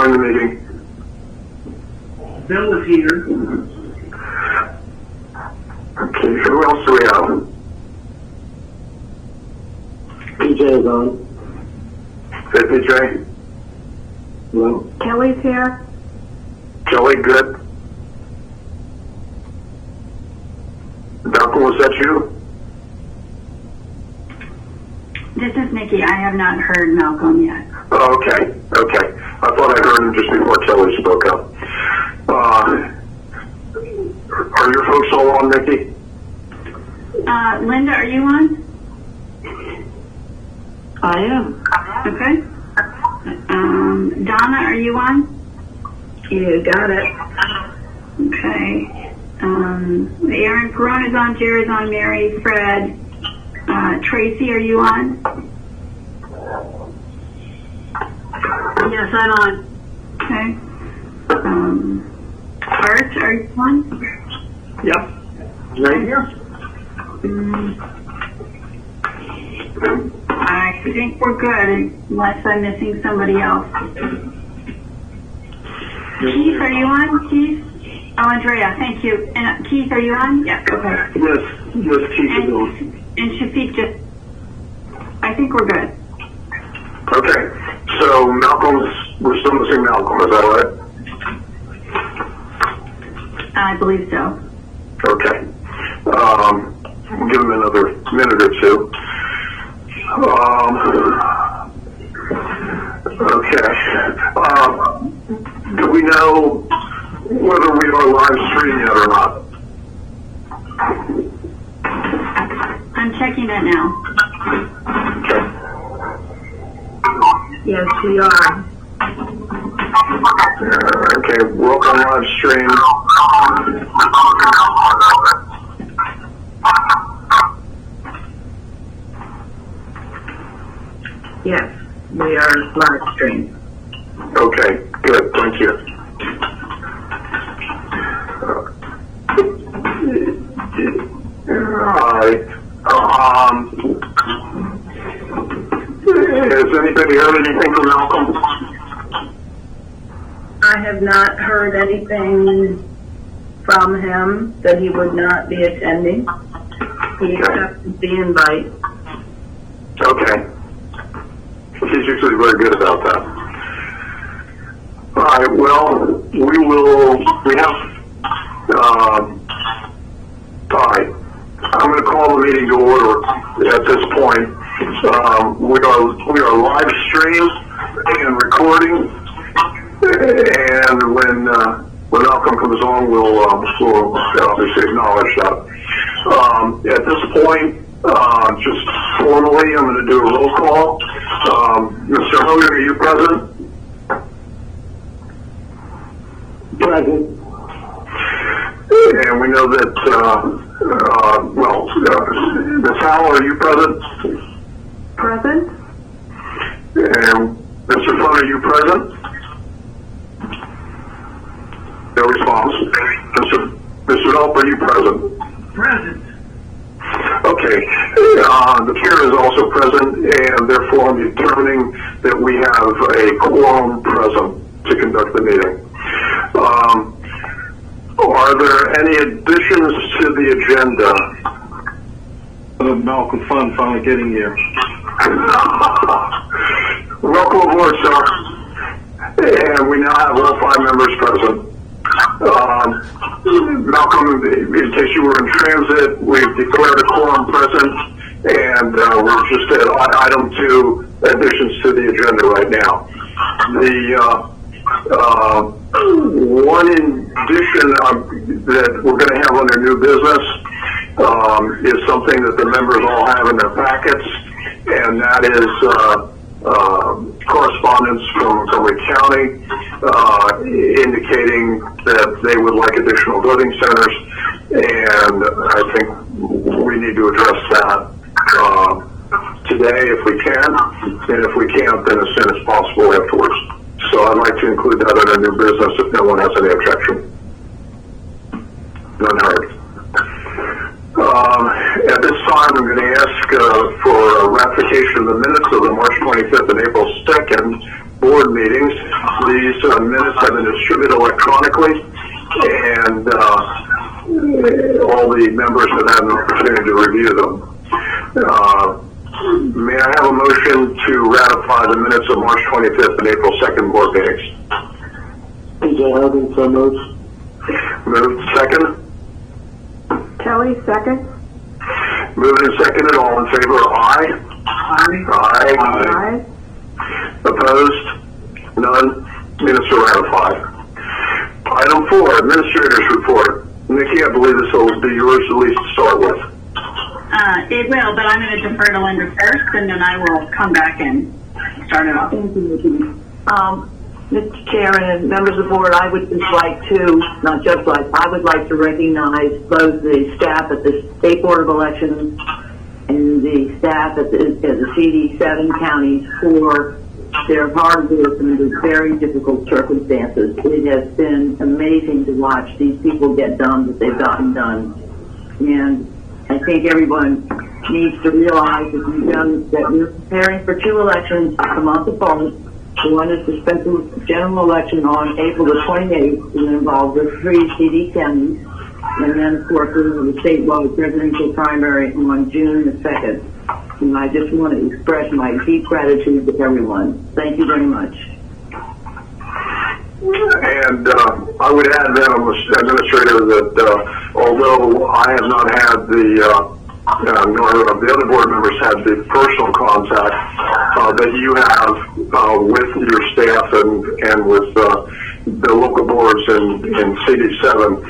join the meeting? Bill is here. Okay, who else do we have? PJ is on. Hey, PJ? Hello? Kelly's here. Kelly, good. Malcolm, was that you? This is Nikki. I have not heard Malcolm yet. Oh, okay. I thought I heard him just before Kelly spoke up. Are your folks all on, Nikki? Linda, are you on? I am. Okay. Donna, are you on? You got it. Okay. Aaron Perona's on, Jared's on, Mary, Fred. Tracy, are you on? Yes, I'm on. Okay. Art, are you on? Yep. Right here. I think we're good, unless I'm missing somebody else. Keith, are you on? Keith? Oh, Andrea, thank you. And Keith, are you on? Yeah, okay. Yes, Keith is on. And Shafiq just, I think we're good. Okay, so we're still missing Malcolm, is that right? I believe so. Okay. We'll give him another minute or two. Okay. Do we know whether we are live stream yet or not? I'm checking that now. Okay. Yes, we are. Okay, welcome live stream. Yes, we are live stream. Okay, good, thank you. Alright. Has anybody heard anything from Malcolm? I have not heard anything from him that he would not be attending. He accepted the invite. Okay. He's usually very good about that. All right, well, we have, all right. I'm going to call the meeting to order at this point. We are live streamed and recording, and when Malcolm comes on, we'll obviously acknowledge that. At this point, just formally, I'm going to do a roll call. Mr. Hogan, are you present? Present. And we know that, Ms. Howell, are you present? Present? And Mr. Fun, are you present? No response. Mr. Delp, are you present? Present. Okay. The chair is also present, and therefore I'm determining that we have a quorum present to conduct the meeting. Are there any additions to the agenda? Malcolm Fun finally getting here. Welcome aboard, sir. And we now have all 5 members present. Malcolm, in case you were in transit, we've declared a quorum present, and we're just at item 2, additions to the agenda right now. The one addition that we're going to have under new business is something that the members all have in their packets, and that is correspondence from Montgomery County indicating that they would like additional voting centers, and I think we need to address that today if we can, and if we can't, then as soon as possible afterwards. So I'd like to include that in a new business if no one has any objection. None heard. At this time, I'm going to ask for a ratification of the minutes of the March 25th and April 2nd board meetings. these minutes have been distributed electronically, and all the members have had an opportunity to review them. May I have a motion to ratify the minutes of March 25th and April 2nd board meetings? PJ Hogan, so moved. Moved, second. Kelly, second. Moved and seconded, all in favor, aye? Aye. Opposed? None. Minutes are ratified. Item 4, Administrator's Report. Nikki, I believe this will be yours at least to start with. It will, but I'm going to defer to Linda first, and then I will come back and start it off. Thank you, Nikki. Mr. Chairman and members of the board, I would just like to, not just like, I would like to recognize both the staff at the State Board of Elections and the staff at the CD7 counties for their hard work under very difficult circumstances. It has been amazing to watch these people get done what they've gotten done. And I think everyone needs to realize that we're preparing for 2 elections a month apart. One is the special general election on April the 28th, and involves the 3 CD counties. And then, of course, we have the statewide presidential primary on June the 2nd. And I just want to express my deep gratitude to everyone. Thank you very much. And I would add then, Administrator, that although I have not had nor have the other board members had the personal contact that you have with your staff and with the local boards in CD7,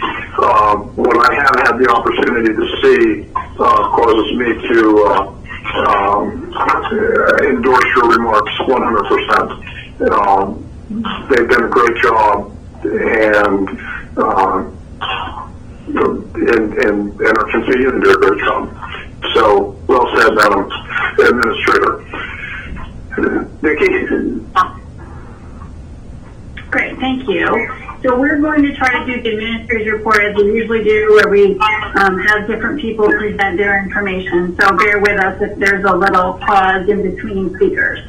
what I have had the opportunity to see causes me to endorse your remarks 100%. They've done a great job and are continuing to do a great job. So, well said, Madam Administrator. Nikki? Great, thank you. So we're going to try to do the administrator's report as we usually do, where we have different people present their information. So bear with us if there's a little pause in between speakers.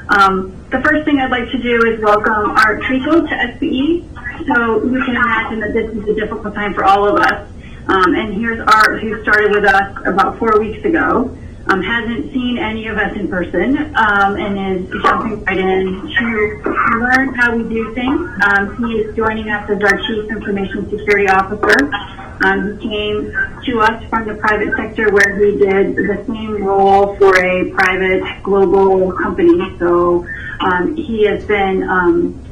The first thing I'd like to do is welcome Art Treacle to SBE. So you can imagine that this is a difficult time for all of us. And here's Art, who started with us about 4 weeks ago. Hasn't seen any of us in person, and is jumping right in to learn how we do things. He is joining us as our Chief Information Security Officer. He came to us from the private sector, where he did the same role for a private global company. So he has been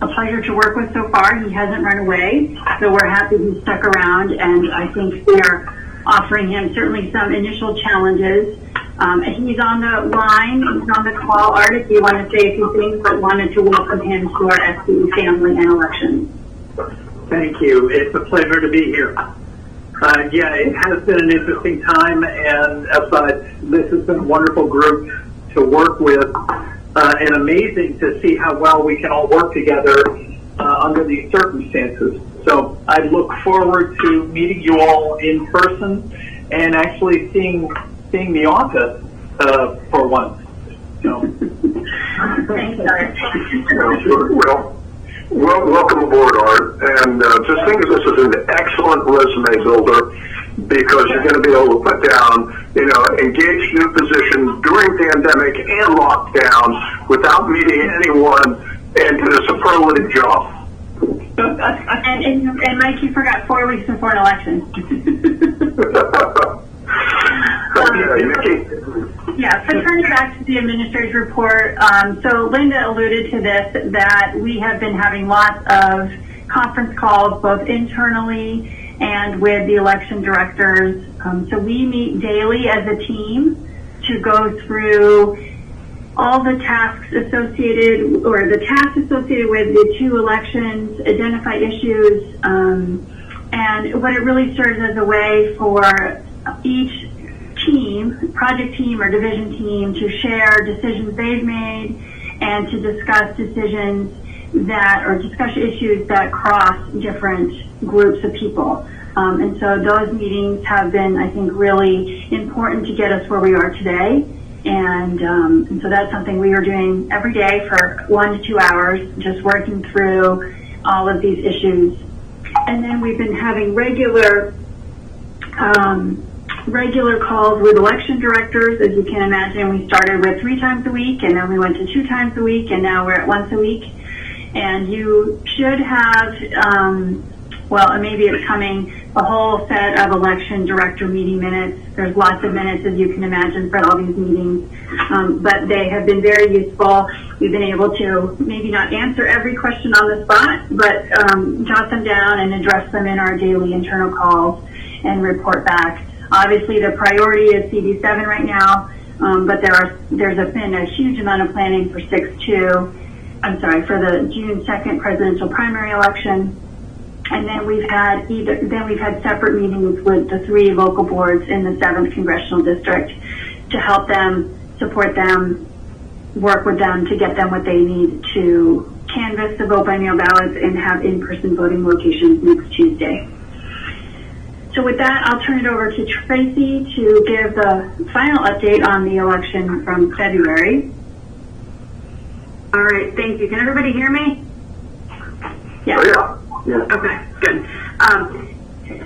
a pleasure to work with so far. He hasn't run away, so we're happy he stuck around, and I think we're offering him certainly some initial challenges. He's on the line, he's on the call. Art, if you want to say a few things, but wanted to welcome him to our SBE family and elections. Thank you. It's a pleasure to be here. Yeah, it has been an interesting time, but this has been a wonderful group to work with, and amazing to see how well we can all work together under these circumstances. So I look forward to meeting you all in person and actually seeing the office for once. So. Thanks, Art. Well, welcome aboard, Art. And just think of this as an excellent resume builder, because you're going to be able to put down, engage new positions during pandemic and lockdown without meeting anyone, and do a superlative job. And Mike, you forgot 4 weeks before an election. Okay, Nikki. Yeah, so turning back to the administrator's report, so Linda alluded to this, that we have been having lots of conference calls, both internally and with the election directors. So we meet daily as a team to go through all the tasks associated with the 2 elections, identify issues, and what it really serves as a way for each team, project team or division team, to share decisions they've made and to discuss decisions discuss issues that cross different groups of people. And so those meetings have been, I think, really important to get us where we are today. And so that's something we are doing every day for 1 to 2 hours, just working through all of these issues. And then we've been having regular calls with election directors. As you can imagine, we started with 3 times a week, and then we went to 2 times a week, and now we're at once a week. And you should have, and maybe it's coming, a whole set of election director meeting minutes. There's lots of minutes, as you can imagine, for all these meetings, but they have been very useful. We've been able to maybe not answer every question on the spot, but jot them down and address them in our daily internal calls and report back. Obviously, the priority is CD7 right now, but there's been a huge amount of planning for for the June 2nd presidential primary election. And then we've had separate meetings with the 3 local boards in the 7th congressional district to help them, support them, work with them to get them what they need to canvass the vote by mail ballots and have in-person voting locations next Tuesday. So with that, I'll turn it over to Tracy to give the final update on the election from February. All right, thank you. Can everybody hear me? Yeah. Oh, yeah. Yes. Okay, good.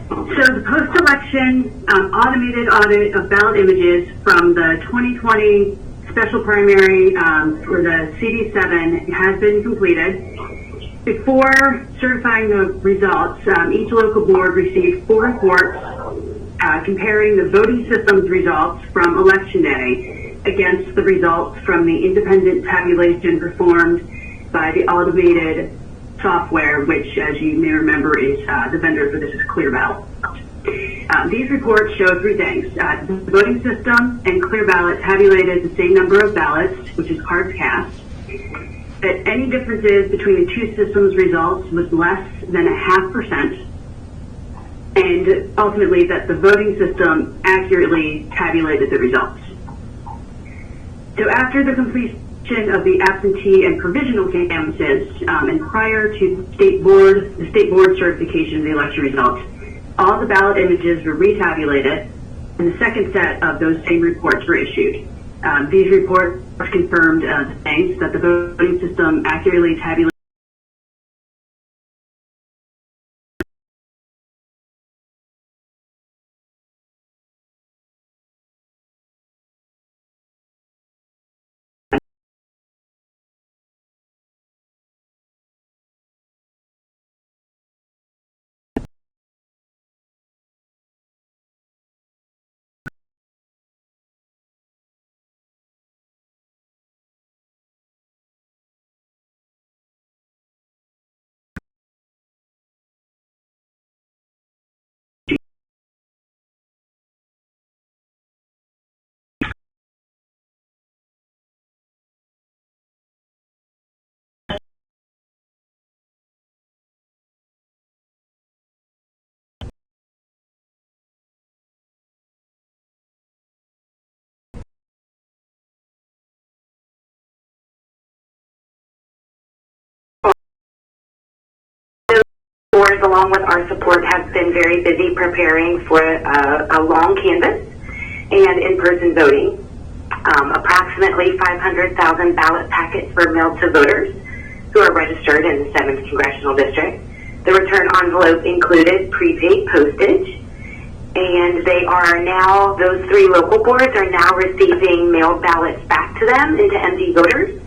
So the post-election automated audit of ballot images from the 2020 special primary for the CD7 has been completed. Before certifying the results, each local board received 4 reports comparing the voting system's results from Election Day against the results from the independent tabulation performed by the automated software, which, as you may remember, is the vendor for this is ClearBallot. These reports show 3 things. The voting system and ClearBallot tabulated the same number of ballots, which is cards cast. That any differences between the 2 systems' results was less than 0.5%, and ultimately that the voting system accurately tabulated the results. So after the completion of the absentee and provisional canvases, and prior to the state board certification of the election results, all the ballot images were retabulated, and the second set of those same reports were issued. These reports confirmed the things that the voting system accurately tabulated boards, along with our support, have been very busy preparing for a long canvass and in-person voting. Approximately 500,000 ballot packets were mailed to voters who are registered in the 7th Congressional District. The return envelope included prepaid postage, and those 3 local boards are now receiving mailed ballots back to them into MD voters.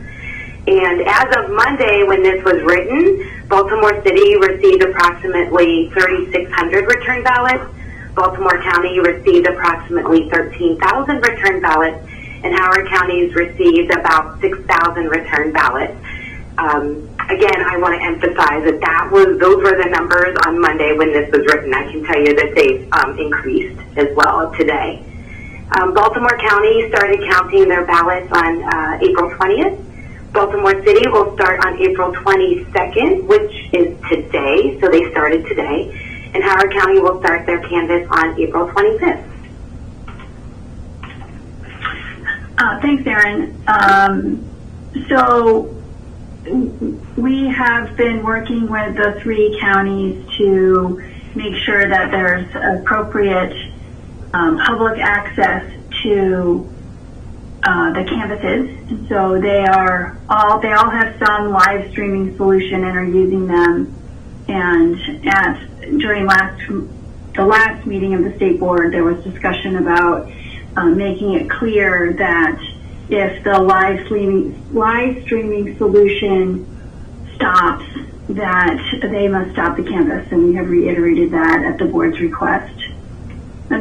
And as of Monday, when this was written, Baltimore City received approximately 3,600 return ballots. Baltimore County received approximately 13,000 return ballots, and Howard County's received about 6,000 return ballots. Again, I want to emphasize that those were the numbers on Monday when this was written. I can tell you that they've increased as well today. Baltimore County started counting their ballots on April 20th. Baltimore City will start on April 22nd, which is today, so they started today. And Howard County will start their canvass on April 25th. Thanks, Erin. So we have been working with the 3 counties to make sure that there's appropriate public access to the canvases. And so they all have some live streaming solution and are using them. And during the last meeting of the state board, there was discussion about making it clear that if the live streaming solution stops, that they must stop the canvas, and we have reiterated that at the board's request.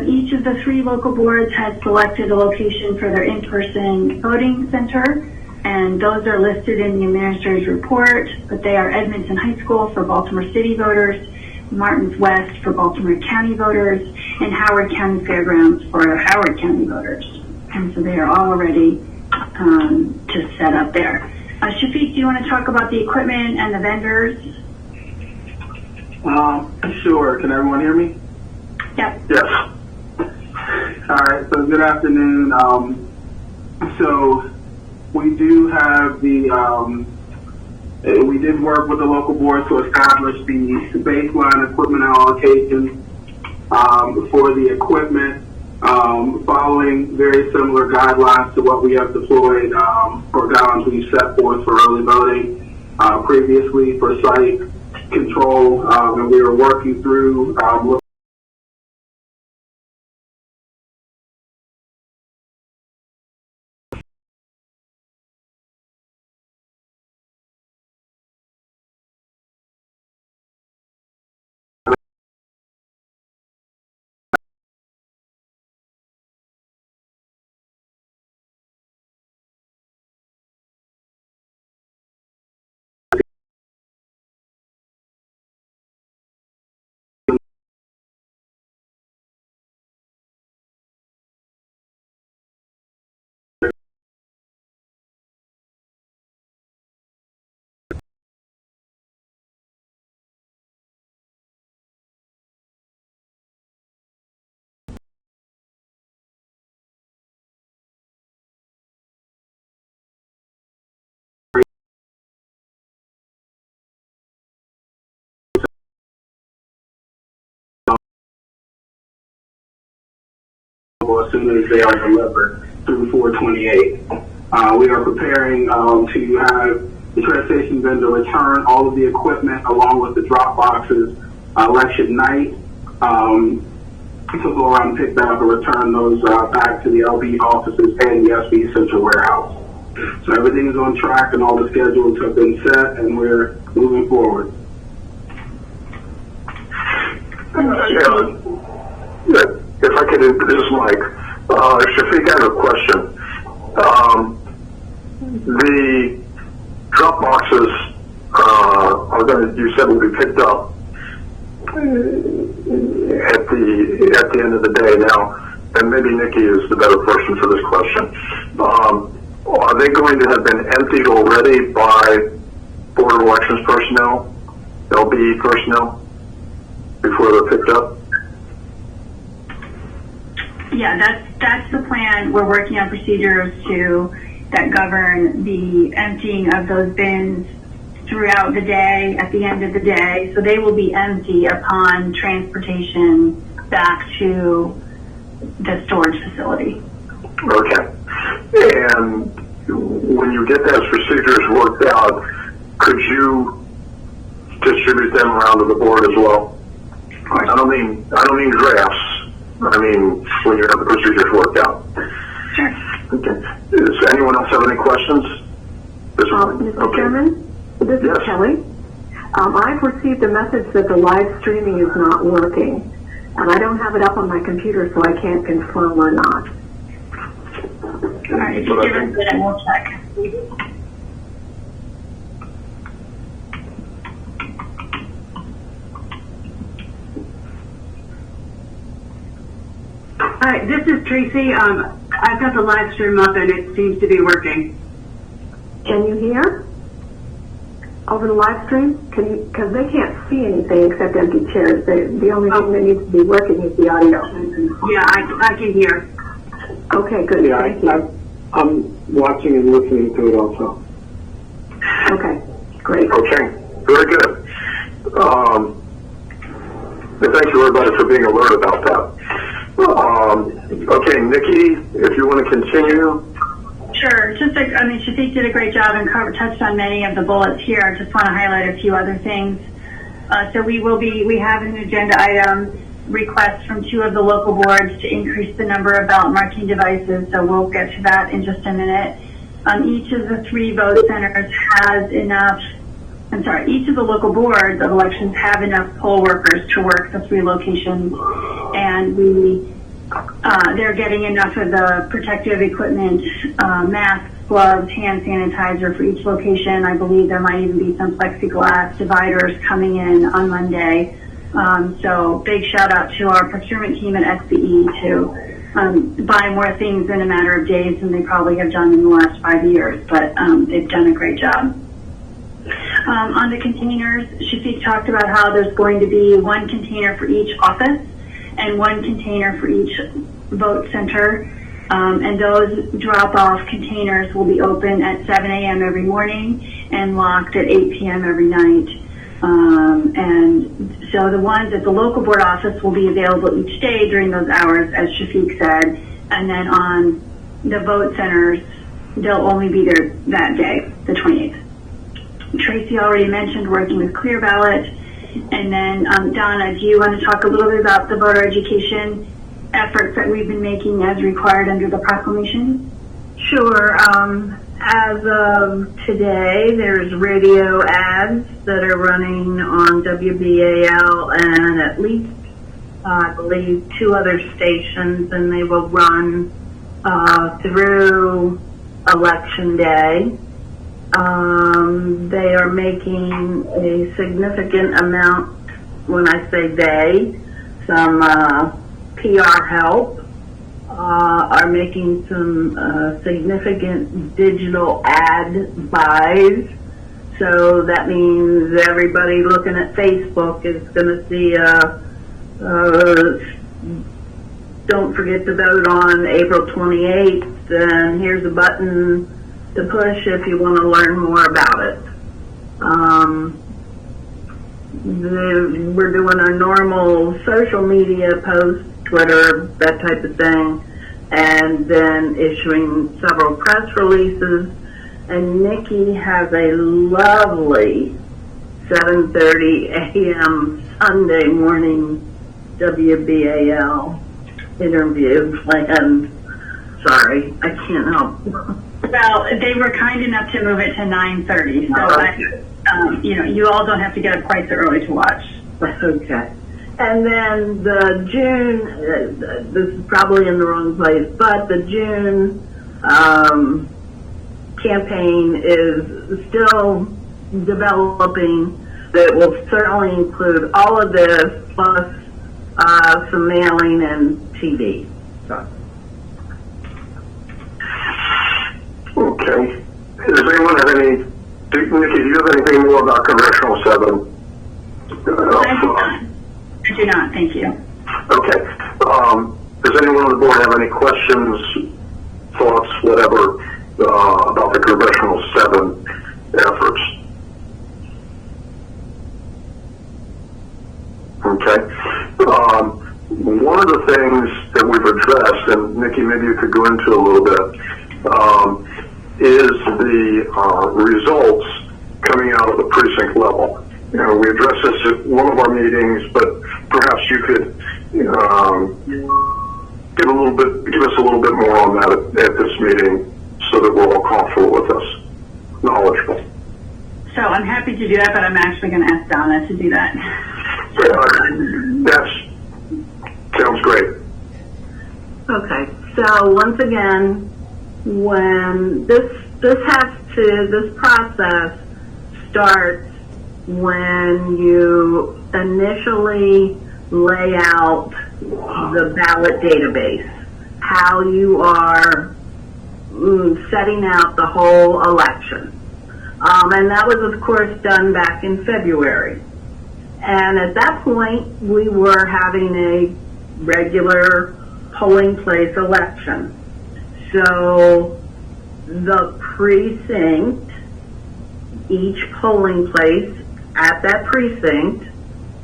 Each of the 3 local boards has selected a location for their in-person voting center, and those are listed in the administrator's report, but they are Edmonton High School for Baltimore City voters, Martins West for Baltimore County voters, and Howard County Fairgrounds for Howard County voters. And so they are all ready to set up there. Shafiq, do you want to talk about the equipment and the vendors? Sure. Can everyone hear me? Yep. Yes. All right. So good afternoon. So we do have we did work with the local board to establish the baseline equipment allocation for the equipment, following very similar guidelines to what we have deployed for guidelines we've set forth for early voting previously for site control, and we were working through as soon as they are delivered through 428. We are preparing to have the transportation vendor return all of the equipment along with the drop boxes election night. To go around and pick that up and return those back to the LB offices and the SB Central Warehouse. So everything is on track and all the schedules have been set and we're moving forward. If I could, this is Mike. Shafiq, I have a question. The drop boxes are going to, you said, will be picked up at the end of the day now, and maybe Nikki is the better person for this question. Are they going to have been emptied already by Board of Elections personnel, LBE personnel, before they're picked up? Yeah, that's the plan. We're working on procedures that govern the emptying of those bins throughout the day, at the end of the day. So they will be empty upon transportation back to the storage facility. Okay. And when you get those procedures worked out, could you distribute them around to the board as well? I don't mean drafts. I mean, when you have the procedures worked out. Sure. Okay. Does anyone else have any questions? Mr. Chairman, this is Kelly. I've received a message that the live streaming is not working, and I don't have it up on my computer, so I can't confirm or not. All right, if you give us a minute, we'll check. Hi, this is Tracy. I've got the live stream up and it seems to be working. Can you hear? Over the live stream? Because they can't see anything except empty chairs. The only thing that needs to be working is the audio. Yeah, I can hear. Okay, good. Yeah, Thank you. I'm watching and listening to it also. Okay, great. Okay. Very good. And thank you, everybody, for being alert about that. Okay, Nikki, if you want to continue Sure. Shafiq did a great job and touched on many of the bullets here. I just want to highlight a few other things. So we have an agenda item request from 2 of the local boards to increase the number of ballot marking devices. So we'll get to that in just a minute. Each of the 3 vote centers has enough. Each of the local boards of elections have enough poll workers to work the 3 locations, and they're getting enough of the protective equipment, masks, gloves, hand sanitizer for each location. I believe there might even be some plexiglass dividers coming in on Monday. So big shout out to our procurement team at SBE to buy more things in a matter of days than they probably have done in the last 5 years, but they've done a great job. On the containers, Shafiq talked about how there's going to be 1 container for each office and 1 container for each vote center. And those drop-off containers will be open at 7 a.m. every morning and locked at 8 p.m. every night. And so the ones at the local board office will be available each day during those hours, as Shafiq said. And then on the vote centers, they'll only be there that day, the 28th. Tracy already mentioned working with Clear Ballot. And then, Donna, do you want to talk a little bit about the voter education efforts that we've been making as required under the proclamation? Sure. As of today, there's radio ads that are running on WBAL and at least, I believe, 2 other stations, and they will run through Election Day. They are making a significant amount, when I say they, some PR help, are making some significant digital ad buys. So that means everybody looking at Facebook is going to see don't forget to vote on April 28th, and here's a button to push if you want to learn more about it. We're doing our normal social media posts, Twitter, that type of thing, and then issuing several press releases. And Nikki has a lovely 7:30 a.m. Sunday morning WBAL interview planned. Sorry, I can't help. Well, they were kind enough to move it to 9:30, so you all don't have to get up quite so early to watch. Okay. And then the June, this is probably in the wrong place, but the June campaign is still developing. That will certainly include all of this, plus some mailing and TV. So. Okay. Does anyone have any, Nikki, do you have anything more about Congressional 7? I do not, thank you. Okay. Does anyone on the board have any questions, thoughts, whatever, about the Congressional 7 efforts? Okay. One of the things that we've addressed, and Nikki, maybe you could go into a little bit, is the results coming out of the precinct level. You know, we addressed this at one of our meetings, but perhaps you could give us a little bit more on that at this meeting, so that we're all comfortable with this, knowledgeable. So I'm happy to do that, but I'm actually going to ask Donna to do that. That sounds great. Okay, so once again, when this process starts when you initially lay out the ballot database, how you are setting out the whole election. And that was, of course, done back in February. And at that point, we were having a regular polling place election. So the precinct, each polling place at that precinct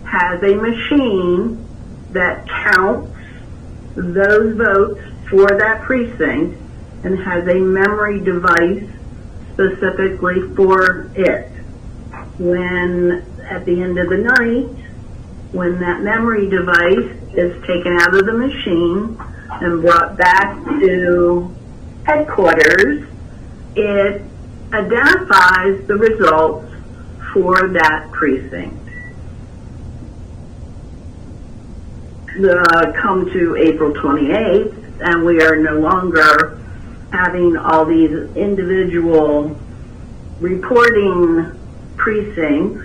has a machine that counts those votes for that precinct and has a memory device specifically for it. When, at the end of the night, when that memory device is taken out of the machine and brought back to headquarters, it identifies the results for that precinct. Come to April 28th, and we are no longer having all these individual reporting precincts,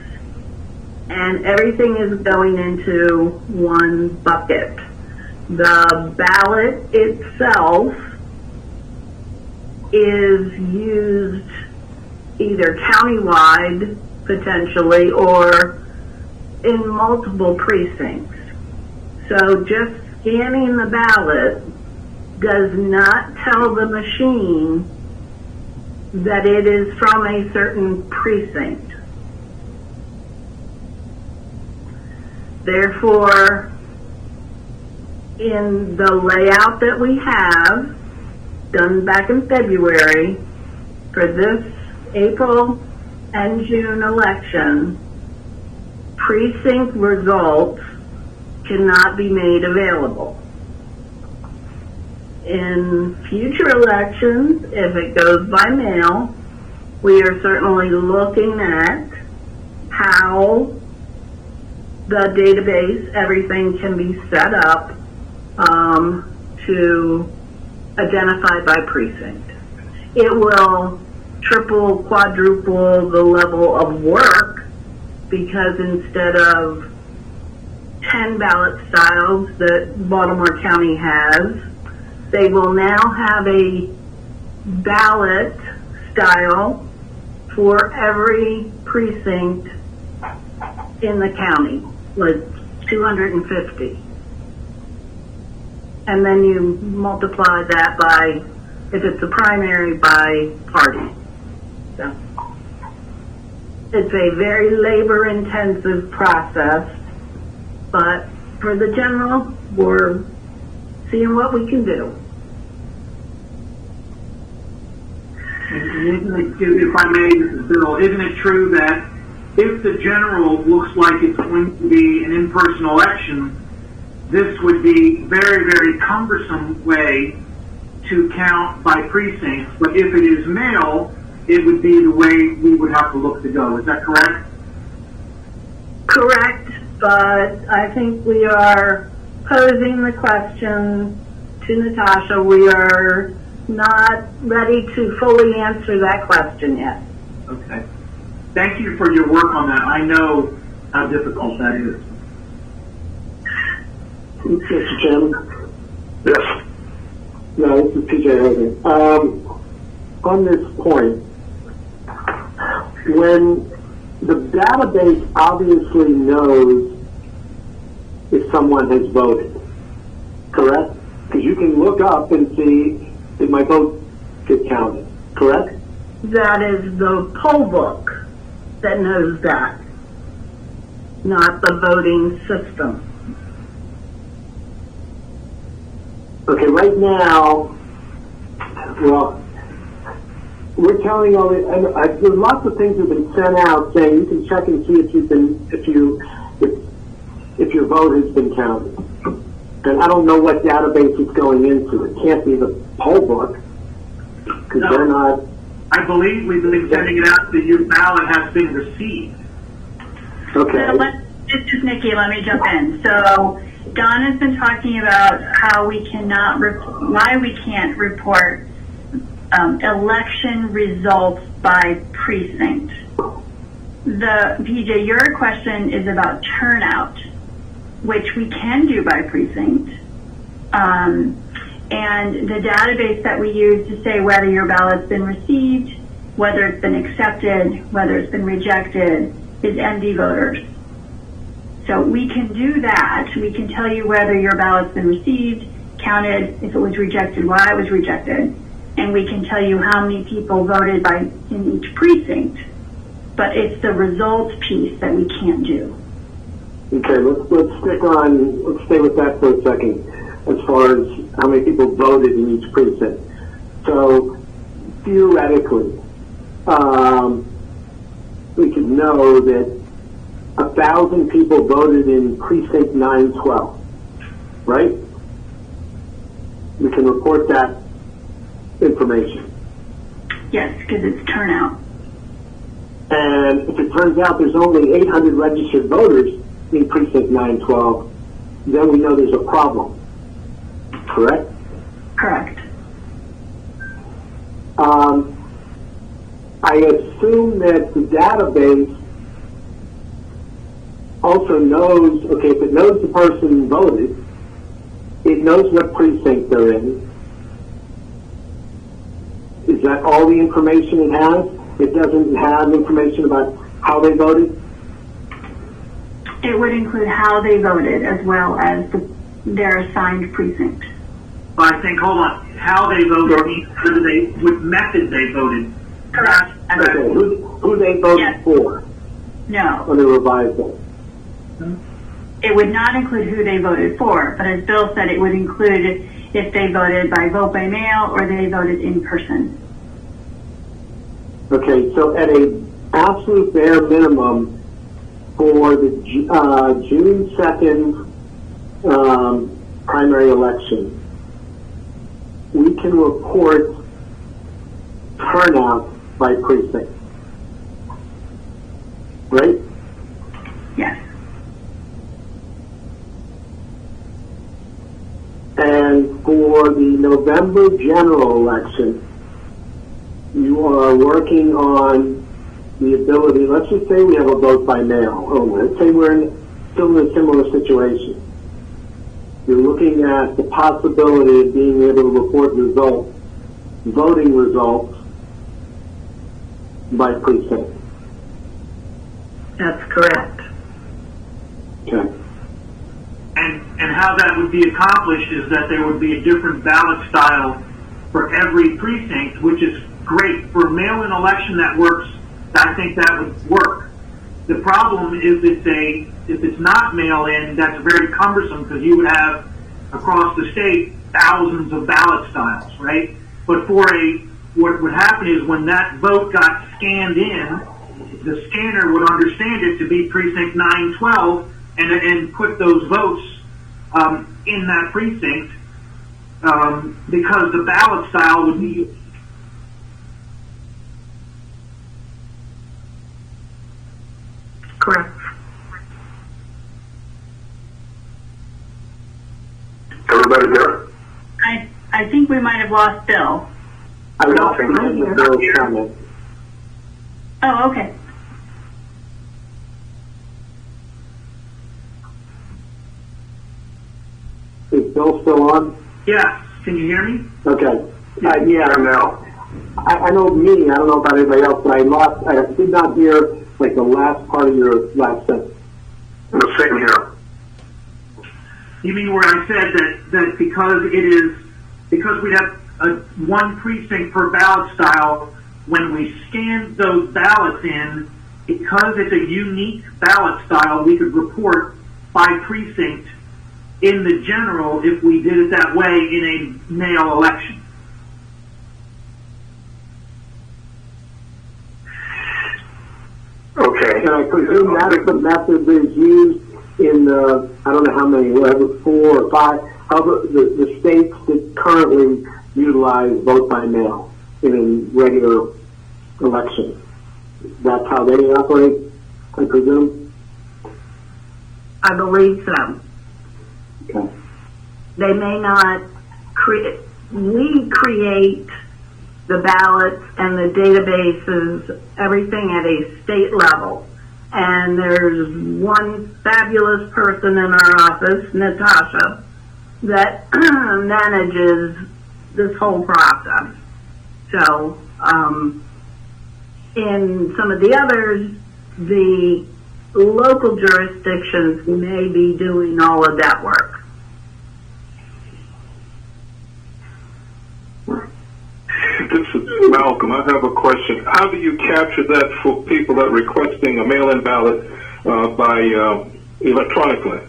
and everything is going into one bucket. The ballot itself is used either countywide, potentially, or in multiple precincts. So just scanning the ballot does not tell the machine that it is from a certain precinct. Therefore, in the layout that we have, done back in February, for this April and June election, precinct results cannot be made available. In future elections, if it goes by mail, we are certainly looking at how the database, everything can be set up to identify by precinct. It will triple, quadruple the level of work, because instead of 10 ballot styles that Baltimore County has, they will now have a ballot style for every precinct in the county, like 250. And then you multiply that by, if it's a primary, by party. So it's a very labor-intensive process, but for the general, we're seeing what we can do. If I may, this is Bill, isn't it true that if the general looks like it's going to be an in-person election, this would be very, very cumbersome way to count by precincts, but if it is mail, it would be the way we would have to look to go. Is that correct? Correct, but I think we are posing the question to Natasha. We are not ready to fully answer that question yet. Okay. Thank you for your work on that. I know how difficult that is. Mr. Chairman? Yes. No, this is PJ Hogan. On this point, when the database obviously knows if someone has voted, correct? Because you can look up and see, did my vote get counted, correct? That is the poll book that knows that, not the voting system. Okay, right now, well, we're telling all the, and there's lots of things that have been sent out saying you can check and see if your vote has been counted. And I don't know what database it's going into. It can't be the poll book, because they're not. I believe we've been sending it out that your ballot has been received. Okay. So this is Nikki. Let me jump in. So Don has been talking about how we cannot, why we can't report election results by precinct. PJ, your question is about turnout, which we can do by precinct. And the database that we use to say whether your ballot's been received, whether it's been accepted, whether it's been rejected, is MD Voters. So we can do that. We can tell you whether your ballot's been received, counted, if it was rejected, why it was rejected, and we can tell you how many people voted in each precinct. But it's the results piece that we can't do. Okay, let's stay with that for a second. As far as how many people voted in each precinct, So theoretically, we could know that 1,000 people voted in precinct 912, right? We can report that information. Yes, because it's turnout. And if it turns out there's only 800 registered voters in precinct 912, then we know there's a problem. Correct? Correct. I assume that the database also knows, okay, if it knows the person voted, it knows what precinct they're in. Is that all the information it has? It doesn't have information about how they voted? It would include how they voted as well as their assigned precinct. I think, hold on, how they voted means what method they voted. Correct. Okay, who they voted Yes. for No, on the revised vote? it would not include who they voted for, but as Bill said, it would include if they voted by vote by mail or they voted in person. Okay, so at a absolute bare minimum for the June 2nd primary election, we can report turnout by precinct. Right? Yes. And for the November general election, you are working on the ability, let's just say we have a vote by mail only. Let's say we're still in a similar situation. You're looking at the possibility of being able to report results, voting results, by precinct. That's correct. Okay. And how that would be accomplished is that there would be a different ballot style for every precinct, which is great. For a mail-in election that works, I think that would work. The problem is if it's not mail-in, that's very cumbersome because you would have across the state thousands of ballot styles, right? But what would happen is when that vote got scanned in, the scanner would understand it to be precinct 912 and put those votes in that precinct because the ballot style would be Correct. Everybody there? I think we might have lost Bill. I don't think that's Bill's comment. Oh, okay. Is Bill still on? Yeah, can you hear me? Okay. Yeah, now. I know me, I don't know about anybody else, but I did not hear like the last part of your last sentence. The same here. You mean where I said that because we have one precinct per ballot style, when we scan those ballots in, because it's a unique ballot style, we could report by precinct in the general if we did it that way in a mail election. Okay. And I presume that's the method that is used in the, I don't know how many, whatever, 4 or 5, the states that currently utilize vote by mail in a regular election. That's how they operate, I presume? I believe so. Okay. They may not create, we create the ballots and the databases, everything at a state level. And there's one fabulous person in our office, Natasha, that manages this whole process. So, in some of the others, the local jurisdictions may be doing all of that work. This is Malcolm. I have a question. How do you capture that for people that are requesting a mail-in ballot by electronically?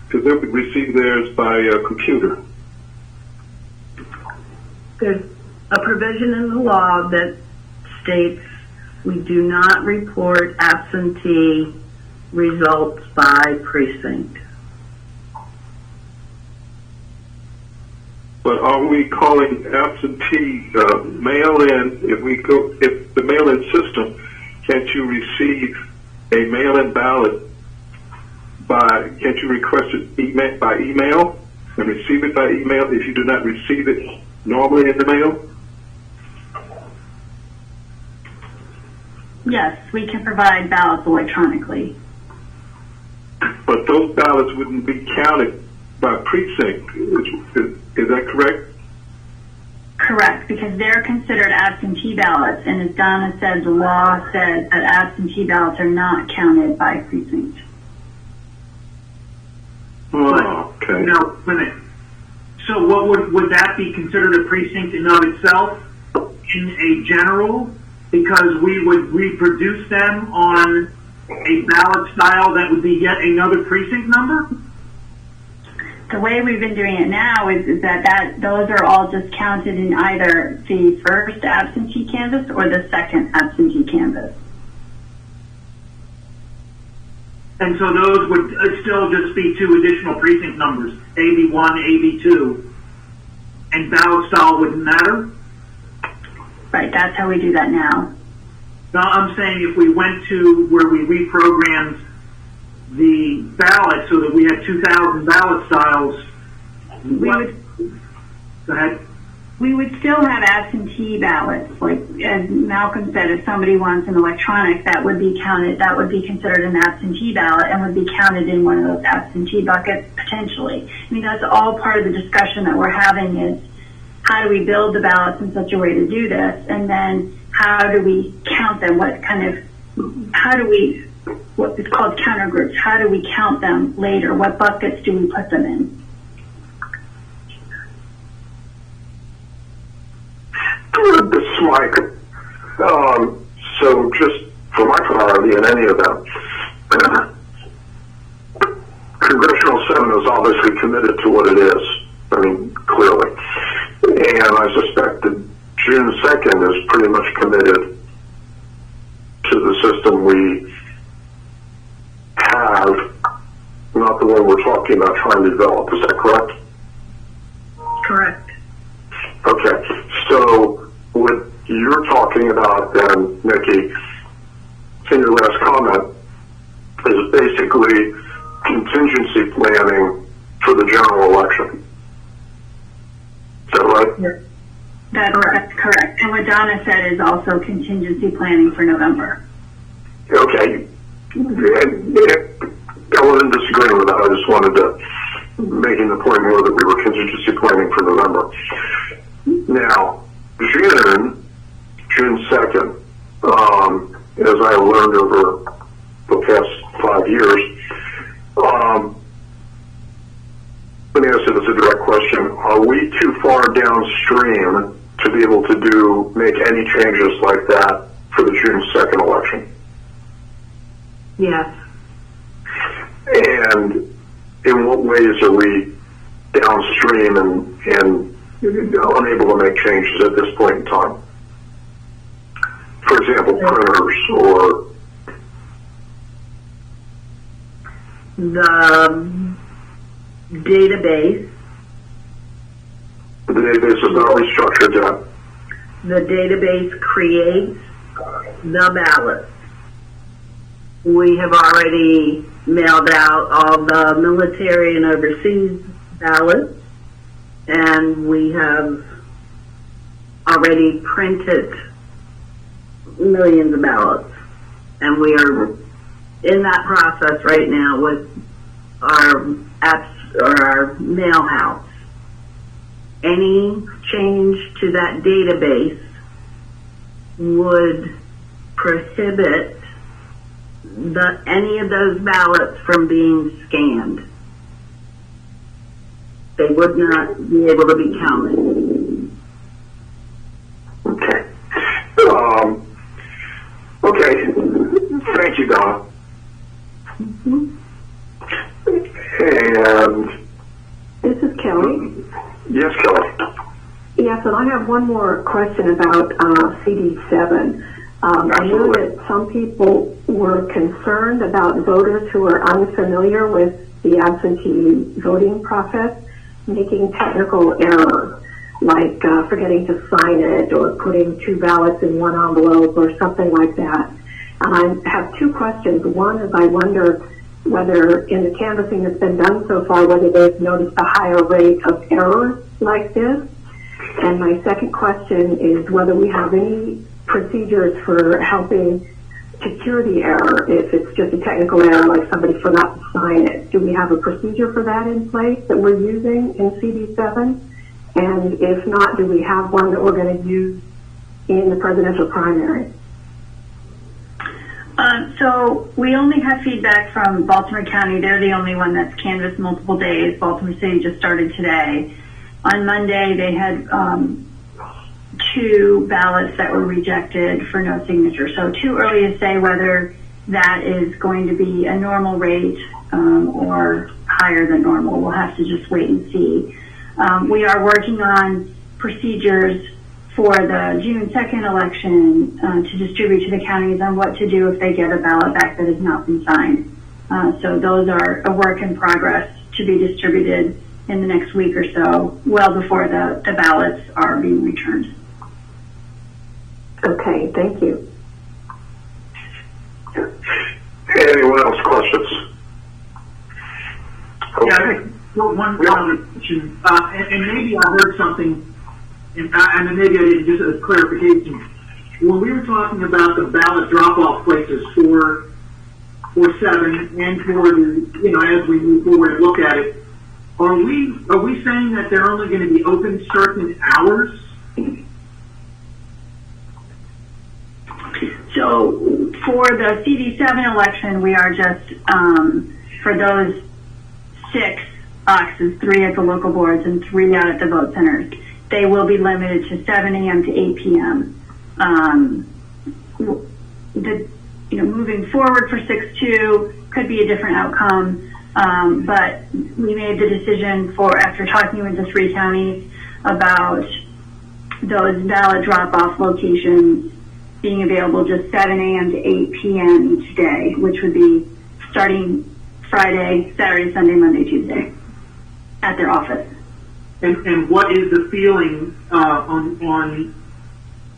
Because they would receive theirs by computer. There's a provision in the law that states we do not report absentee results by precinct. But are we calling absentee mail-in? If the mail-in system, can't you receive a mail-in ballot can't you request it by email and receive it by email if you do not receive it normally in the mail? Yes, we can provide ballots electronically. But those ballots wouldn't be counted by precinct. Is that correct? Correct, because they're considered absentee ballots, and as Donna said, the law says that absentee ballots are not counted by precinct. Oh, okay. Now, so what would that be considered a precinct in of itself in a general? Because we would reproduce them on a ballot style that would be yet another precinct number? The way we've been doing it now is that those are all just counted in either the first absentee canvass or the second absentee canvass. And so those would still just be two additional precinct numbers, AB1, AB2, and ballot style wouldn't matter? Right, that's how we do that now. Now, I'm saying if we went to where we reprogrammed the ballot so that we had 2,000 ballot styles, go ahead. We would still have absentee ballots. Like, as Malcolm said, if somebody wants an electronic, that would be counted, that would be considered an absentee ballot and would be counted in one of those absentee buckets, potentially. I mean, that's all part of the discussion that we're having is, how do we build the ballots in such a way to do this? And then how do we count them? What is called counter groups, how do we count them later? What buckets do we put them in? This is Mike. So just for my clarity in any of that, Congressional Senate is obviously committed to what it is. I mean, clearly. And I suspect that June 2nd is pretty much committed to the system we have, not the one we're talking about trying to develop. Is that correct? Correct. Okay. So what you're talking about then, Nikki, in your last comment, is basically contingency planning for the general election. Is that right? That's correct. And what Donna said is also contingency planning for November. Okay. I wasn't disagreeing with that. I just wanted to making the point more that we were contingency planning for November. Now, June 2nd, as I learned over the past 5 years, let me ask you this a direct question. Are we too far downstream to be able to make any changes like that for the June 2nd election? Yes. And in what ways are we downstream and unable to make changes at this point in time? For example, printers or The database. The database is not restructured yet. The database creates the ballots. We have already mailed out all the military and overseas ballots, and we have already printed millions of ballots. And we are in that process right now with our apps or our mail house. Any change to that database would prohibit any of those ballots from being scanned. They would not be able to be counted. Okay. Okay. Thank you, Donna. Mm-hmm. And this is Kelly. yes, Kelly. Yes, and But I have one more question about CD7. I know that some people were concerned about voters who are unfamiliar with the absentee voting process making technical errors, like forgetting to sign it or putting 2 ballots in 1 envelope or something like that. And I have 2 questions. One is I wonder whether in the canvassing that's been done so far, whether they've noticed a higher rate of errors like this. And my second question is whether we have any procedures for helping to cure the error if it's just a technical error, like somebody forgot to sign it. Do we have a procedure for that in place that we're using in CD7? And if not, do we have one that we're going to use in the presidential primary? So we only have feedback from Baltimore County. They're the only one that's canvassed multiple days. Baltimore City just started today. On Monday, they had 2 ballots that were rejected for no signature. So too early to say whether that is going to be a normal rate or higher than normal. We'll have to just wait and see. We are working on procedures for the June 2nd election to distribute to the counties on what to do if they get a ballot back that has not been signed. So those are a work in progress to be distributed in the next week or so, well before the ballots are being returned. Okay, thank you. Anyone else questions? Okay. Yeah, I think one other question, and maybe I heard something, and maybe I didn't, just as clarification. When we were talking about the ballot drop-off places for 7 and for the, as we move forward and look at it, are we saying that they're only going to be open certain hours? So for the CD7 election, we are just, for those 6 boxes, 3 at the local boards and 3 out at the vote centers, they will be limited to 7 a.m. to 8 p.m. Moving forward for 6-2 could be a different outcome, but we made the decision after talking with the 3 counties about those ballot drop-off locations being available just 7 a.m. to 8 p.m. each day, which would be starting Friday, Saturday, Sunday, Monday, Tuesday at their office. And what is the feeling on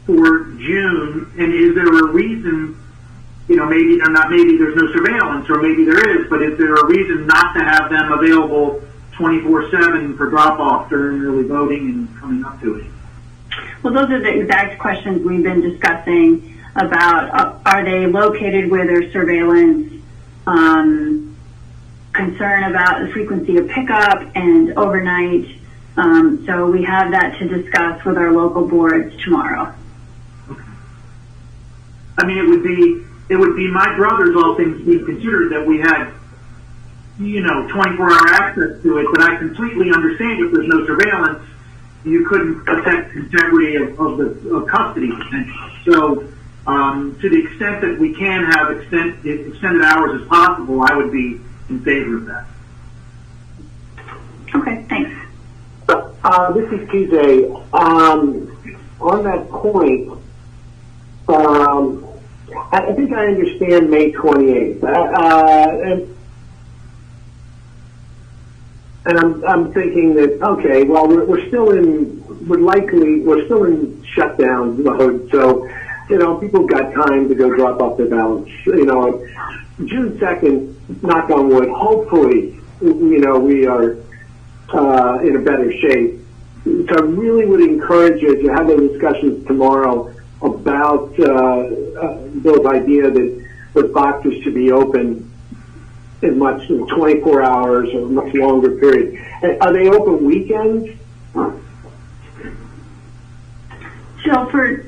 for June? And is there a reason, maybe or not, maybe there's no surveillance, or maybe there is, but is there a reason not to have them available 24/7 for drop-off during early voting and coming up to it? Well, those are the exact questions we've been discussing about, are they located where there's surveillance, concern about the frequency of pickup and overnight. So we have that to discuss with our local boards tomorrow. Okay. I mean, it would be my brother's, all things being considered, that we had, 24-hour access to it, but I completely understand if there's no surveillance, you couldn't protect the integrity of custody potentially. So, to the extent that we can have extended hours as possible, I would be in favor of that. Okay, thanks. This is TJ. On that point, I think I understand May 28th. And I'm thinking that, okay, well, we're still in shutdown mode, so, people got time to go drop off their ballots. June 2nd, knock on wood, hopefully, we are in a better shape. So I really would encourage you to have those discussions tomorrow about Bill's idea that the boxes should be open in 24 hours or a much longer period. Are they open weekends? So for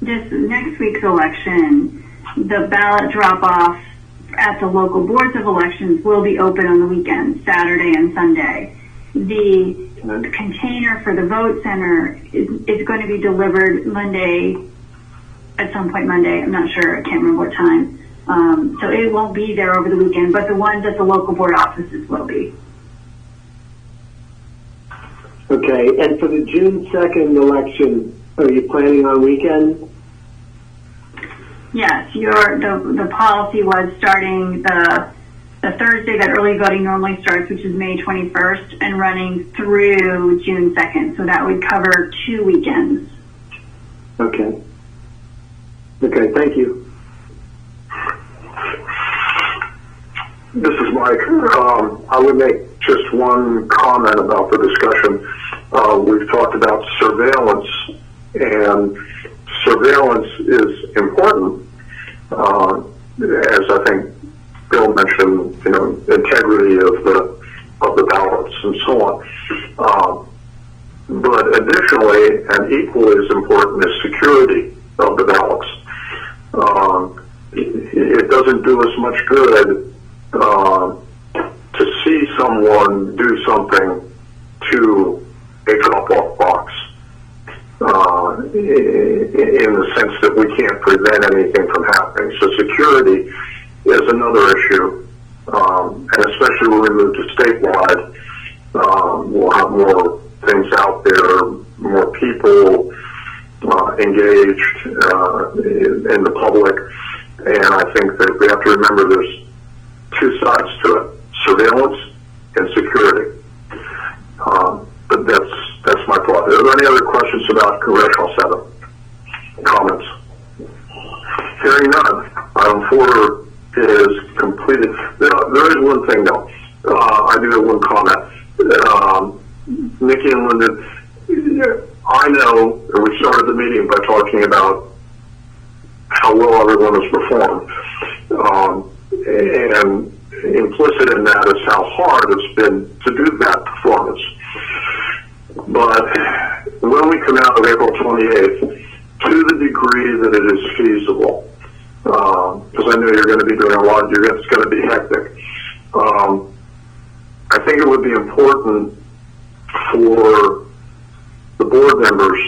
this next week's election, the ballot drop-off at the local boards of elections will be open on the weekends, Saturday and Sunday. The container for the vote center is going to be delivered at some point Monday. I'm not sure. I can't remember what time. So it won't be there over the weekend, but the ones at the local board offices will be. Okay, Okay, and for the June 2nd election, are you planning on weekends? Yes, the policy was starting the Thursday that early voting normally starts, which is May 21st, and running through June 2nd. So that would cover 2 weekends. Okay. Okay, thank you. This is Mike. I would make just one comment about the discussion. We've talked about surveillance, and surveillance is important, as I think Bill mentioned, integrity of the ballots and so on. But additionally, and equally as important, is security of the ballots. It doesn't do us much good to see someone do something to a drop-off box, in the sense that we can't prevent anything from happening. So security is another issue, and especially when we move to statewide, we'll have more things out there, more people engaged in the public, and I think that we have to remember there's two sides to it: surveillance and security. But that's my thought. Are there any other questions about Congressional 7? Comments? Hearing none. Item 4 is completed. There is one thing though. I do have one comment. Nikki and Lyndon, I know, and we started the meeting by talking about how well everyone has performed. And implicit in that is how hard it's been to do that performance. But when we come out of April 28th, to the degree that it is feasible, because I know you're going to be doing a lot, it's going to be hectic. I think it would be important for the board members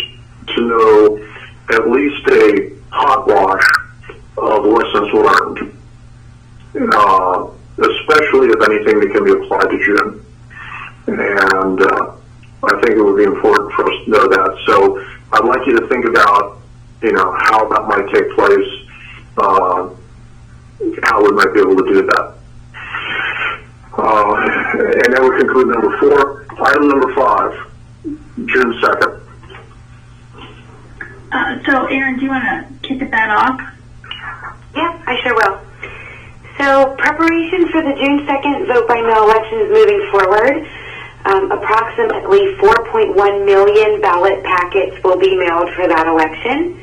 to know at least a hot wash of lessons learned, especially if anything that can be applied to June. And I think it would be important for us to know that. So I'd like you to think about, how that might take place, how we might be able to do that. And then we conclude number 4. Item number 5, June 2nd. So, Erin, do you want to kick that off? Yeah, I sure will. So, preparation for the June 2nd vote by mail election is moving forward. Approximately 4.1 million ballot packets will be mailed for that election.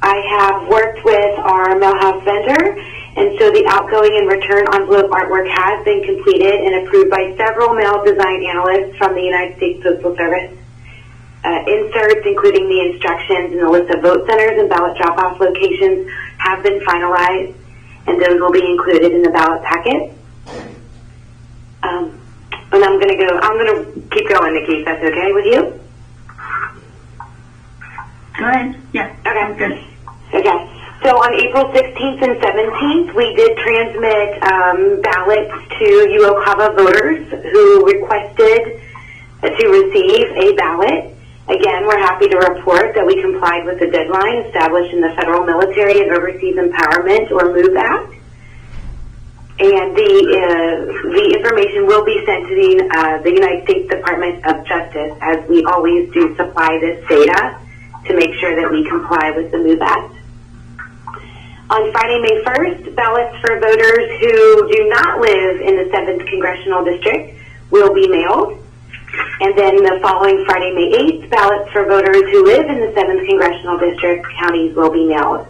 I have worked with our mail house vendor, and so the outgoing and return envelope artwork has been completed and approved by several mail design analysts from the United States Postal Service. Inserts, including the instructions and the list of vote centers and ballot drop-off locations, have been finalized, and those will be included in the ballot packet. And I'm going to keep going, Nikki, if that's okay with you? Go ahead. Yeah. Okay. Good. Okay. So on April 16th and 17th, we did transmit ballots to UOCAVA voters who requested to receive a ballot. Again, we're happy to report that we complied with the deadline established in the Federal Military and Overseas Empowerment, or MOVE Act. And the information will be sent to the United States Department of Justice, as we always do supply this data to make sure that we comply with the MOVE Act. On Friday, May 1st, ballots for voters who do not live in the 7th Congressional District will be mailed. And then the following Friday, May 8th, ballots for voters who live in the 7th Congressional District counties will be mailed.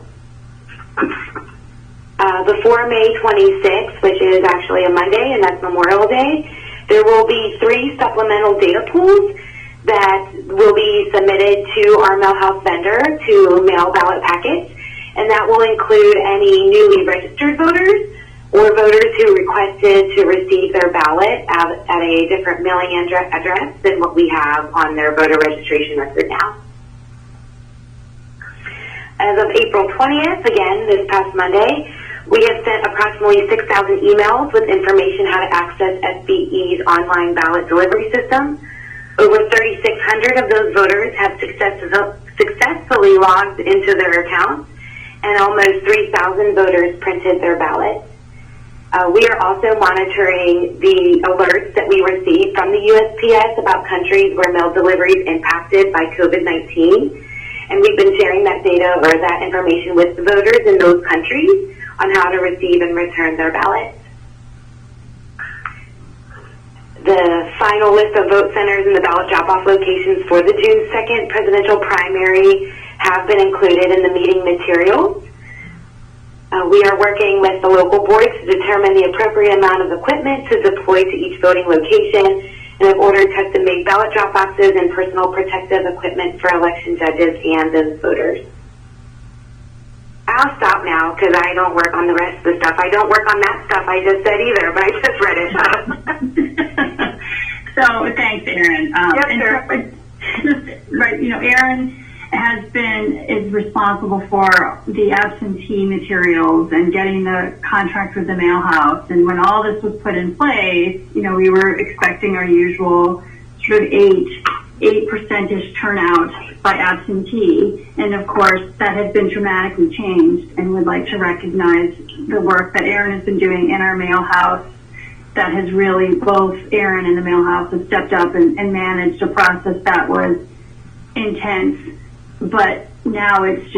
Before May 26th, which is actually a Monday, and that's Memorial Day, there will be 3 supplemental data pools that will be submitted to our mail house vendor to mail ballot packets, and that will include any newly registered voters or voters who requested to receive their ballot at a different mailing address than what we have on their voter registration record now. As of April 20th, again, this past Monday, we have sent approximately 6,000 emails with information how to access SBE's online ballot delivery system. Over 3,600 of those voters have successfully logged into their accounts, and almost 3,000 voters printed their ballots. We are also monitoring the alerts that we receive from the USPS about countries where mail delivery is impacted by COVID-19, and we've been sharing that data or that information with the voters in those countries on how to receive and return their ballots. The final list of vote centers and the ballot drop-off locations for the June 2nd presidential primary have been included in the meeting materials. We are working with the local boards to determine the appropriate amount of equipment to deploy to each voting location, and have ordered custom-made ballot drop boxes and personal protective equipment for election judges and those voters. I'll stop now because I don't work on the rest of the stuff. I don't work on that stuff I just said either, but I just read it. So thanks, Erin. Right, Erin is responsible for the absentee materials and getting the contract with the mail house. And when all this was put in place, we were expecting our usual sort of 8% turnout by absentee. And of course, that has been dramatically changed, and would like to recognize the work that Erin has been doing in our mail house. That has really, both Erin and the mail house have stepped up and managed a process that was intense, but now it's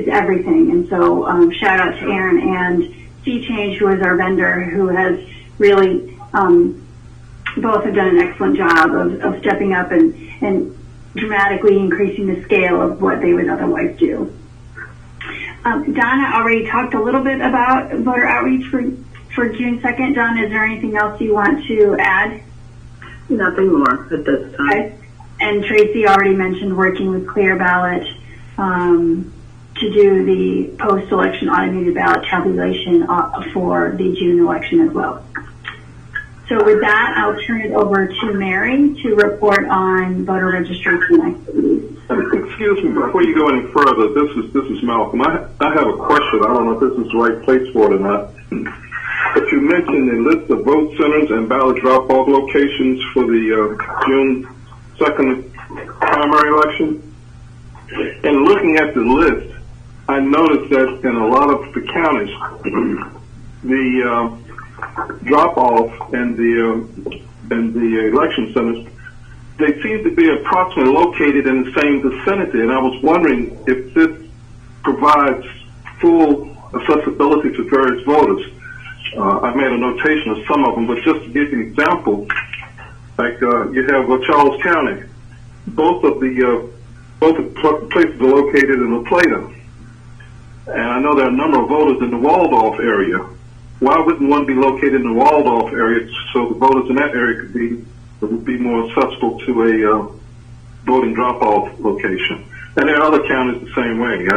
everything. And so shout out to Erin and C-Change, who is our vendor, who has really, both have done an excellent job of stepping up and dramatically increasing the scale of what they would otherwise do. Donna already talked a little bit about voter outreach for June 2nd. Donna, is there anything else you want to add? Nothing more at this time. Okay. And Tracy already mentioned working with Clear Ballot to do the post-election automated ballot tabulation for the June election as well. So with that, I'll turn it over to Mary to report on voter registration activities. Excuse me, before you go any further, this is Malcolm. I have a question. I don't know if this is the right place for it or not. But you mentioned a list of vote centers and ballot drop-off locations for the June 2nd primary election. And looking at the list, I noticed that in a lot of the counties, the drop-off and the election centers, they seem to be approximately located in the same vicinity. And I was wondering if this provides full accessibility to various voters. I made a notation of some of them, but just to give you an example, like you have Charles County. Both the places are located in La Plata, and I know there are a number of voters in the Waldorf area. Why wouldn't one be located in the Waldorf area so the voters in that area would be more accessible to a voting drop-off location? And there are other counties the same way.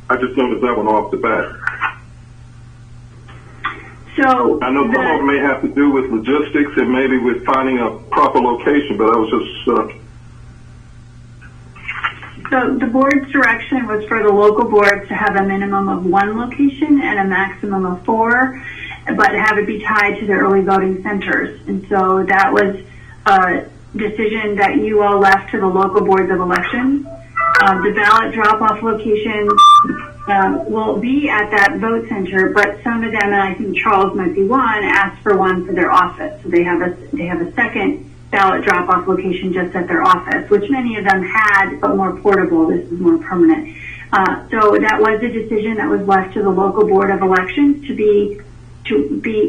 I just noticed that one off the bat. So I know some of them may have to do with logistics and maybe with finding a proper location, but I was just... So the board's direction was for the local boards to have a minimum of 1 location and a maximum of 4, but have it be tied to the early voting centers. And so that was a decision that you all left to the local boards of elections. The ballot drop-off location will be at that vote center, but some of them, and I think Charles might be one, asked for one for their office. So they have a second ballot drop-off location just at their office, which many of them had, but more portable. This is more permanent. So that was a decision that was left to the local board of elections to be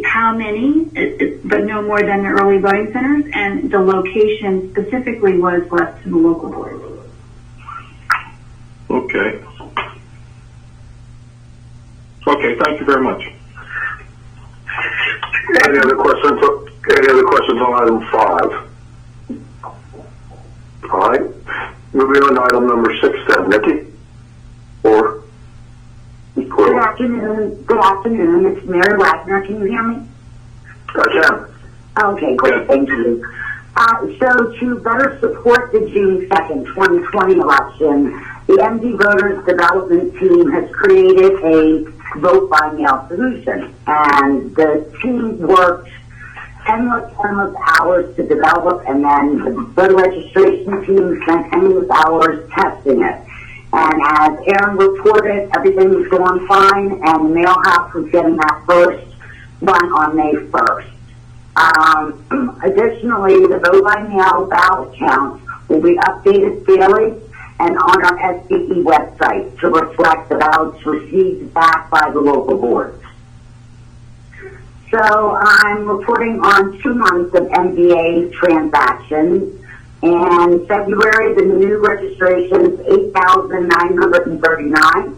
how many, but no more than the early voting centers, and the location specifically was left to the local board. Okay. Okay, thank you very much. Any other questions on item 5? All right. Moving on to item number 6 then. Nikki? Or? Good afternoon. It's Mary Wagner. Can you hear me? I can. Okay, great. Yes. Thank you. So to better support the June 2nd, 2020 election, the MD Voters Development Team has created a vote by mail solution. And the team worked endless hours to develop, and then the voter registration team spent endless hours testing it. And as Aaron reported, everything was going fine, and the mail house was getting that first run on May 1st. Additionally, the vote by mail ballot counts will be updated daily and on our SBE website to reflect the ballots received back by the local boards. So I'm reporting on 2 months of MDA transactions. In February, the new registrations, 8,939.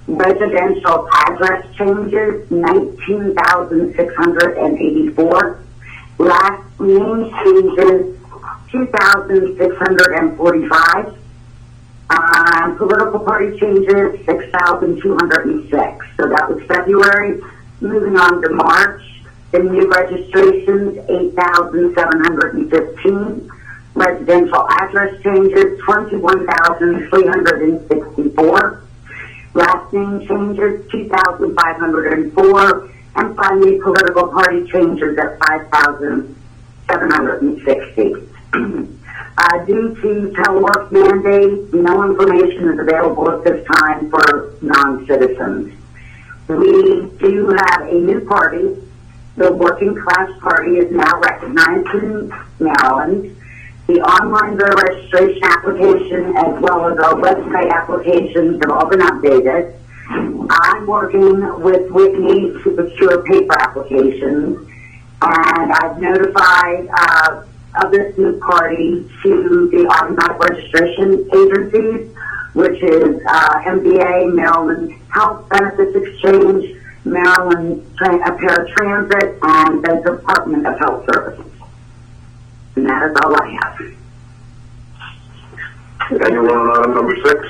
Residential address changes, 19,684. Last name changes, 2,645. Political party changes, 6,206. So that was February. Moving on to March, the new registrations, 8,715. Residential address changes, 21,364. Last name changes, 2,504. And finally, political party changes at 5,760. Due to telework mandate, no information is available at this time for non-citizens. We do have a new party. The Working Class Party is now recognized in Maryland. The online voter registration application as well as our website applications have all been updated. I'm working with Whitney to procure paper applications, and I've notified of this new party to the automatic registration agencies, which is MBA, Maryland Health Benefits Exchange, Maryland Paratransit, and the Department of Health Services. And that is all I have. Anyone on item number 6?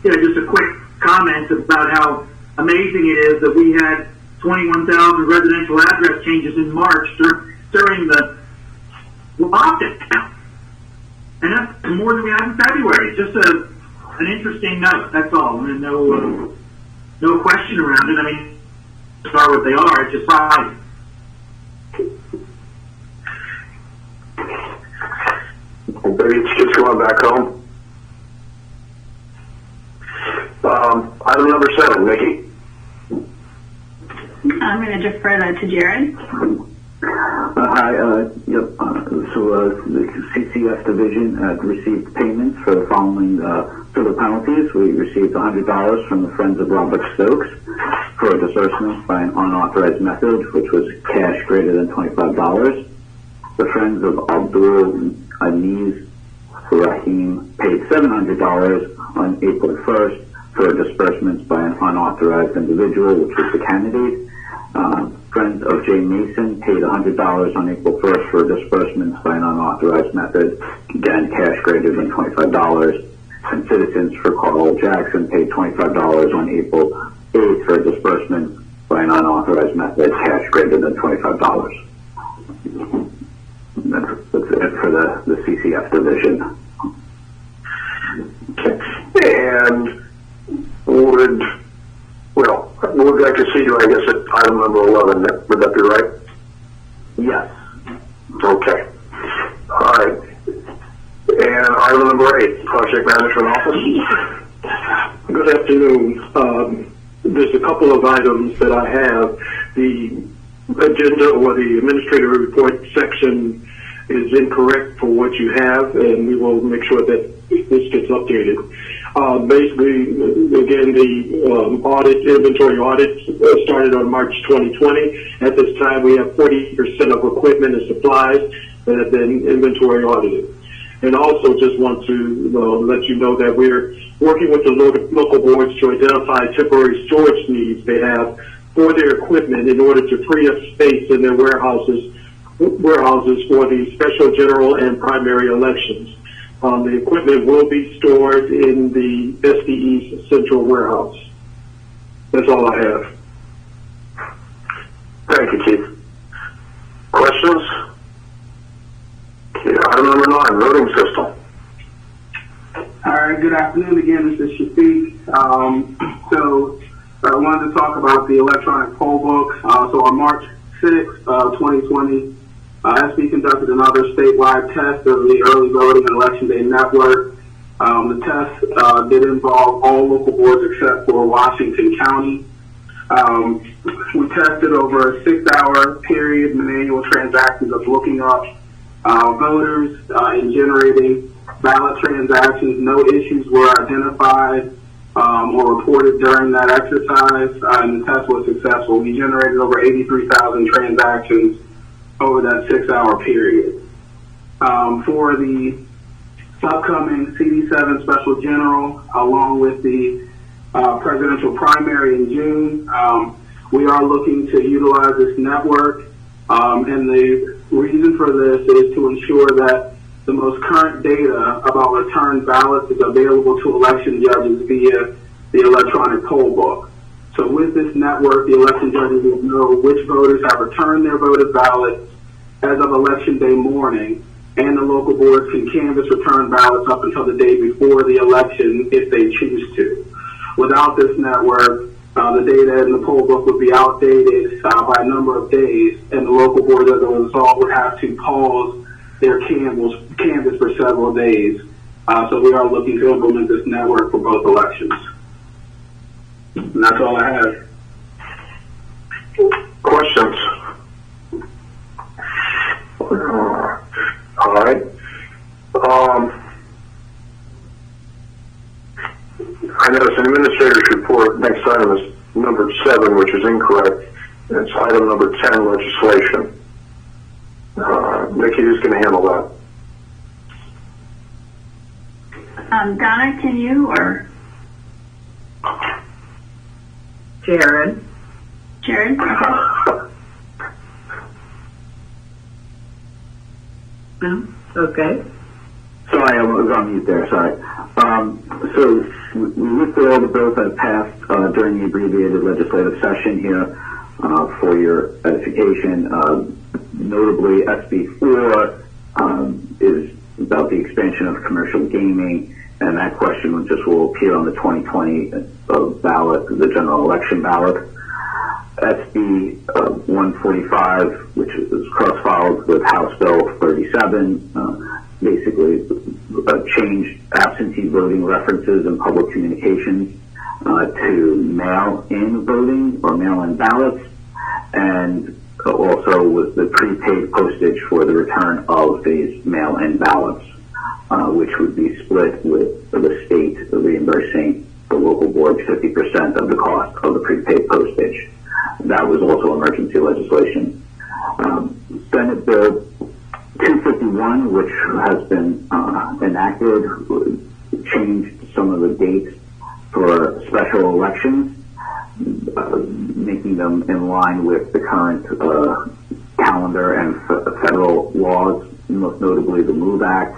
Yeah, just a quick comment about how amazing it is that we had 21,000 residential address changes in March during the lockdown. And that's more than we had in February. Just an interesting note, that's all. And no question around it. I mean, are what they are, it's just fine. Maybe it's just going back home. Item number 7, Nikki. I'm going to defer that to Jared. Hi, so the CCF division received payments for the following, for the penalties. We received $100 from the Friends of Robert Stokes for a disbursement by an unauthorized method, which was cash greater than $25. The Friends of Abdul Aziz Rahim paid $700 on April 1st for disbursements by an unauthorized individual, which was the candidate. Friends of Jay Mason paid $100 on April 1st for disbursements by an unauthorized method, again, cash greater than $25. And Citizens for Carl Jackson paid $25 on April 8th for disbursement by an unauthorized method, cash greater than $25. That's it for the CCF division. Okay. And we'd like to see you, I guess, at item number 11. Would that be right? Yes. Okay. All right. And item number 8, Project Management Office. Good afternoon. There's a couple of items that I have. The agenda or the administrative report section is incorrect for what you have, and we will make sure that this gets updated. Basically, again, the inventory audit started on March 2020. At this time, we have 40% of equipment and supplies that have been inventory audited. And also just want to let you know that we're working with the local boards to identify temporary storage needs they have for their equipment in order to free up space in their warehouses for the special general and primary elections. The equipment will be stored in the SDE's central warehouse. That's all I have. Thank you, Chief. Questions? Okay, item number 9, voting system. All right, good afternoon again. This is Shafiq. So I wanted to talk about the electronic poll books. So on March 6th, 2020, SB conducted another statewide test of the early voting and election day network. The test did involve all local boards except for Washington County. We tested over a 6-hour period manual transactions of looking up voters and generating ballot transactions. No issues were identified or reported during that exercise, and the test was successful. We generated over 83,000 transactions over that 6-hour period. For the upcoming CD7 Special General, along with the presidential primary in June, we are looking to utilize this network, and the reason for this is to ensure that the most current data about returned ballots is available to election judges via the electronic poll book. So with this network, the election judges will know which voters have returned their voted ballots as of election day morning, and the local boards can canvass returned ballots up until the day before the election if they choose to. Without this network, the data in the poll book would be outdated by a number of days, and the local board as a result would have to pause their canvass for several days. So we are looking to implement this network for both elections. And that's all I have. Questions? All right. I notice an administrator's report. Next item is number 7, which is incorrect. It's item number 10, legislation. Nikki, who's going to handle that? Donna, can you, or? Jared. Jared? Okay. No? Okay. Sorry, I was on mute there, sorry. So we listed all the bills that passed during the abbreviated legislative session here for your edification. Notably, SB4 is about the expansion of commercial gaming, and that question will appear on the 2020 ballot, the general election ballot. SB 145, which is cross-filed with House Bill 37, basically changed absentee voting references in public communications to mail-in voting or mail-in ballots, and also with the prepaid postage for the return of these mail-in ballots, which would be split with the state reimbursing the local board 50% of the cost of the prepaid postage. That was also emergency legislation. Senate Bill 251, which has been enacted, changed some of the dates for special elections, making them in line with the current calendar and federal laws, most notably the MOVE Act.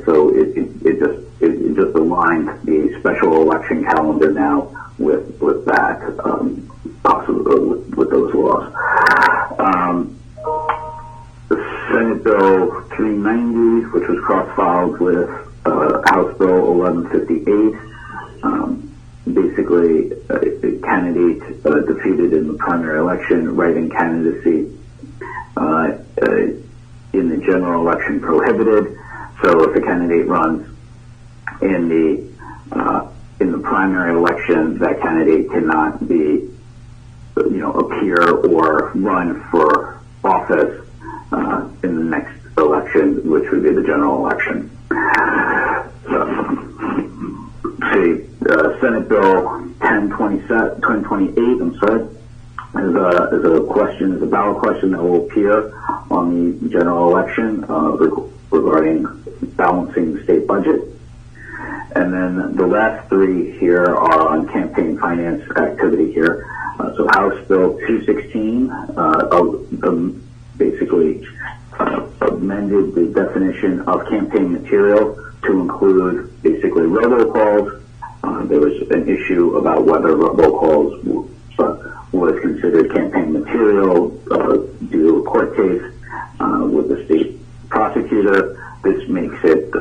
So it just aligned the special election calendar now with that, possibly with those laws. Senate Bill 390, which was cross-filed with House Bill 1158, basically a candidate defeated in the primary election, write-in candidacy in the general election prohibited. So if a candidate runs in the primary election, that candidate cannot be, appear or run for office in the next election, which would be the general election. Senate Bill 1028, is a ballot question that will appear on the general election regarding balancing the state budget. And then the last 3 here are on campaign finance activity here. So House Bill 216 basically amended the definition of campaign material to include basically robocalls. There was an issue about whether robocalls was considered campaign material due to a court case with the state prosecutor. This makes it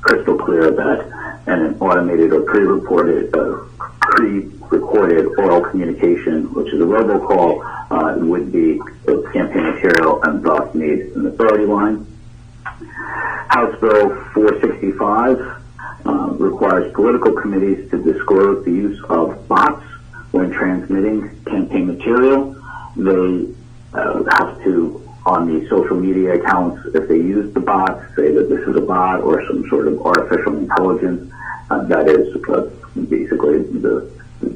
crystal clear that an automated or pre-recorded recorded oral communication, which is a robocall, would be campaign material and thus need an authority line. House Bill 465 requires political committees to disclose the use of bots when transmitting campaign material. They have to, on the social media accounts, if they use the bot, say that this is a bot or some sort of artificial intelligence that is basically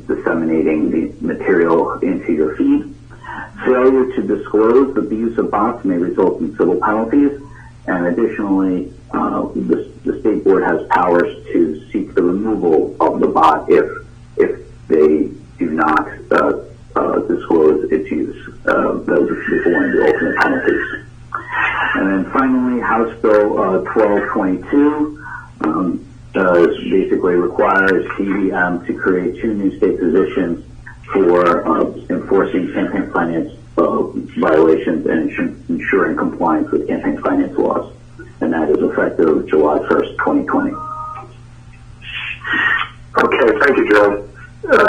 disseminating the material into your feed. Failure to disclose that the use of bots may result in civil penalties, and additionally, the state board has powers to seek the removal of the bot if they do not disclose its use. Those are one of the ultimate penalties. And then finally, House Bill 1222 basically requires CDM to create 2 new state positions for enforcing campaign finance violations and ensuring compliance with campaign finance laws. And that is effective July 1st, 2020. Okay, thank you, Joe.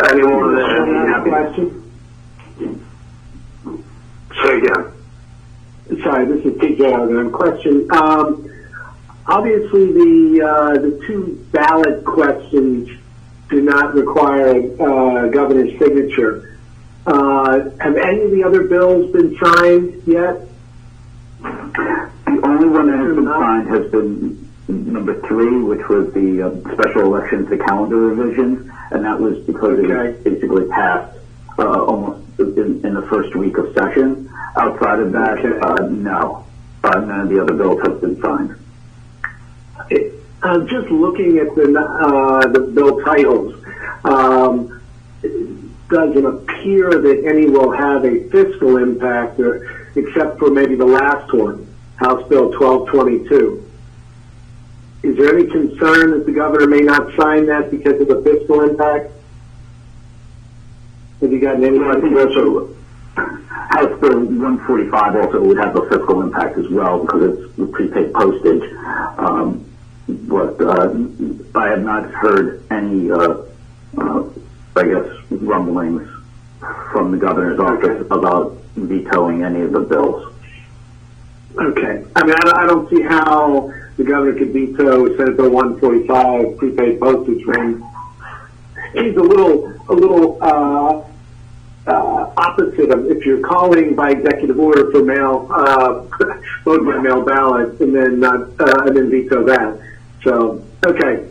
Anyone have a question? Say again. Sorry, this is Pete Gallagher. Question. Obviously, the 2 ballot questions do not require a governor's signature. Have any of the other bills been signed yet? The only one that has been signed has been number 3, which was the special elections to calendar revisions, and that was because it was basically passed almost in the first week of session. Outside of that, no. None of the other bills have been signed. Just looking at the bill titles, it doesn't appear that any will have a fiscal impact, except for maybe the last one, House Bill 1222. Is there any concern that the governor may not sign that because of the fiscal impact? Have you gotten any idea? House Bill 145 also would have a fiscal impact as well because it's prepaid postage. But I have not heard any, rumblings from the governor's office about vetoing any of the bills. Okay. I mean, I don't see how the governor could veto Senate Bill 145 prepaid postage when he's a little opposite of if you're calling by executive order for mail, vote by mail ballot, and then veto that. So, okay.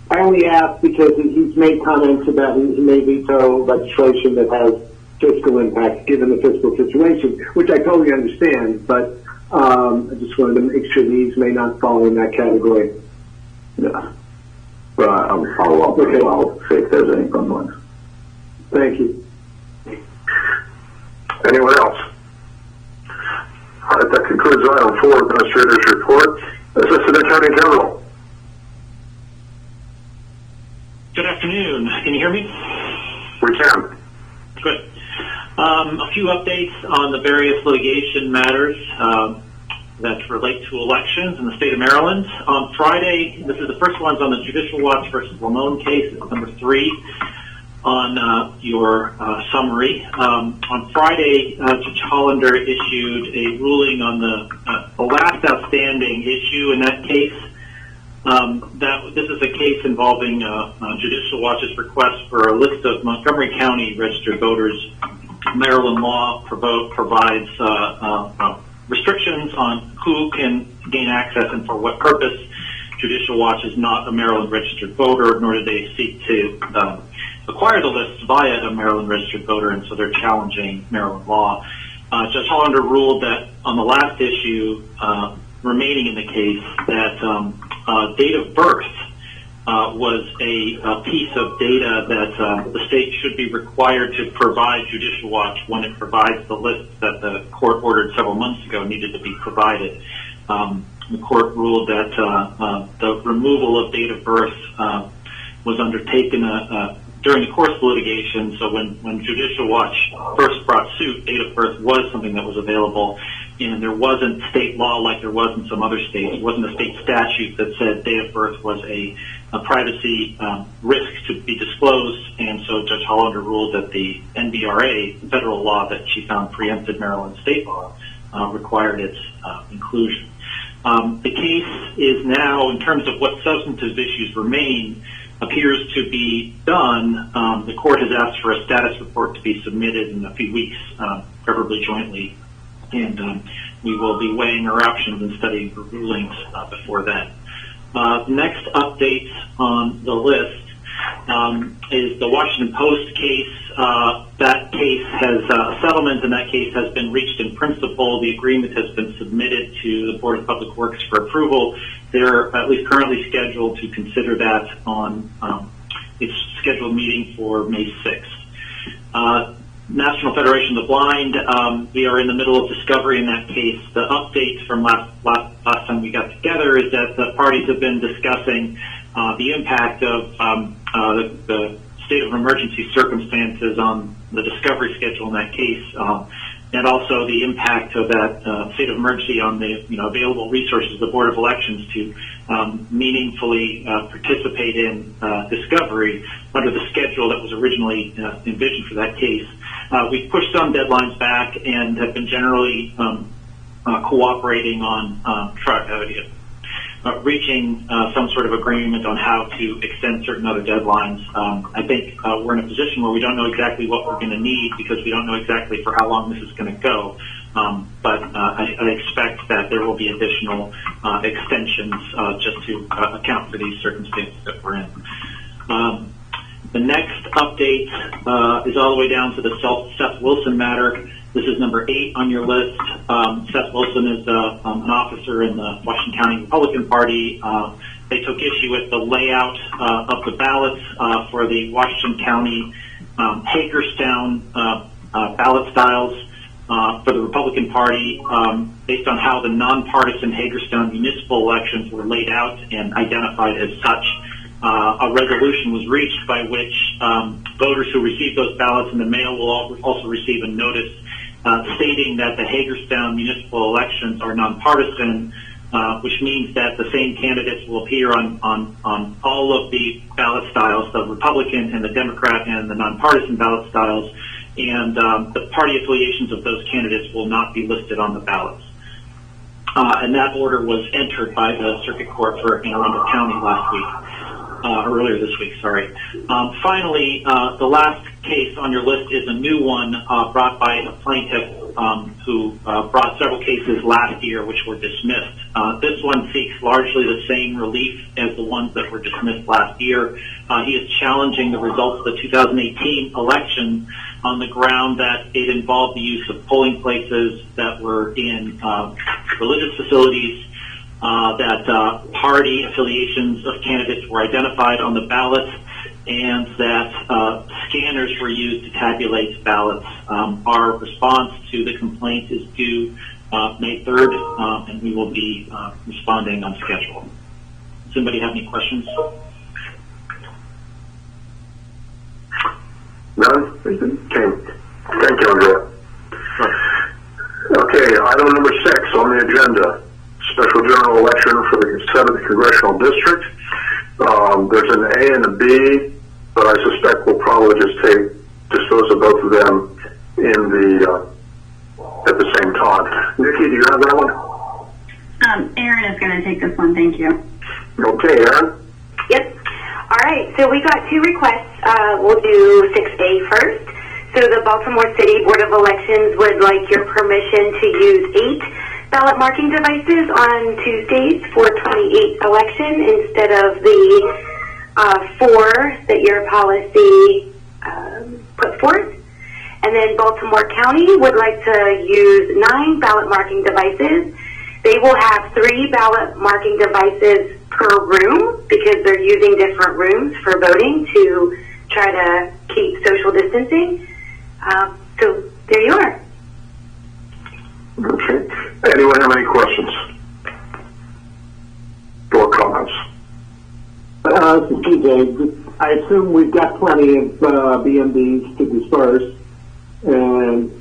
I only ask because he's made comments about he may veto legislation that has fiscal impact given the fiscal situation, which I totally understand, but I just wanted to make sure these may not fall in that category. Yeah. But I'll follow up as well, see if there's any fun ones. Thank you. Anyone else? All right, that concludes item 4, Administrator's Report. Assistant Attorney General. Good afternoon. Can you hear me? We can. Good. A few updates on the various litigation matters that relate to elections in the state of Maryland. On Friday, this is the first one's on the Judicial Watch versus Lamone case. It's number 3 on your summary. On Friday, Judge Hollander issued a ruling on the last outstanding issue in that case. This is a case involving Judicial Watch's request for a list of Montgomery County registered voters. Maryland law provides restrictions on who can gain access and for what purpose. Judicial Watch is not a Maryland registered voter, nor do they seek to acquire the list via a Maryland registered voter, and so they're challenging Maryland law. Judge Hollander ruled that on the last issue remaining in the case that date of birth was a piece of data that the state should be required to provide Judicial Watch when it provides the list that the court ordered several months ago needed to be provided. The court ruled that the removal of date of birth was undertaken during the course of litigation. So when Judicial Watch first brought suit, date of birth was something that was available, and there wasn't state law like there was in some other states. It wasn't a state statute that said date of birth was a privacy risk to be disclosed, and so Judge Hollander ruled that the NBRA, federal law that she found preempted Maryland state law, required its inclusion. The case is now, in terms of what substantive issues remain, appears to be done. The court has asked for a status report to be submitted in a few weeks, preferably jointly, and we will be weighing our options and studying the rulings before then. Next update on the list is the Washington Post case. That case has a settlement, and that case has been reached in principle. The agreement has been submitted to the Board of Public Works for approval. They're at least currently scheduled to consider that on its scheduled meeting for May 6th. National Federation of the Blind, we are in the middle of discovery in that case. The update from last time we got together is that the parties have been discussing the impact of the state of emergency circumstances on the discovery schedule in that case, and also the impact of that state of emergency on the available resources of the Board of Elections to meaningfully participate in discovery under the schedule that was originally envisioned for that case. We've pushed some deadlines back and have been generally cooperating on reaching some sort of agreement on how to extend certain other deadlines. I think we're in a position where we don't know exactly what we're going to need because we don't know exactly for how long this is going to go. But I expect that there will be additional extensions just to account for these circumstances that we're in. The next update is all the way down to the Seth Wilson matter. This is number 8 on your list. Seth Wilson is an officer in the Washington County Republican Party. They took issue with the layout of the ballots for the Washington County Hagerstown ballot styles for the Republican Party based on how the nonpartisan Hagerstown municipal elections were laid out and identified as such. A resolution was reached by which voters who receive those ballots in the mail will also receive a notice stating that the Hagerstown municipal elections are nonpartisan, which means that the same candidates will appear on all of the ballot styles, the Republican and the Democrat and the nonpartisan ballot styles, and the party affiliations of those candidates will not be listed on the ballots. And that order was entered by the Circuit Court for Anne Arundel County last week. Earlier this week, sorry. Finally, the last case on your list is a new one brought by a plaintiff who brought several cases last year which were dismissed. This one seeks largely the same relief as the ones that were dismissed last year. He is challenging the results of the 2018 election on the ground that it involved the use of polling places that were in religious facilities, that party affiliations of candidates were identified on the ballots, and that scanners were used to tabulate ballots. Our response to the complaint is due May 3rd, and we will be responding on schedule. Does anybody have any questions? None? Okay. Thank you, Andrea. Okay, item number 6 on the agenda. Special general election for the 7th Congressional District. There's an A and a B, but I suspect we'll probably just dispose of both of them at the same time. Nikki, do you have that one? Erin is going to take this one. Thank you. Okay, Erin? Yep. All right, so we got 2 requests. We'll do 6A first. So the Baltimore City Board of Elections would like your permission to use 8 ballot marking devices on Tuesdays for 28 election instead of the 4 that your policy put forth. And then Baltimore County would like to use 9 ballot marking devices. They will have 3 ballot marking devices per room because they're using different rooms for voting to try to keep social distancing. So there you are. Okay. Anyone have any questions or comments? This is TJ. I assume we've got plenty of BMDs to disperse, and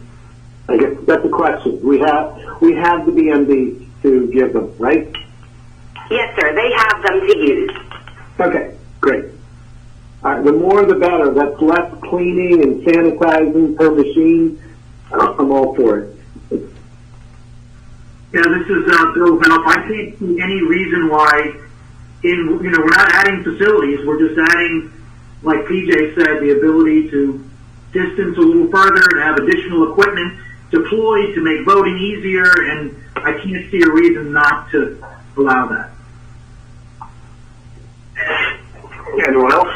I guess that's a question. We have the BMDs to give them, right? Yes, sir. They have them to use. Okay. Great. All right, the more the better. That's less cleaning and sanitizing per machine. I'm all for it. Yeah, this is Bill Help. I can't see any reason why, we're not adding facilities. We're just adding, like PJ said, the ability to distance a little further and have additional equipment deployed to make voting easier, and I can't see a reason not to allow that. Anyone else?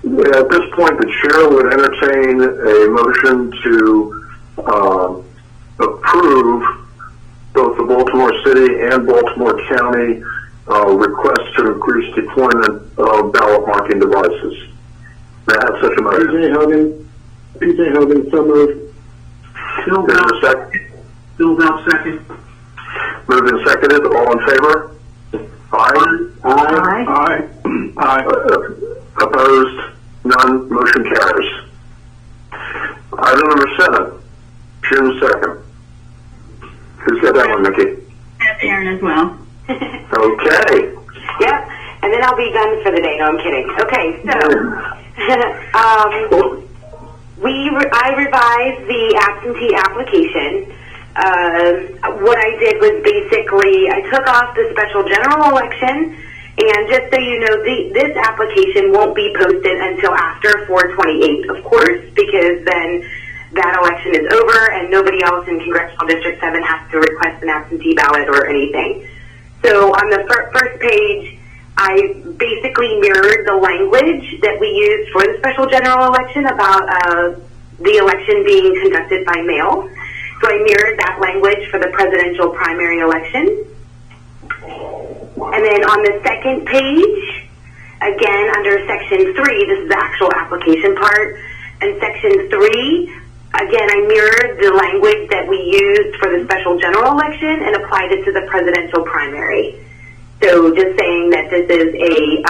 At this point, the chair would entertain a motion to approve both the Baltimore City and Baltimore County requests to increase deployment of ballot marking devices. May I have such a motion? PJ Hogan, so moved. Bill Bell, second. Moved and seconded. All in favor? Aye. Aye. Aye. Opposed? None. Motion carries. Item number 7, June 2nd. Who's got that one, Nikki? That's Aaron as well. Okay. Yep. And then I'll be done for the day. No, I'm kidding. Okay, so I revised the absentee application. What I did was basically I took off the special general election, and just so you know, this application won't be posted until after 4/28, of course, because then that election is over and nobody else in Congressional District 7 has to request an absentee ballot or anything. So on the first page, I basically mirrored the language that we used for the special general election about the election being conducted by mail. So I mirrored that language for the presidential primary election. And then on the second page, again, under Section 3, this is the actual application part, and Section 3, again, I mirrored the language that we used for the special general election and applied it to the presidential primary. So just saying that this is a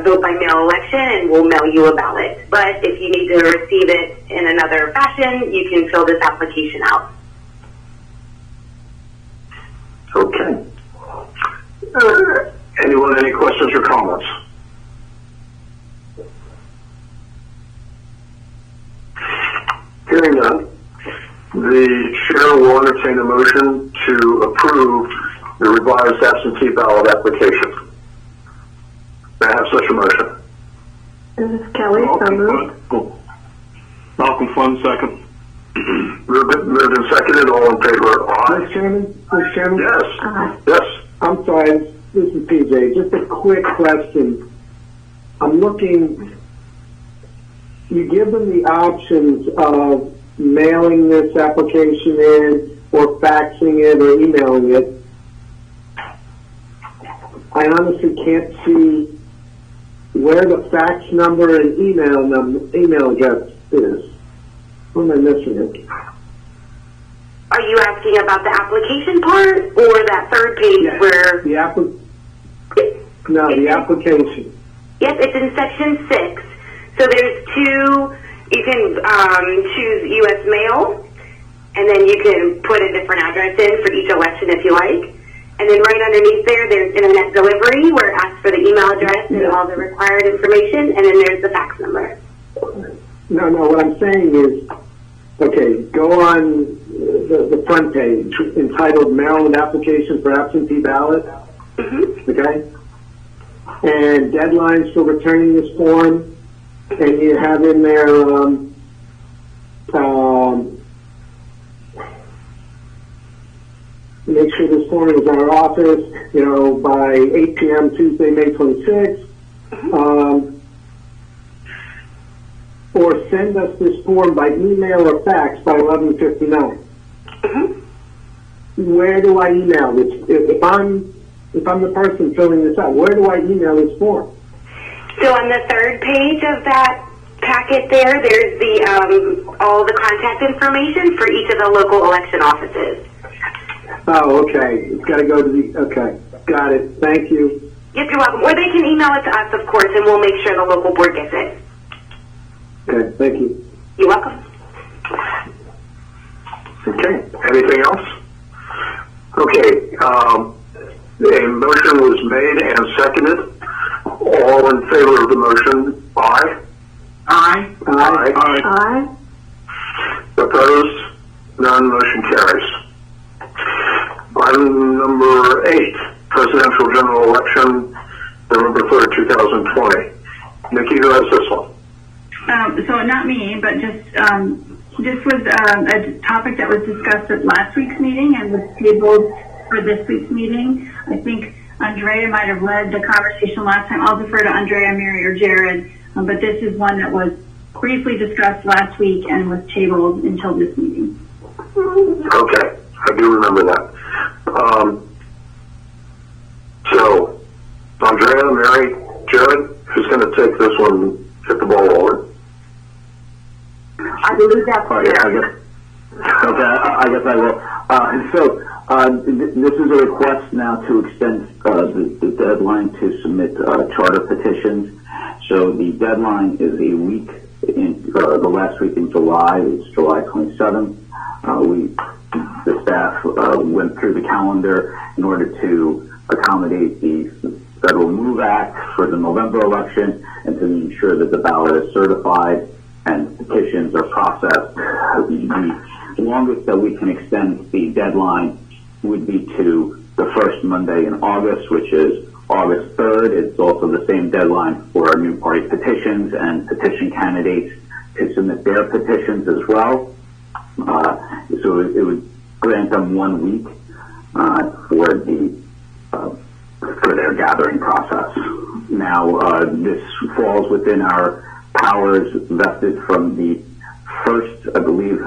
vote by mail election and we'll mail you a ballot. But if you need to receive it in another fashion, you can fill this application out. Okay. Anyone, any questions or comments? Hearing none, the chair will entertain a motion to approve the revised absentee ballot application. May I have such a motion? This is Kelly, so moved. Malcolm Flynn, second. Moved and seconded. All in favor? Aye. Mr. Chairman? Yes. Yes. I'm sorry, this is PJ. Just a quick question. I'm looking, you give them the options of mailing this application in or faxing it or emailing it. I honestly can't see where the fax number and email address is. What am I missing it? Are you asking about the application part or that third page where... The application. Yep, it's in Section 6. So there's two, you can choose U.S. mail, and then you can put a different address in for each election if you like. And then right underneath there's internet delivery, where it asks for the email address and all the required information, and then there's the fax number. No, what I'm saying is, okay, go on the front page entitled Maryland Application for Absentee Ballot, okay? And deadlines for returning this form, and you have in there, make sure this form is in our office, by 8 p.m. Tuesday, May 26th. Or send us this form by email or fax by 11:59. Where do I email this? If I'm the person filling this out, where do I email this form? So on the third page of that packet there's the all the contact information for each of the local election offices. Oh, okay. It's got to go to okay. Got it. Thank you. Yep, you're welcome. Or they can email it to us, of course, and we'll make sure the local board gets it. Okay, thank you. You're welcome. Okay. Anything else? Okay. A motion was made and seconded All in favor of the motion, aye? Aye. Aye. Aye. Opposed? None, motion carries. Item number 8, presidential general election, November 3rd, 2020. Nikki, who has this one? So not me, but just this was a topic that was discussed at last week's meeting and was tabled for this week's meeting. I think Andrea might have led the conversation last time. I'll defer to Andrea, Mary, or Jared, but this is one that was briefly discussed last week and was tabled until this meeting. Okay, I do remember that. So, Andrea, Mary, Jared, who's going to take this one, hit the ball rolling? I believe that's fair. I guess I will. This is a request now to extend the deadline to submit charter petitions. So the deadline is a week in the last week in July. It's July 27th. The staff went through the calendar in order to accommodate the Federal MOVE Act for the November election and to ensure that the ballot is certified and petitions are processed. The longest that we can extend the deadline would be to the first Monday in August, which is August 3rd. It's also the same deadline for our new party petitions and petition candidates to submit their petitions as well. So it would grant them 1 week for their gathering process. Now, this falls within our powers vested from the first, I believe,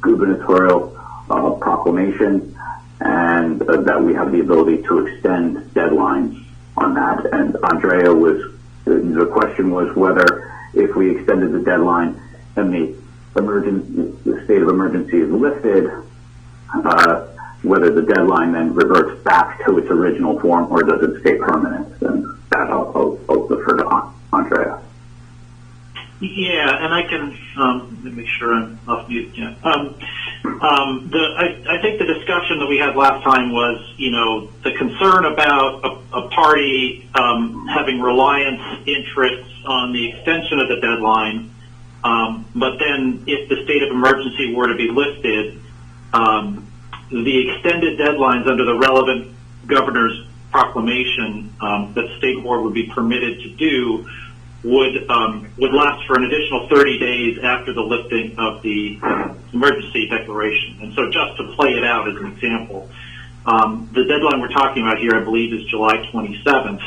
gubernatorial proclamation, and that we have the ability to extend deadlines on that. And Andrea the question was whether if we extended the deadline and the state of emergency is lifted, whether the deadline then reverts back to its original form or does it stay permanent. And that I'll defer to Andrea. Yeah, and I can let me make sure I'm off mute again. I think the discussion that we had last time was, the concern about a party having reliance interests on the extension of the deadline, but then if the state of emergency were to be lifted, the extended deadlines under the relevant governor's proclamation that the state board would be permitted to do would last for an additional 30 days after the lifting of the emergency declaration. And so just to play it out as an example, the deadline we're talking about here, I believe, is July 27th,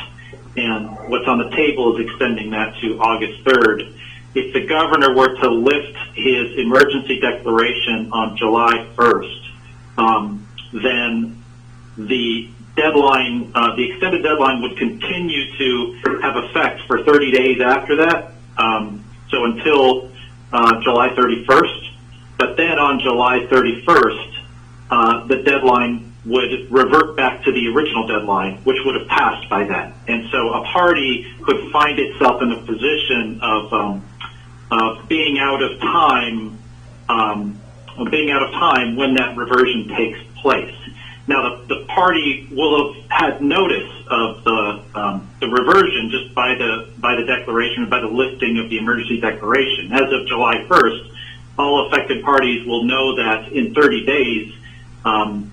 and what's on the table is extending that to August 3rd. If the governor were to lift his emergency declaration on July 1st, then the deadline, the extended deadline would continue to have effect for 30 days after that, so until July 31st. But then on July 31st, the deadline would revert back to the original deadline, which would have passed by then. And so a party could find itself in a position of being out of time, when that reversion takes place. Now, the party will have had notice of the reversion just by the declaration, by the lifting of the emergency declaration. As of July 1st, all affected parties will know that in 30 days, the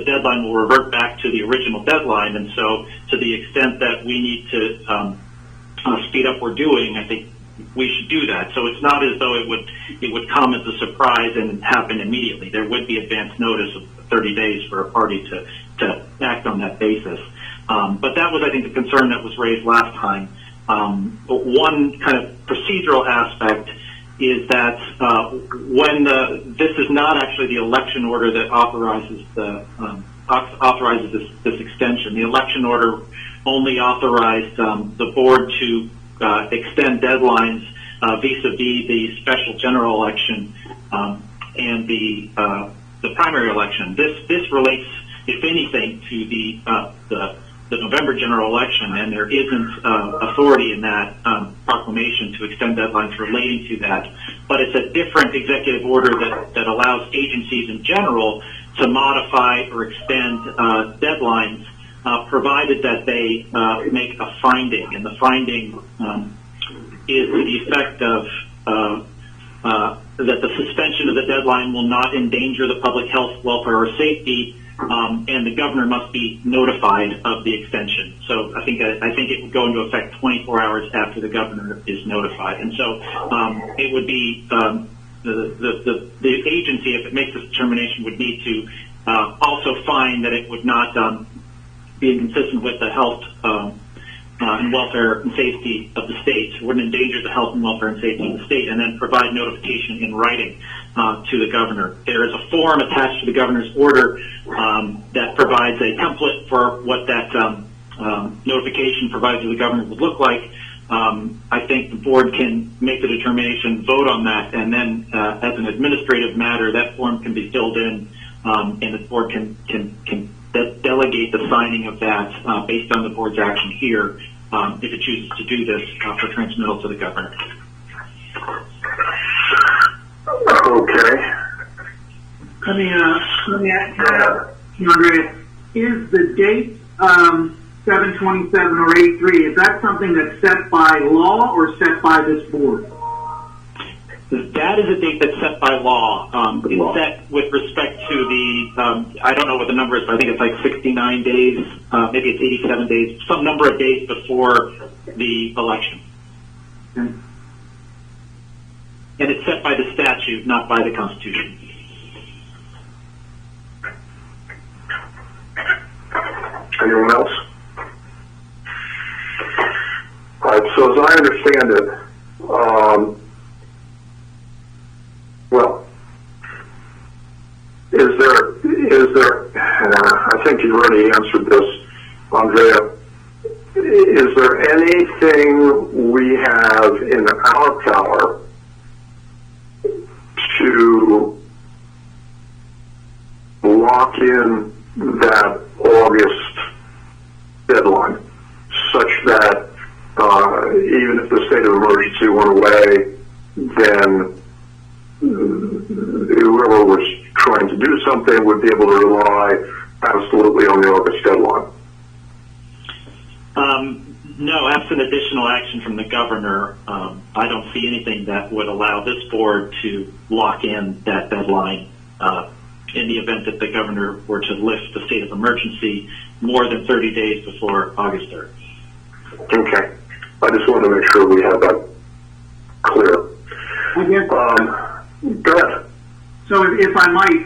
deadline will revert back to the original deadline. And so, to the extent that we need to speed up what we're doing, I think we should do that. So it's not as though it would come as a surprise and happen immediately. There would be advance notice of 30 days for a party to act on that basis. But that was, I think, the concern that was raised last time. But one kind of procedural aspect is that when this is not actually the election order that authorizes this extension. The election order only authorized the board to extend deadlines vis-a-vis the special general election and the primary election. This relates, if anything, to the November general election, and there isn't authority in that proclamation to extend deadlines relating to that. But it's a different executive order that allows agencies in general to modify or extend deadlines provided that they make a finding, and the finding is to the effect of that the suspension of the deadline will not endanger the public health, welfare, or safety, and the governor must be notified of the extension. So I think it would go into effect 24 hours after the governor is notified, and so it would be the agency, if it makes this determination, would need to also find that it would not be inconsistent with the health and welfare and safety of the state, wouldn't endanger the health and welfare and safety of the state, and then provide notification in writing to the governor. There is a form attached to the governor's order that provides a template for what that notification provided to the governor would look like. I think the board can make the determination, vote on that, and then as an administrative matter, that form can be filled in, and the board can delegate the signing of that based on the board's action here, if it chooses to do this for transmittal to the governor. Okay. Let me ask you, Andrea, is the date 7/27 or 8/3, is that something that's set by law or set by this board? That is a date that's set by law. It's set with respect to the, I don't know what the number is, but I think it's like 69 days, maybe it's 87 days, some number of days before the election. Okay. And it's set by the statute, not by the Constitution. Anyone else? All right, so as I understand it, I think you already answered this, Andrea. Is there anything we have in our power to lock in that August deadline, such that even if the state of emergency went away, then whoever was trying to do something would be able to rely absolutely on the August deadline? No, absent additional action from the governor, I don't see anything that would allow this board to lock in that deadline in the event that the governor were to lift the state of emergency more than 30 days before August 3rd. Okay. I just wanted to make sure we have that clear. Go ahead. So if I might,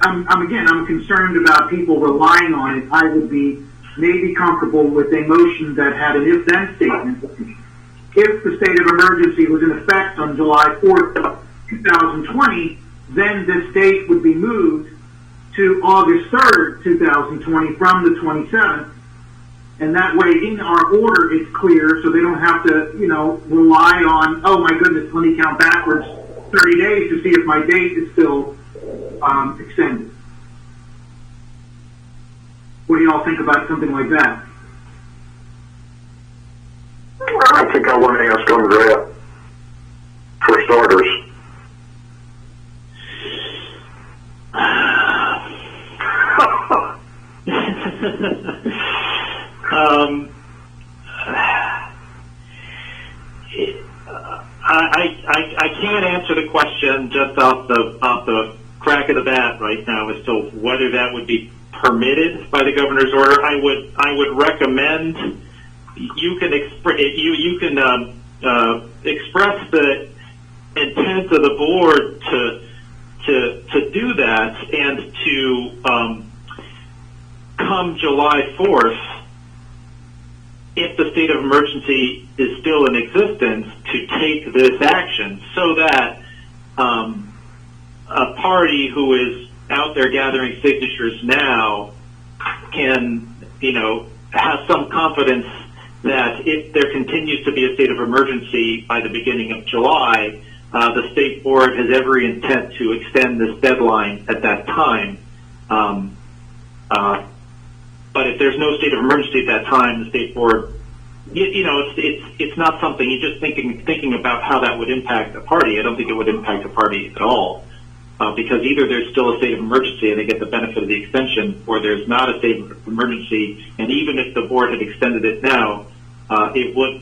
I'm concerned about people relying on it. I would be maybe comfortable with a motion that had an if-then statement. If the state of emergency was in effect on July 4th, 2020, then this date would be moved to August 3rd, 2020 from the 27th. And that way in our order it's clear, so they don't have to, rely on, oh my goodness, let me count backwards 30 days to see if my date is still extended. What do y'all think about something like that? I think I want to ask Andrea for starters. I can't answer the question just off the crack of the bat right now as to whether that would be permitted by the governor's order. I would recommend you can express the intent of the board to do that, and to come July 4th, if the state of emergency is still in existence, to take this action so that a party who is out there gathering signatures now can, have some confidence that if there continues to be a state of emergency by the beginning of July, the state board has every intent to extend this deadline at that time. But if there's no state of emergency at that time, the state board, it's not something, you're just thinking about how that would impact a party. I don't think it would impact a party at all. because either there's still a state of emergency and they get the benefit of the extension, or there's not a state of emergency, and even if the board had extended it now, it would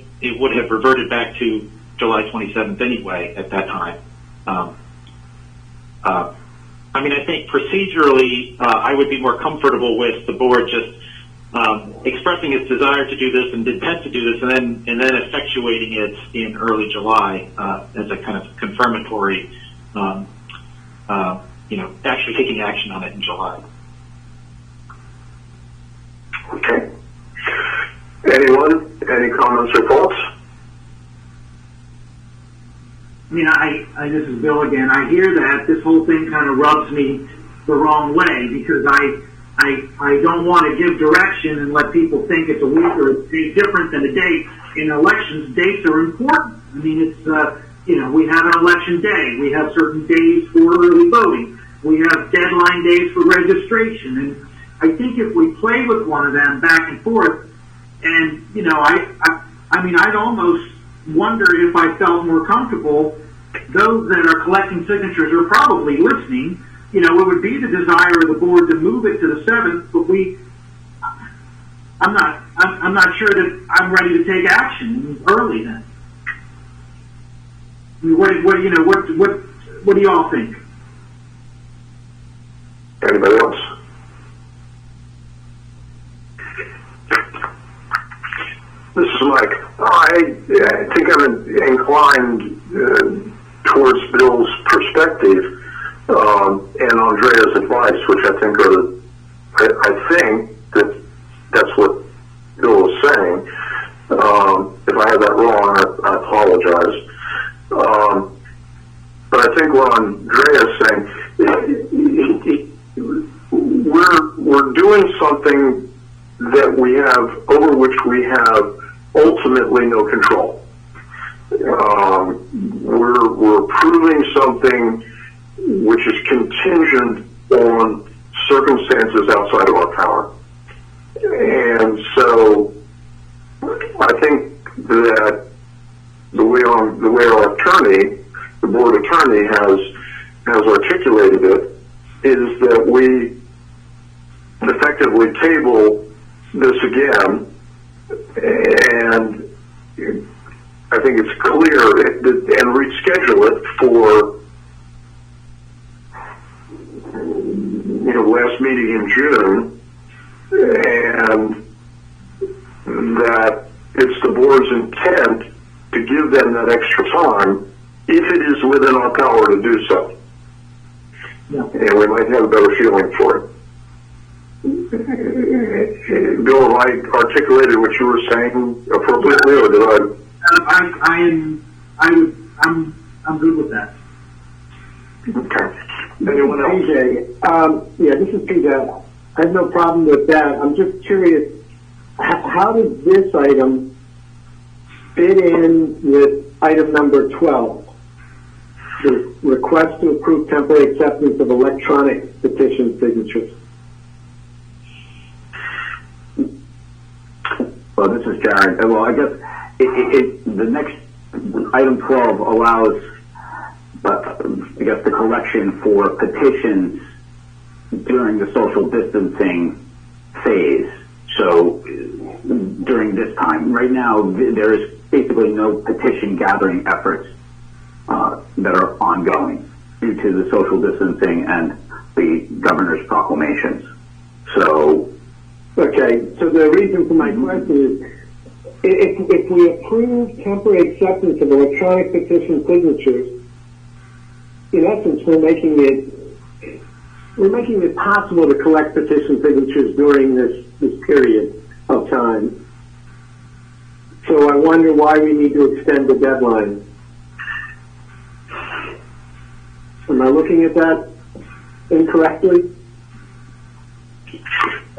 have reverted back to July 27th anyway at that time. I mean, I think procedurally, I would be more comfortable with the board just expressing its desire to do this and intent to do this, and then effectuating it in early July as a kind of confirmatory, actually taking action on it in July. Okay. Anyone? Any comments or thoughts? I mean, this is Bill again. I hear that this whole thing kind of rubs me the wrong way because I don't want to give direction and let people think it's a week or a day different than a date. In elections, dates are important. I mean, it's, we have an election day. We have certain days for early voting. We have deadline days for registration. And I think if we play with one of them back and forth, and, I'd almost wonder if I felt more comfortable. Those that are collecting signatures are probably listening. It would be the desire of the board to move it to the 7th, but I'm not sure that I'm ready to take action early then. I mean, what do y'all think? Anybody else? This is Mike. I think I'm inclined towards Bill's perspective and Andrea's advice, which I think that's what Bill was saying. If I had that wrong, I apologize. But I think what Andrea's saying, we're doing something that we have, over which we have ultimately no control. We're approving something which is contingent on circumstances outside of our power. And so I think that the way our attorney, the board attorney, has articulated it, is that we effectively table this again, and I think it's clear, and reschedule it for last meeting in June, and that it's the board's intent to give them that extra time if it is within our power to do so. Yeah. And we might have a better feeling for it. Bill, have I articulated what you were saying appropriately, or did I? I'm good with that. Okay. Anyone else? PJ, this is PJ. I have no problem with that. I'm just curious, how does this item fit in with item number 12? The request to approve temporary acceptance of electronic petition signatures. Well, this is Jared. Well, I guess the next item 12 allows, the collection for petitions during the social distancing phase. So during this time, right now, there is basically no petition gathering efforts that are ongoing due to the social distancing and the governor's proclamations. So. Okay, so the reason for my question is, if we approve temporary acceptance of electronic petition signatures, in essence, we're making it possible to collect petition signatures during this period of time. So I wonder why we need to extend the deadline. Am I looking at that incorrectly?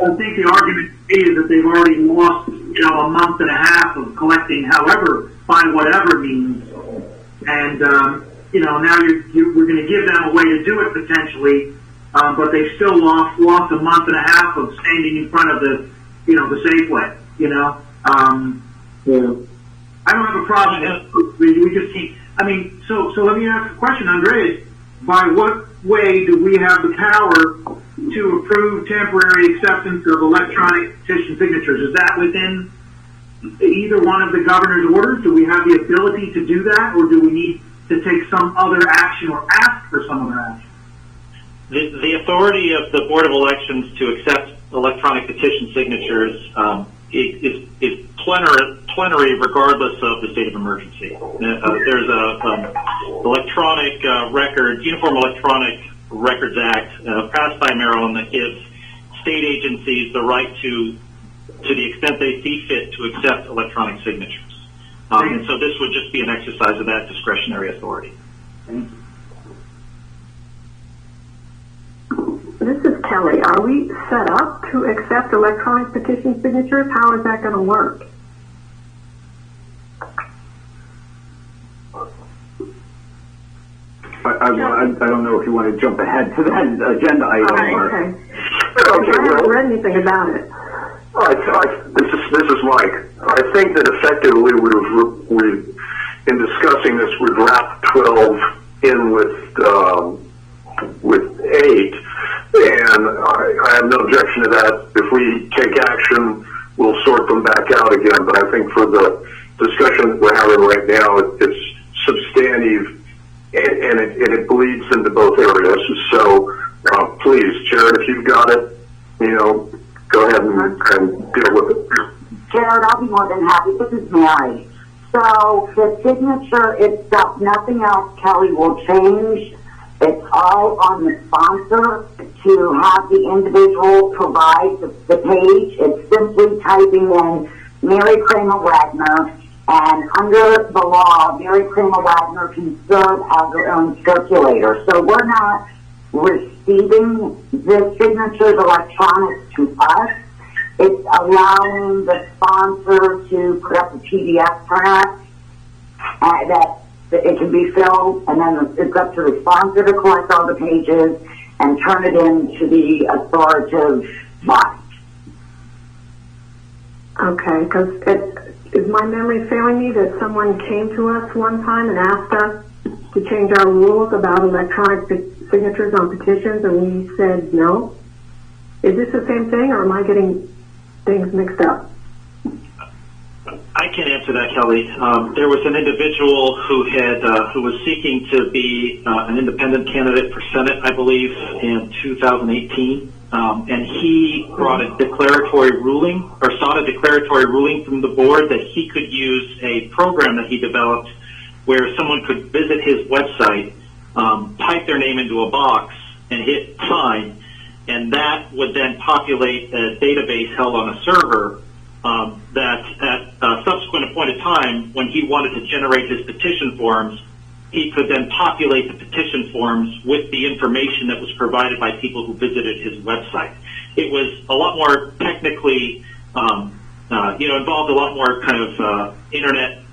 I think the argument is that they've already lost, a month and a half of collecting, by whatever means, and now we're going to give them a way to do it potentially, but they've still lost a month and a half of standing in front of the Safeway. Yeah. I don't have a problem. We just keep. So let me ask a question, Andreas. by what way do we have the power to approve temporary acceptance of electronic petition signatures? Is that within either one of the governor's orders? Do we have the ability to do that, or do we need to take some other action or ask for some other action? The authority of the Board of Elections to accept electronic petition signatures is plenary regardless of the state of emergency. There's a electronic Uniform Electronic Records Act passed by Maryland that gives state agencies the right to the extent they see fit, to accept electronic signatures. And so this would just be an exercise of that discretionary authority. This is Kelly. Are we set up to accept electronic petition signatures? How is that going to work? I don't know if you want to jump ahead to that agenda item. Okay. I haven't read anything about it. This is Mike. I think that effectively we in discussing this, we'd wrap 12 in with 8, and I have no objection to that. If we take action, we'll sort them back out again. But I think for the discussion we're having right now, it's substantive, and it bleeds into both areas. So please, Jared, if you've got it, go ahead and deal with it. Jared, I'll be more than happy. This is Mary. So the signature itself, nothing else, Kelly, will change. It's all on the sponsor to have the individual provide the page. It's simply typing in Mary Kramer Wagner, and under the law, Mary Kramer Wagner can serve as her own circulator. So we're not receiving the signatures electronic to us. It's allowing the sponsor to put up a PDF print that it can be filled, and then it's up to the sponsor to collect all the pages and turn it into the authoritative body. Okay, because is my memory failing me that someone came to us one time and asked us to change our rules about electronic signatures on petitions, and we said no? Is this the same thing, or am I getting things mixed up? I can answer that, Kelly. There was an individual who was seeking to be an independent candidate for Senate, I believe, in 2018, and he brought a declaratory ruling, or sought a declaratory ruling from the board that he could use a program that he developed where someone could visit his website, type their name into a box, and hit sign, and that would then populate a database held on a server that at a subsequent appointed time, when he wanted to generate his petition forms, he could then populate the petition forms with the information that was provided by people who visited his website. It was a lot more technically, involved a lot more kind of internet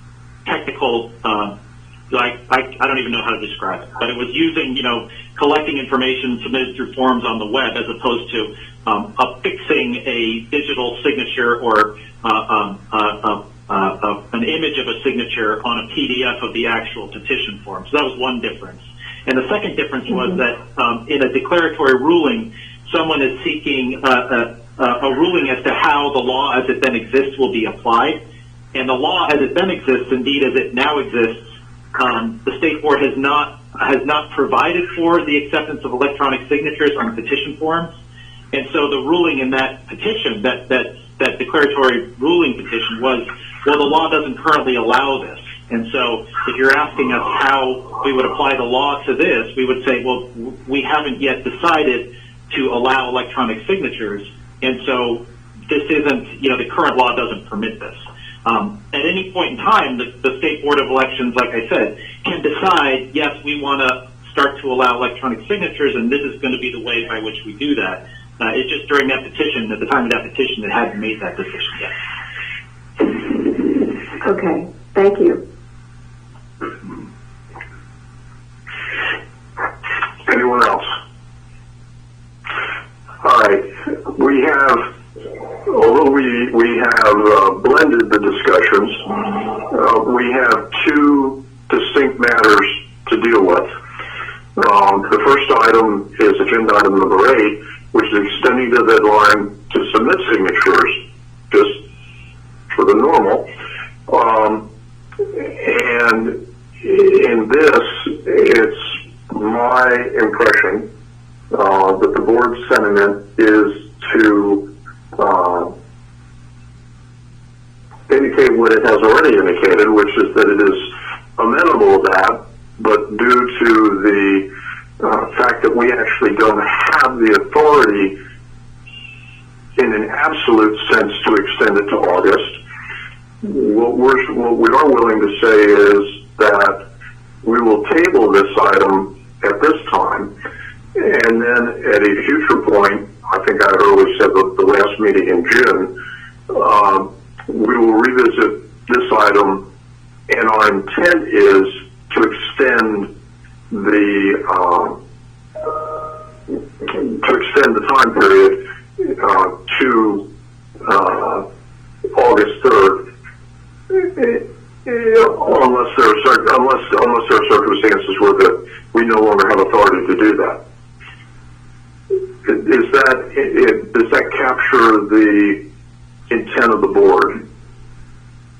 technical, I don't even know how to describe it, but it was using, collecting information submitted through forms on the web as opposed to affixing a digital signature or an image of a signature on a PDF of the actual petition form. So that was one difference. And the second difference was that in a declaratory ruling, someone is seeking a ruling as to how the law as it then exists will be applied. And the law as it then exists, indeed as it now exists, the state board has not provided for the acceptance of electronic signatures on petition forms. And so the ruling in that petition, that declaratory ruling petition was, well, the law doesn't currently allow this. And so if you're asking us how we would apply the law to this, we would say, well, we haven't yet decided to allow electronic signatures. And so this isn't, the current law doesn't permit this. At any point in time, the State Board of Elections, like I said, can decide, yes, we want to start to allow electronic signatures, and this is going to be the way by which we do that. It's just during that petition, at the time of that petition, it hadn't made that decision yet. Okay, thank you. Anyone else? All right. We have, although we have blended the discussions, we have two distinct matters to deal with. The first item is agenda item number 8, which is extending the deadline to submit signatures, just for the normal. And in this, it's my impression that the board's sentiment is to indicate what it has already indicated, which is that it is amenable to that, but due to the fact that we actually don't have the authority in an absolute sense to extend it to August, what we are willing to say is that we will table this item at this time, and then at a future point, I think I earlier said the last meeting in June, we will revisit this item, and our intent is to extend the time period to August 3rd, unless there are circumstances where we no longer have authority to do that. Does that capture the intent of the board?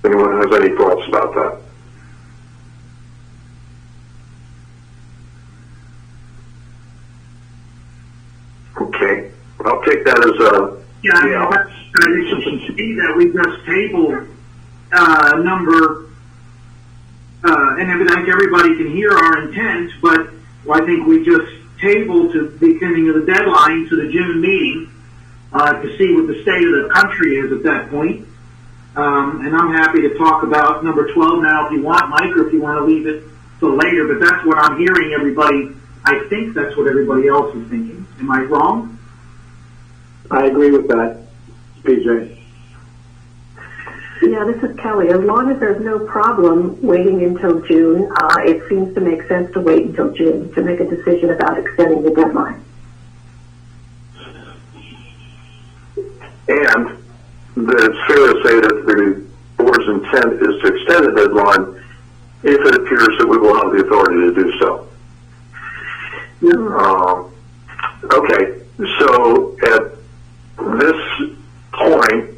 Anyone has any thoughts about that? Okay, I'll take that as a it should be that we just tabled number, and I think everybody can hear our intent, but I think we just tabled to the beginning of the deadline to the June meeting to see what the state of the country is at that point. And I'm happy to talk about number 12 now if you want, Mike, or if you want to leave it till later, but that's what I'm hearing everybody. I think that's what everybody else is thinking. Am I wrong? I agree with that, PJ. Yeah, this is Kelly. As long as there's no problem waiting until June, it seems to make sense to wait until June to make a decision about extending the deadline. And that it's fair to say that the board's intent is to extend the deadline if it appears that we will have the authority to do so. Okay, so at this point,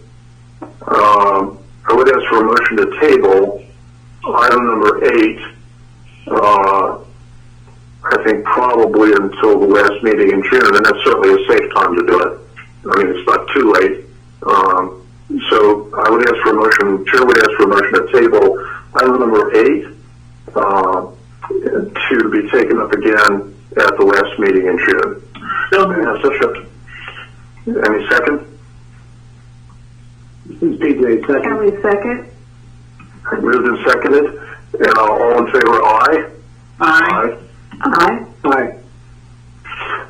I would ask for a motion to table item number 8, I think probably until the last meeting in June, and that's certainly a safe time to do it. I mean, it's not too late. So I would ask for a motion, Chair would ask for a motion to table item number 8 to be taken up again at the last meeting in June. Any second? This is PJ, second. Kelly, second. Moved and seconded. And all in favor, aye? Aye. Aye. Aye.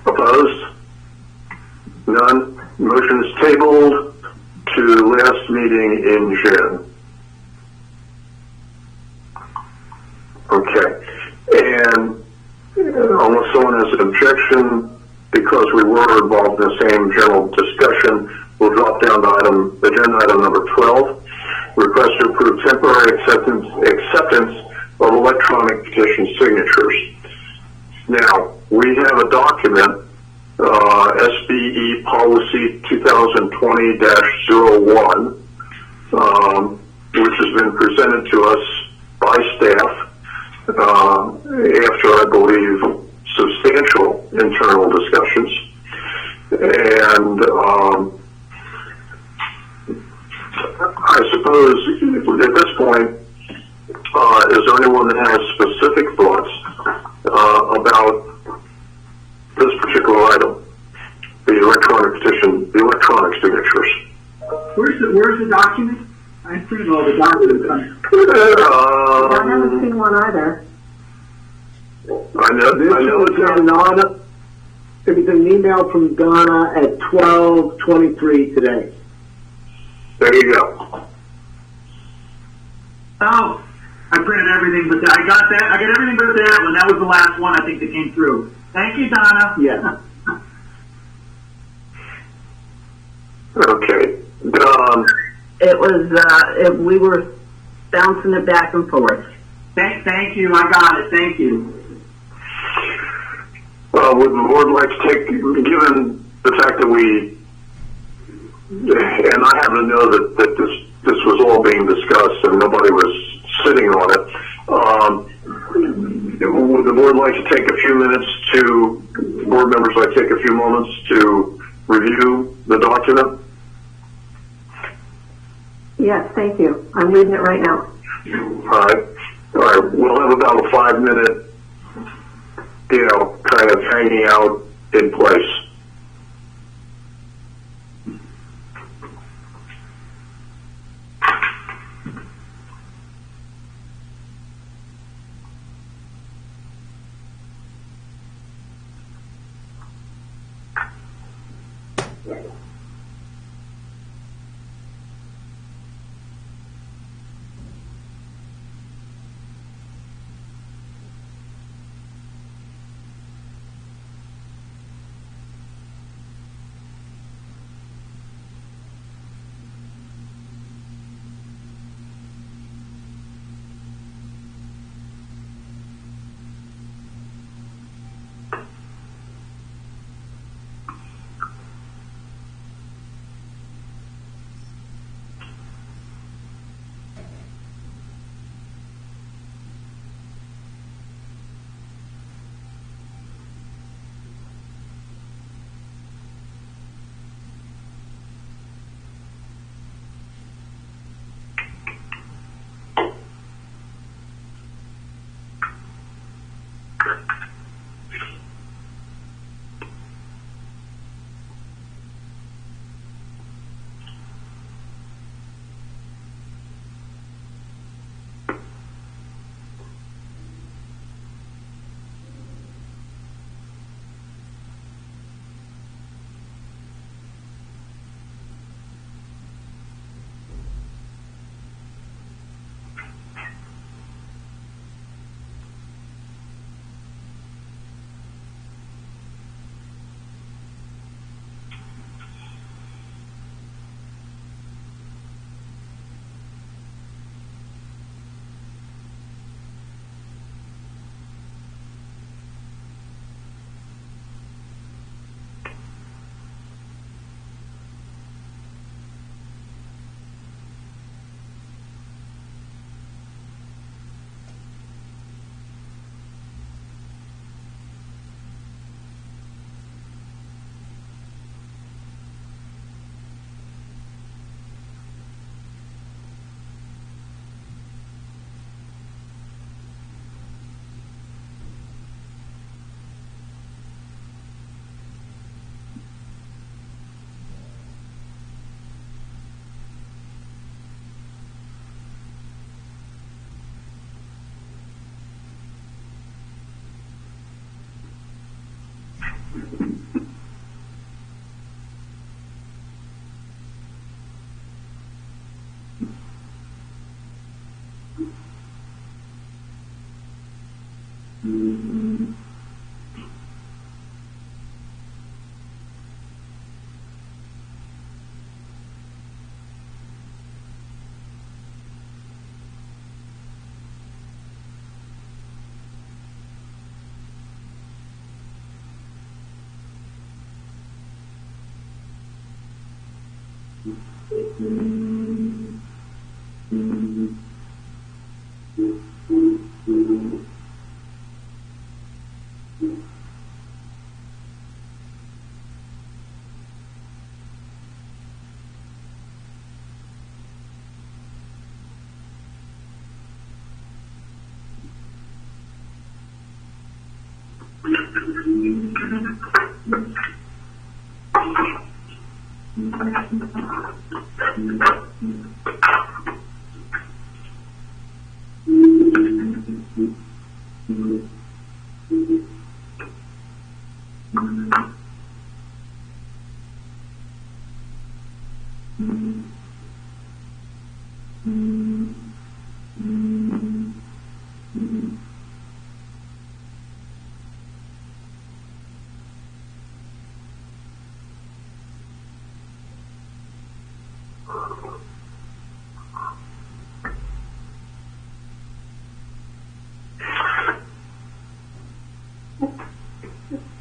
Opposed? None. Motion is tabled to last meeting in June. Okay. And unless someone has an objection, because we were involved in the same general discussion, we'll drop down to agenda item number 12, request to approve temporary acceptance of electronic petition signatures. Now, we have a document, SBE Policy 2020-01, which has been presented to us by staff after, I believe, substantial internal discussions. And I suppose at this point, is there anyone that has specific thoughts about this particular item, the electronic petition, the electronic signatures? Where's the document? I printed all the documents. I haven't seen one either. I know it's Donna. It was an email from Donna at 12:23 today. There you go. Oh, I printed everything, but I got that. I got everything but that one. That was the last one I think that came through. Thank you, Donna. Yeah. Okay. It was, we were bouncing it back and forth. Thank you. I got it. Thank you. would the board like to take, given the fact that and I happen to know that this was all being discussed and nobody was sitting on it, would the board like to take a few minutes board members like to take a few moments to review the document? Yes, thank you. I'm reading it right now. All right. We'll have about a 5-minute, kind of hanging out in place.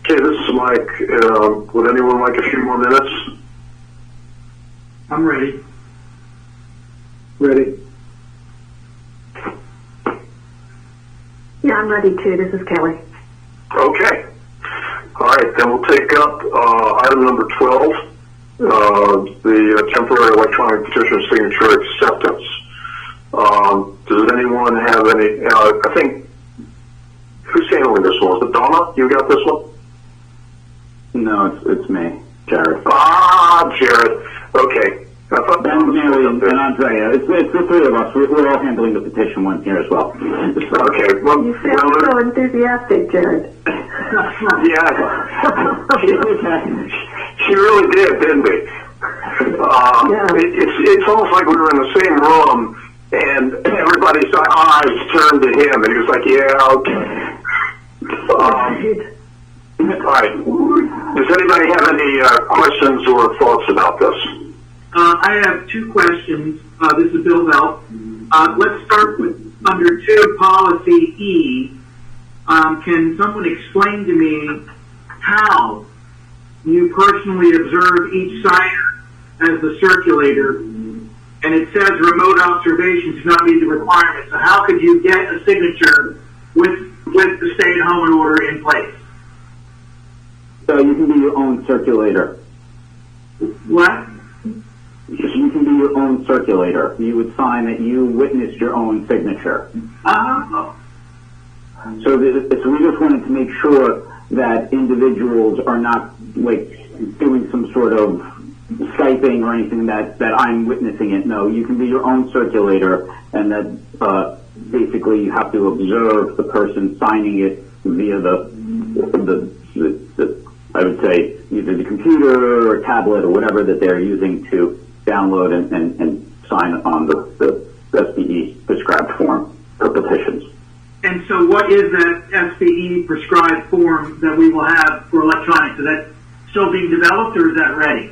Okay, like, would anyone like a few more minutes? I'm ready. Ready? Yeah, I'm ready too. This is Kelly. Okay. All right, then we'll take up item number 12, the temporary electronic petition signature acceptance. Does anyone have any, I think, who's handling this one? Is it Donna? You got this one? No, it's me, Jared. Ah, Jared. Okay. I thought And Mary and Andrea. It's the three of us. We're all handling the petition one here as well. Okay. Well, You sound so enthusiastic, Jared. yeah. She really did, didn't we? It's almost like we were in the same room, and everybody's eyes turned to him, and he was like, yeah, okay. All right. Does anybody have any questions or thoughts about this? I have two questions. This is Bill Bell. Let's start with under 2 policy E. Can someone explain to me how you personally observe each signer as the circulator? And it says remote observations do not meet the requirements. So how could you get a signature with the stay-at-home order in place? So you can be your own circulator. What? You can be your own circulator. You would sign that you witnessed your own signature. So we just wanted to make sure that individuals are not like doing some sort of Skyping or anything that I'm witnessing it. No, you can be your own circulator, and that basically you have to observe the person signing it via the I would say either the computer or tablet or whatever that they're using to download and sign on the SBE prescribed form for petitions. And so what is that SBE prescribed form that we will have for electronics? Is that still being developed or is that ready?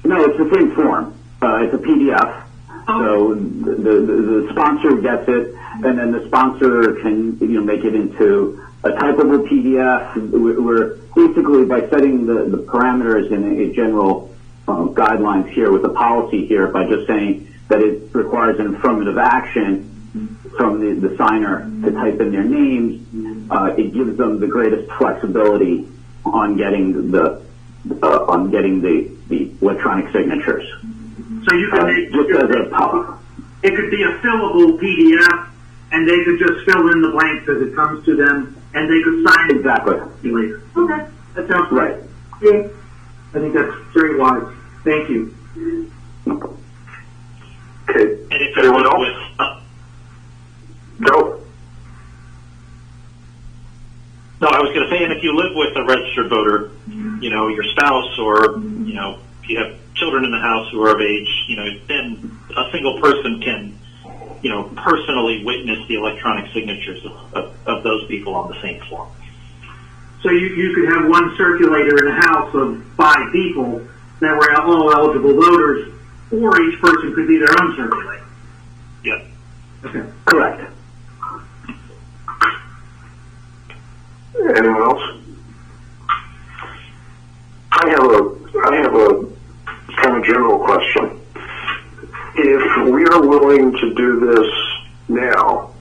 No, it's the same form. It's a PDF. So the sponsor gets it, and then the sponsor can make it into a typable PDF. We're basically, by setting the parameters in a general guidelines here with the policy here, by just saying that it requires an affirmative action from the signer to type in their names, it gives them the greatest flexibility on getting the electronic signatures. So you can make just as a it could be a fillable PDF, and they could just fill in the blanks as it comes to them, and they could sign it exactly later. Okay, that sounds right. Yeah, I think that's very wise. Thank you. Okay. Anyone else? No. No, I was going to say, and if you live with a registered voter, your spouse, or if you have children in the house who are of age, then a single person can, personally witness the electronic signatures of those people on the same form. So you could have one circulator in a house of 5 people that were all eligible voters, or each person could be their own circulator. Yeah. Okay. Correct. Anyone else? I have a kind of general question. If we are willing to do this now,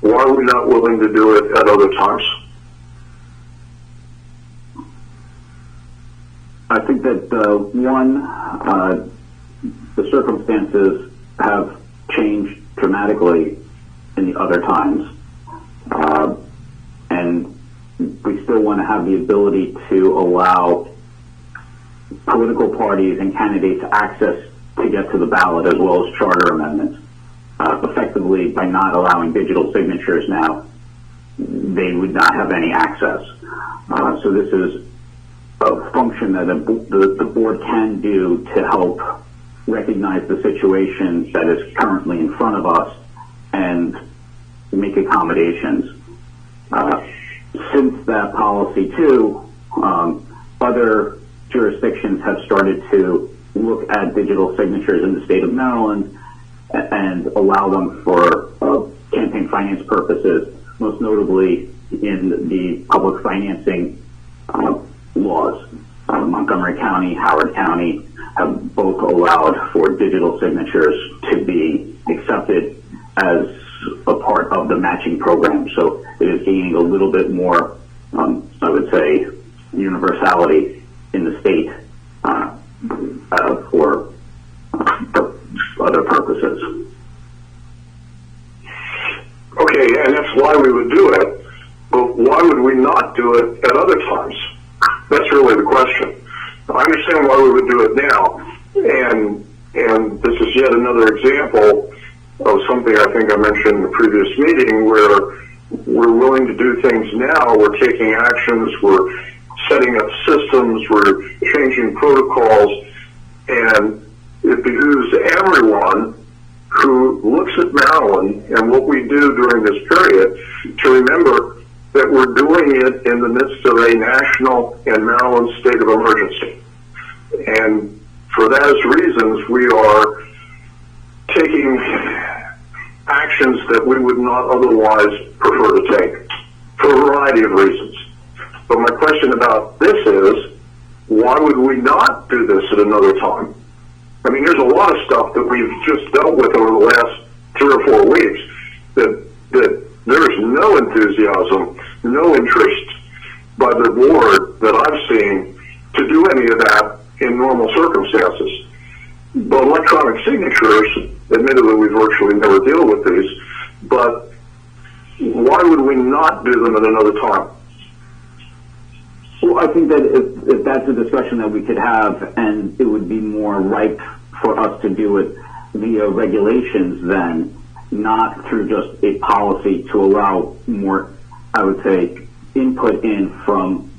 why are we not willing to do it at other times? I think that the circumstances have changed dramatically in the other times, and we still want to have the ability to allow political parties and candidates access to get to the ballot, as well as charter amendments. Effectively, by not allowing digital signatures now, they would not have any access. So this is a function that the board can do to help recognize the situation that is currently in front of us and make accommodations. Since that policy too, other jurisdictions have started to look at digital signatures in the state of Maryland and allow them for campaign finance purposes, most notably in the public financing County, Howard County have both allowed for digital signatures to be accepted as a part of the matching program. So it is gaining a little bit more, I would say, universality in the state for other purposes. Okay, and that's why we would do it, but why would we not do it at other times? That's really the question. I understand why we would do it now, and this is yet another example of something I think I mentioned in the previous meeting where we're willing to do things now, we're taking actions, we're setting up systems, we're changing protocols, and it behooves everyone who looks at Maryland and what we do during this period to remember that we're doing it in the midst of a national and Maryland state of emergency. And for those reasons, we are taking actions that we would not otherwise prefer to take for a variety of reasons. But my question about this is, why would we not do this at another time? I mean, there's a lot of stuff that we've just dealt with over the last 3 or 4 weeks that there's no enthusiasm, no interest by the board that I've seen to do any of that in normal circumstances. But electronic signatures, admittedly we virtually never deal with these, but why would we not do them at another time? Well, I think that if that's a discussion that we could have, and it would be more ripe for us to do it via regulations then, not through just a policy to allow more, I would say, input in from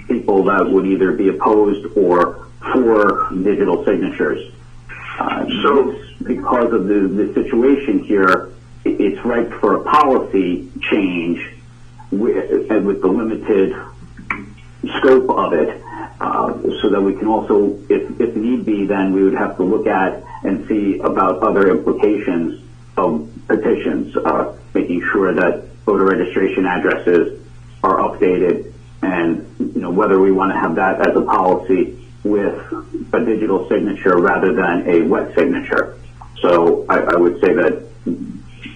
people that would either be opposed or for digital signatures. So because of the situation here, it's ripe for a policy change with the limited scope of it, so that we can also, if need be, then we would have to look at and see about other implications of petitions, making sure that voter registration addresses are updated, and whether we want to have that as a policy with a digital signature rather than a wet signature. So I would say that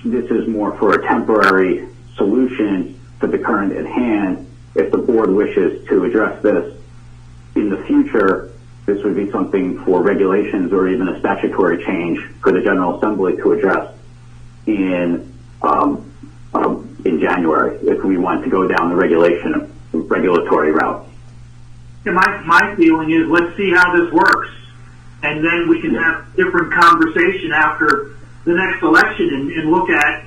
this is more for a temporary solution to the current at hand. If the board wishes to address this in the future, this would be something for regulations or even a statutory change for the General Assembly to address in January if we want to go down the regulatory route. Yeah, my feeling is let's see how this works, and then we can have different conversation after the next election and look at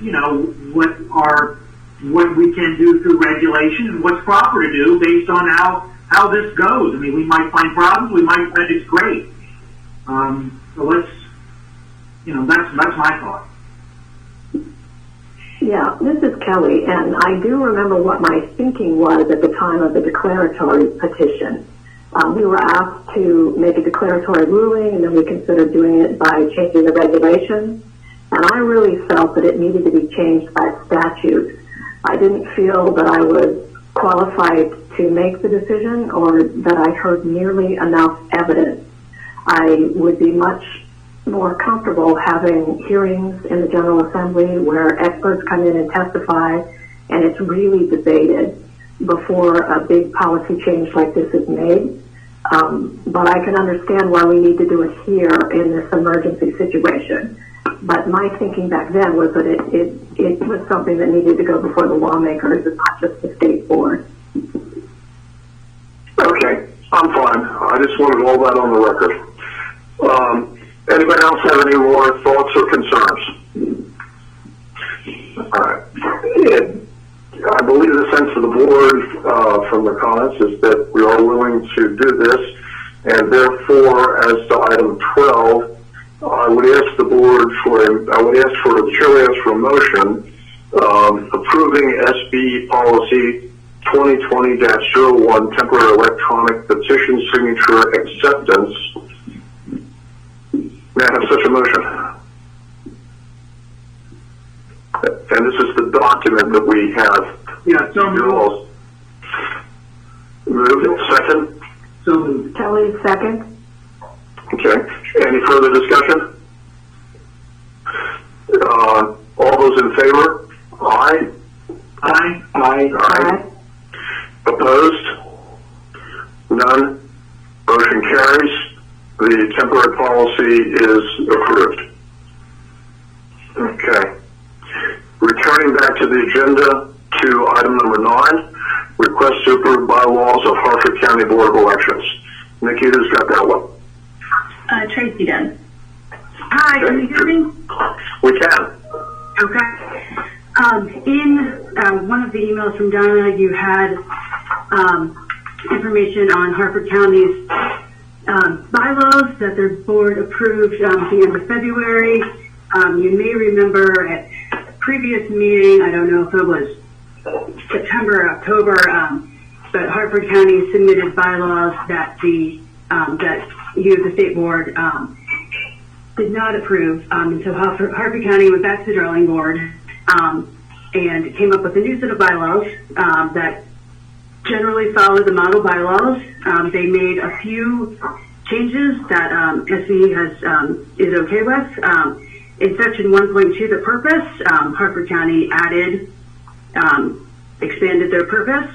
what we can do through regulation and what's proper to do based on how this goes. I mean, we might find problems, we might find it's great. So let's, that's my thought. Yeah, this is Kelly, and I do remember what my thinking was at the time of the declaratory petition. We were asked to make a declaratory ruling, and then we considered doing it by changing the regulations. And I really felt that it needed to be changed by statute. I didn't feel that I was qualified to make the decision or that I heard nearly enough evidence. I would be much more comfortable having hearings in the General Assembly where experts come in and testify and it's really debated before a big policy change like this is made. But I can understand why we need to do it here in this emergency situation. But my thinking back then was that it was something that needed to go before the lawmakers and not just the state board. Okay, I'm fine. I just wanted all that on the record. Anybody else have any more thoughts or concerns? All right. I believe the sense of the board from the comments is that we are willing to do this, and therefore, as to item 12, I would ask the board the chair would ask for a motion approving SB policy 2020-01 temporary electronic petition signature acceptance. May I have such a motion? And this is the document that we have. Yeah, so moved. Moved. Second. So moved. Kelly, second. Okay. Any further discussion? All those in favor? Aye. Aye. Aye. Opposed? None. Motion carries. The temporary policy is approved. Okay. Returning back to the agenda to item number 9, request to approve bylaws of Harford County Board of Elections. Nikki, who's got that one? Tracy does. Hi, can you hear me? We can. Okay. In one of the emails from Donna, you had information on Harford County's bylaws that their board approved at the end of February. You may remember at a previous meeting, I don't know if it was September or October, but Harford County submitted bylaws that the state board did not approve. And so Harford County went back to the drawing board and came up with a new set of bylaws that generally follow the model bylaws. They made a few changes that SE is okay with. In section 1.2, the purpose, Harford County added, expanded their purpose.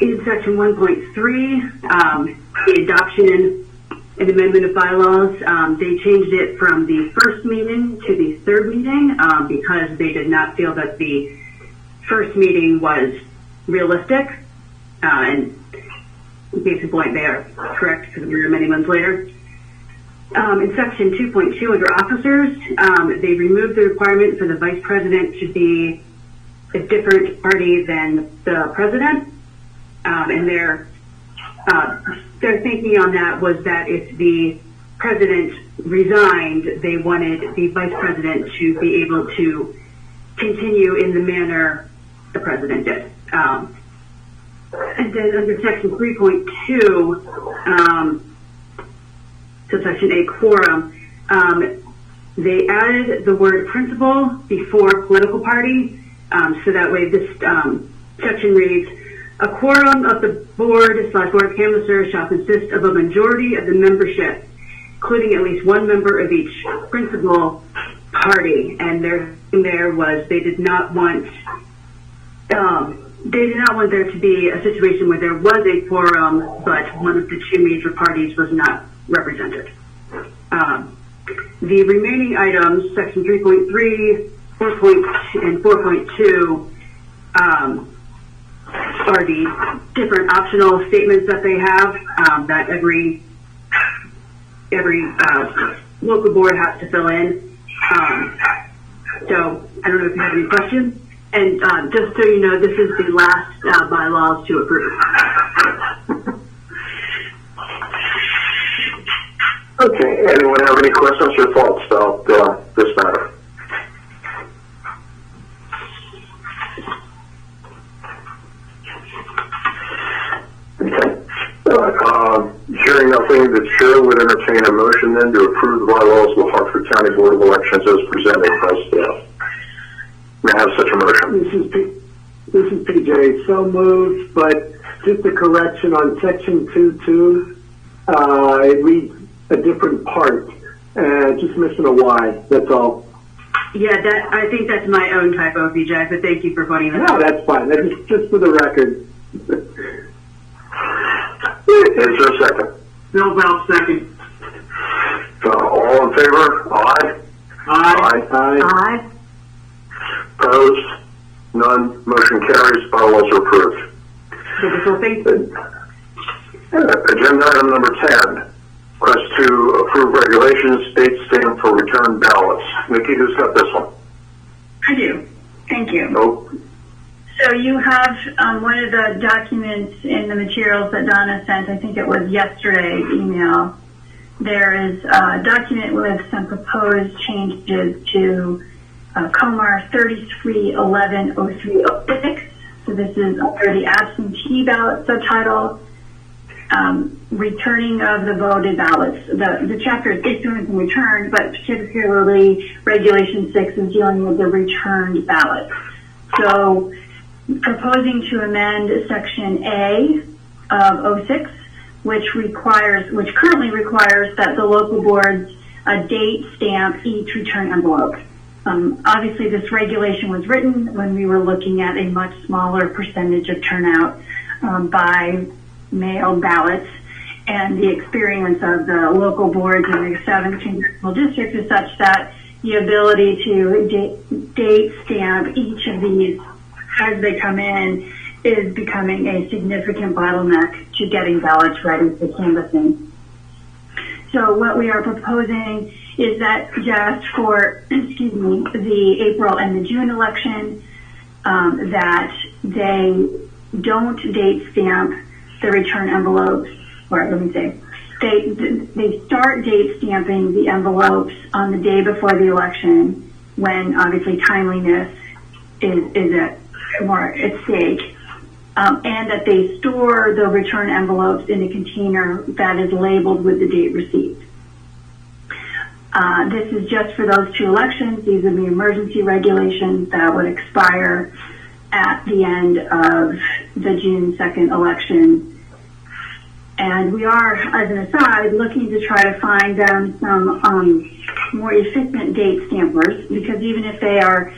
In section 1.3, the adoption and amendment of bylaws, they changed it from the first meeting to the third meeting because they did not feel that the first meeting was realistic. And case in point, they are correct because we were many months later. In section 2.2 under officers, they removed the requirement for the vice president to be a different party than the president. And their thinking on that was that if the president resigned, they wanted the vice president to be able to continue in the manner the president did. And then under section 3.2, so section 8, quorum, they added the word principal before political party, so that way this section reads, a quorum of the board / board of canvassers shall consist of a majority of the membership, including at least one member of each principal party. And their thing there was they did not want there to be a situation where there was a quorum, but one of the two major parties was not represented. The remaining items, section 3.3, 4.2, and 4.2, are the different optional statements that they have that every local board has to fill in. So I don't know if you have any questions. And just so you know, this is the last bylaws to approve. Okay. Anyone have any questions or thoughts about this matter? Okay. Hearing nothing, the chair would entertain a motion then to approve the bylaws of the Harford County Board of Elections as presented by staff. May I have such a motion? This is PJ. So moved, but just a correction on section 2.2. It reads a different part. Just missing a Y. That's all. Yeah, I think that's my own typo, PJ. But thank you for pointing that No, out. that's fine. That's just for the record. Is there a second? Bill Bell, second. All in favor? Aye. Aye. Opposed? None. Motion carries. Bylaws are approved. Agenda item number 10. Request to approve regulations, date stamp for return ballots. Nikki, who's got this one? I do. Thank you. Nope. So you have one of the documents in the materials that Donna sent, I think it was yesterday email. There is a document with some proposed changes to Comar 33110306. So this is under the absentee ballot subtitle, returning of the voted ballots. The chapter is issuance and return, but particularly Regulation 6 is dealing with the returned ballot. So proposing to amend Section A of 06, which currently requires that the local boards date stamp each return envelope. Obviously, this regulation was written when we were looking at a much smaller percentage of turnout by mailed ballots, and the experience of the local boards in the 7 congressional districts is such that the ability to date stamp each of these as they come in is becoming a significant bottleneck to getting ballots ready for canvassing. So what we are proposing is that just for, the April and the June election, that they don't date stamp the return envelopes, or let me say, they start date stamping the envelopes on the day before the election, when obviously timeliness is at stake, and that they store the return envelopes in a container that is labeled with the date received. This is just for those 2 elections. These are the emergency regulations that would expire at the end of the June 2nd election. And we are, as an aside, looking to try to find them some more efficient date stampers, because even if they're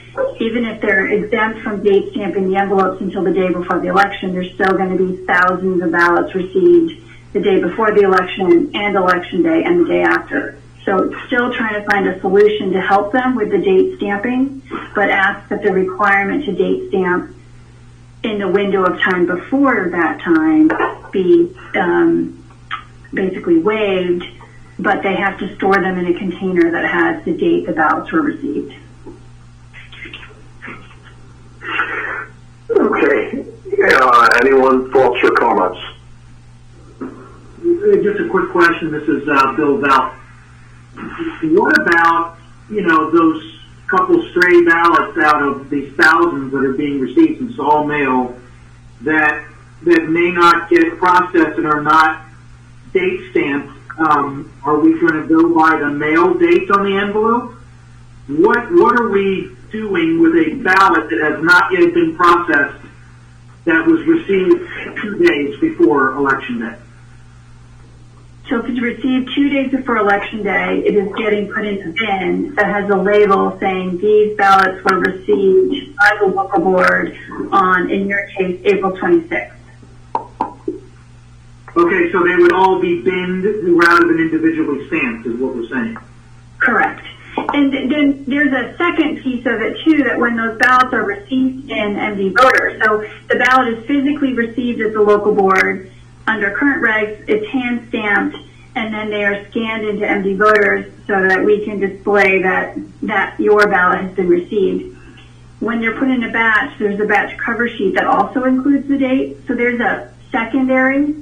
exempt from date stamping the envelopes until the day before the election, there's still going to be thousands of ballots received the day before the election and election day and the day after. So still trying to find a solution to help them with the date stamping, but ask that the requirement to date stamp in the window of time before that time be basically waived, but they have to store them in a container that has the date the ballots were received. Okay. Anyone, thoughts or comments? Just a quick question. This is Bill Bell. What about, those couple stray ballots out of these thousands that are being received, since it's all mail, that may not get processed and are not date stamped? Are we going to go by the mail date on the envelope? What are we doing with a ballot that has not yet been processed, that was received 2 days before Election Day? So if it's received 2 days before Election Day, it is getting put into a bin that has a label saying these ballots were received by the local board on, in your case, April 26th. Okay, so they would all be binned rather than individually stamped, is what we're saying. Correct. And then there's a second piece of it too, that when those ballots are received in MD Voter, so the ballot is physically received at the local board. Under current regs, it's hand stamped, and then they are scanned into MD Voters so that we can display that your ballot has been received. When you're put in a batch, there's a batch cover sheet that also includes the date. So there's a secondary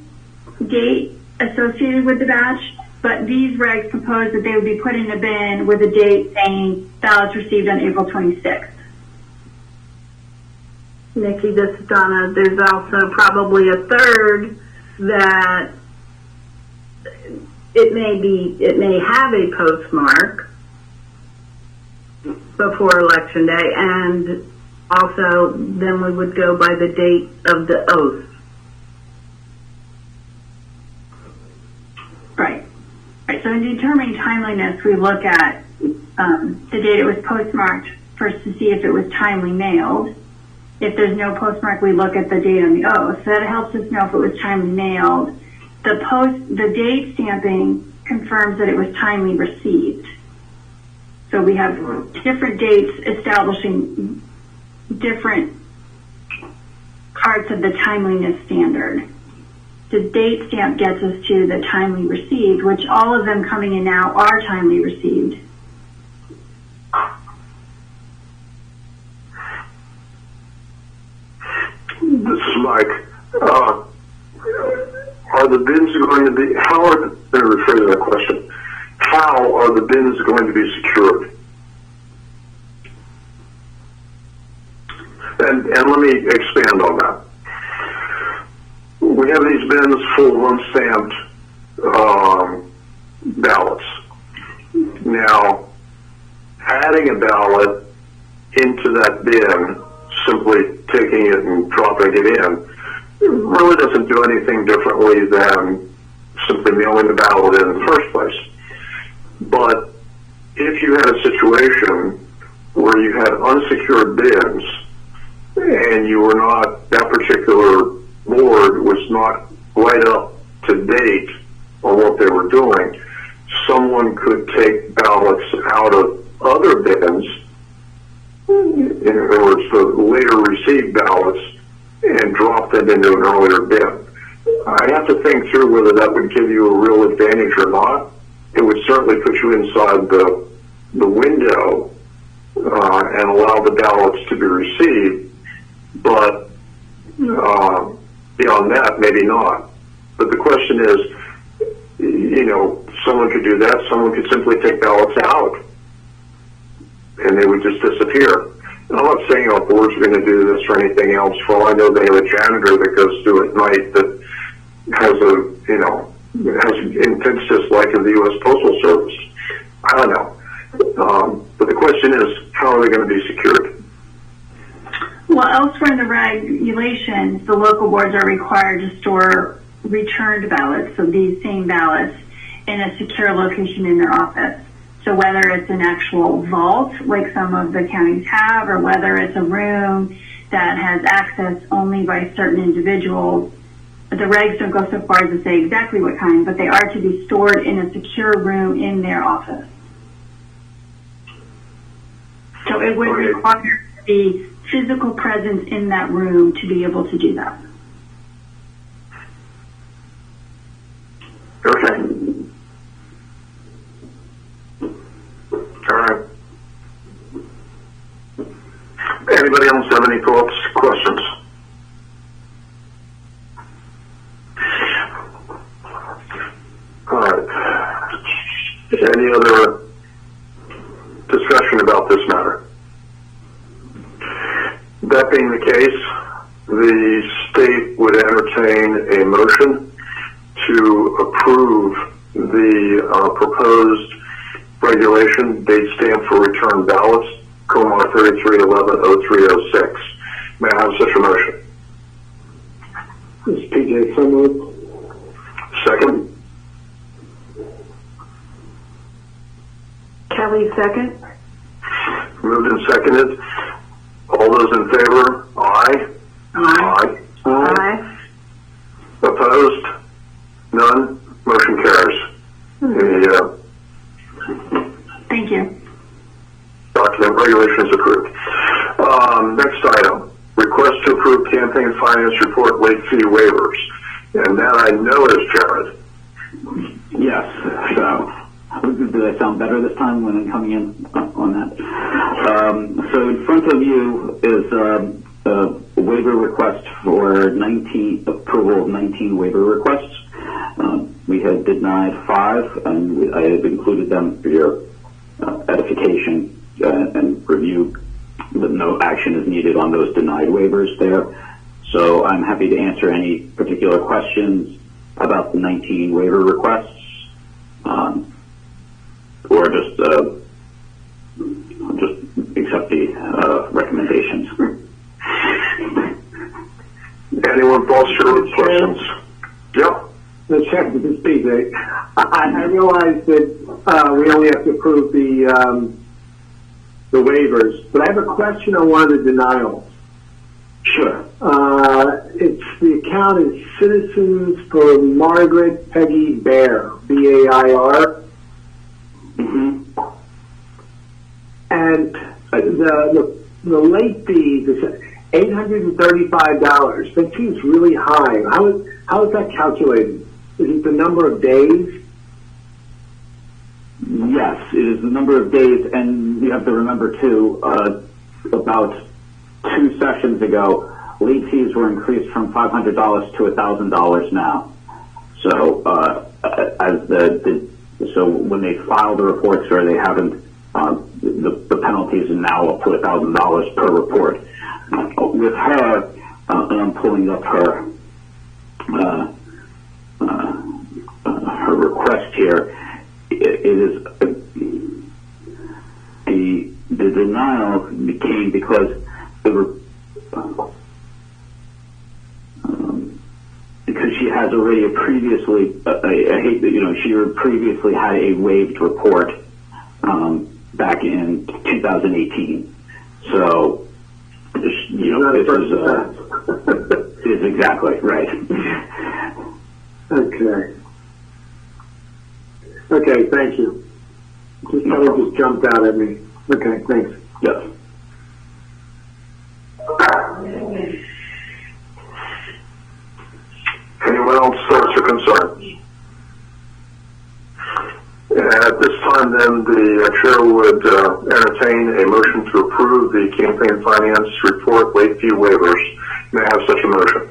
date associated with the batch, but these regs propose that they would be put in a bin with a date saying ballots received on April 26th. Nikki, this is Donna. There's also probably a third that it may have a postmark before Election Day, and also then we would go by the date of the oath. Right. So in determining timeliness, we look at the date it was postmarked first to see if it was timely mailed. If there's no postmark, we look at the date on the oath. So that helps us know if it was timely mailed. The date stamping confirms that it was timely received. So we have different dates establishing different parts of the timeliness standard. The date stamp gets us to the timely received, which all of them coming in now are timely received. This is Mike. Are the bins going to be, let me rephrase that question. How are the bins going to be secured? And let me expand on that. We have these bins full of unstamped ballots. Now, adding a ballot into that bin, simply taking it and dropping it in, really doesn't do anything differently than simply mailing the ballot in the first place. But if you had a situation where you had unsecured bins and you were not, that particular board was not right up to date on what they were doing, someone could take ballots out of other bins, in other words, the later received ballots, and drop them into an earlier bin. I have to think through whether that would give you a real advantage or not. It would certainly put you inside the window and allow the ballots to be received, but beyond that, maybe not. But the question is, someone could do that. Someone could simply take ballots out, and they would just disappear. And I'm not saying our board's going to do this or anything else. For all I know, they have a janitor that goes through at night that has intents just like of the U.S. Postal Service. I don't know. But the question is, how are they going to be secured? Well, elsewhere in the regulations, the local boards are required to store returned ballots, so these same ballots, in a secure location in their office. So whether it's an actual vault, like some of the counties have, or whether it's a room that has access only by certain individuals, the regs don't go so far as to say exactly what kind, but they are to be stored in a secure room in their office. So it would require the physical presence in that room to be able to do that. Okay. All right. Anybody else have any thoughts, questions? All right. Any other discussion about this matter? That being the case, the state would entertain a motion to approve the proposed regulation, date stamp for return ballots, Comar 3311-0306. May I have such a motion? This is PJ, so moved. Second? Kelly, second. Moved and seconded. All those in favor? Aye. Aye. Aye. Opposed? None. Motion carries. The Thank you. document regulation is approved. Next item, request to approve campaign finance report late fee waivers. And that I know is Jared. Yes. So, did I sound better this time when I'm coming in on that? So in front of you is a waiver request for approval of 19 waiver requests. We had denied 5, and I have included them for your edification and review, but no action is needed on those denied waivers there. So I'm happy to answer any particular questions about the 19 waiver requests, or just accept the recommendations. Anyone thoughts or questions? Yep. The check, this is PJ. I realize that we only have to approve the waivers, but I have a question on one of the denials. Sure. It's the account is Citizens for Margaret Peggy Bair, B-A-I-R. Mm-hmm. And the late fees is $835. That seems really high. How is that calculated? Is it the number of days? Yes, it is the number of days, and you have to remember too, about 2 sessions ago, late fees were increased from $500 to $1,000 now. So so when they file the reports or they haven't, the penalties are now up to $1,000 per report. With her, and I'm pulling up her request here. It is the denial came because the has already previously, I hate that, she previously had a waived report back in 2018. So, this is exactly right. Okay, thank you. Just jumped out at me. Okay, thanks. Yes. Anyone else thoughts or concerns? At this time, then, the chair would entertain a motion to approve the campaign finance report late fee waivers. May I have such a motion?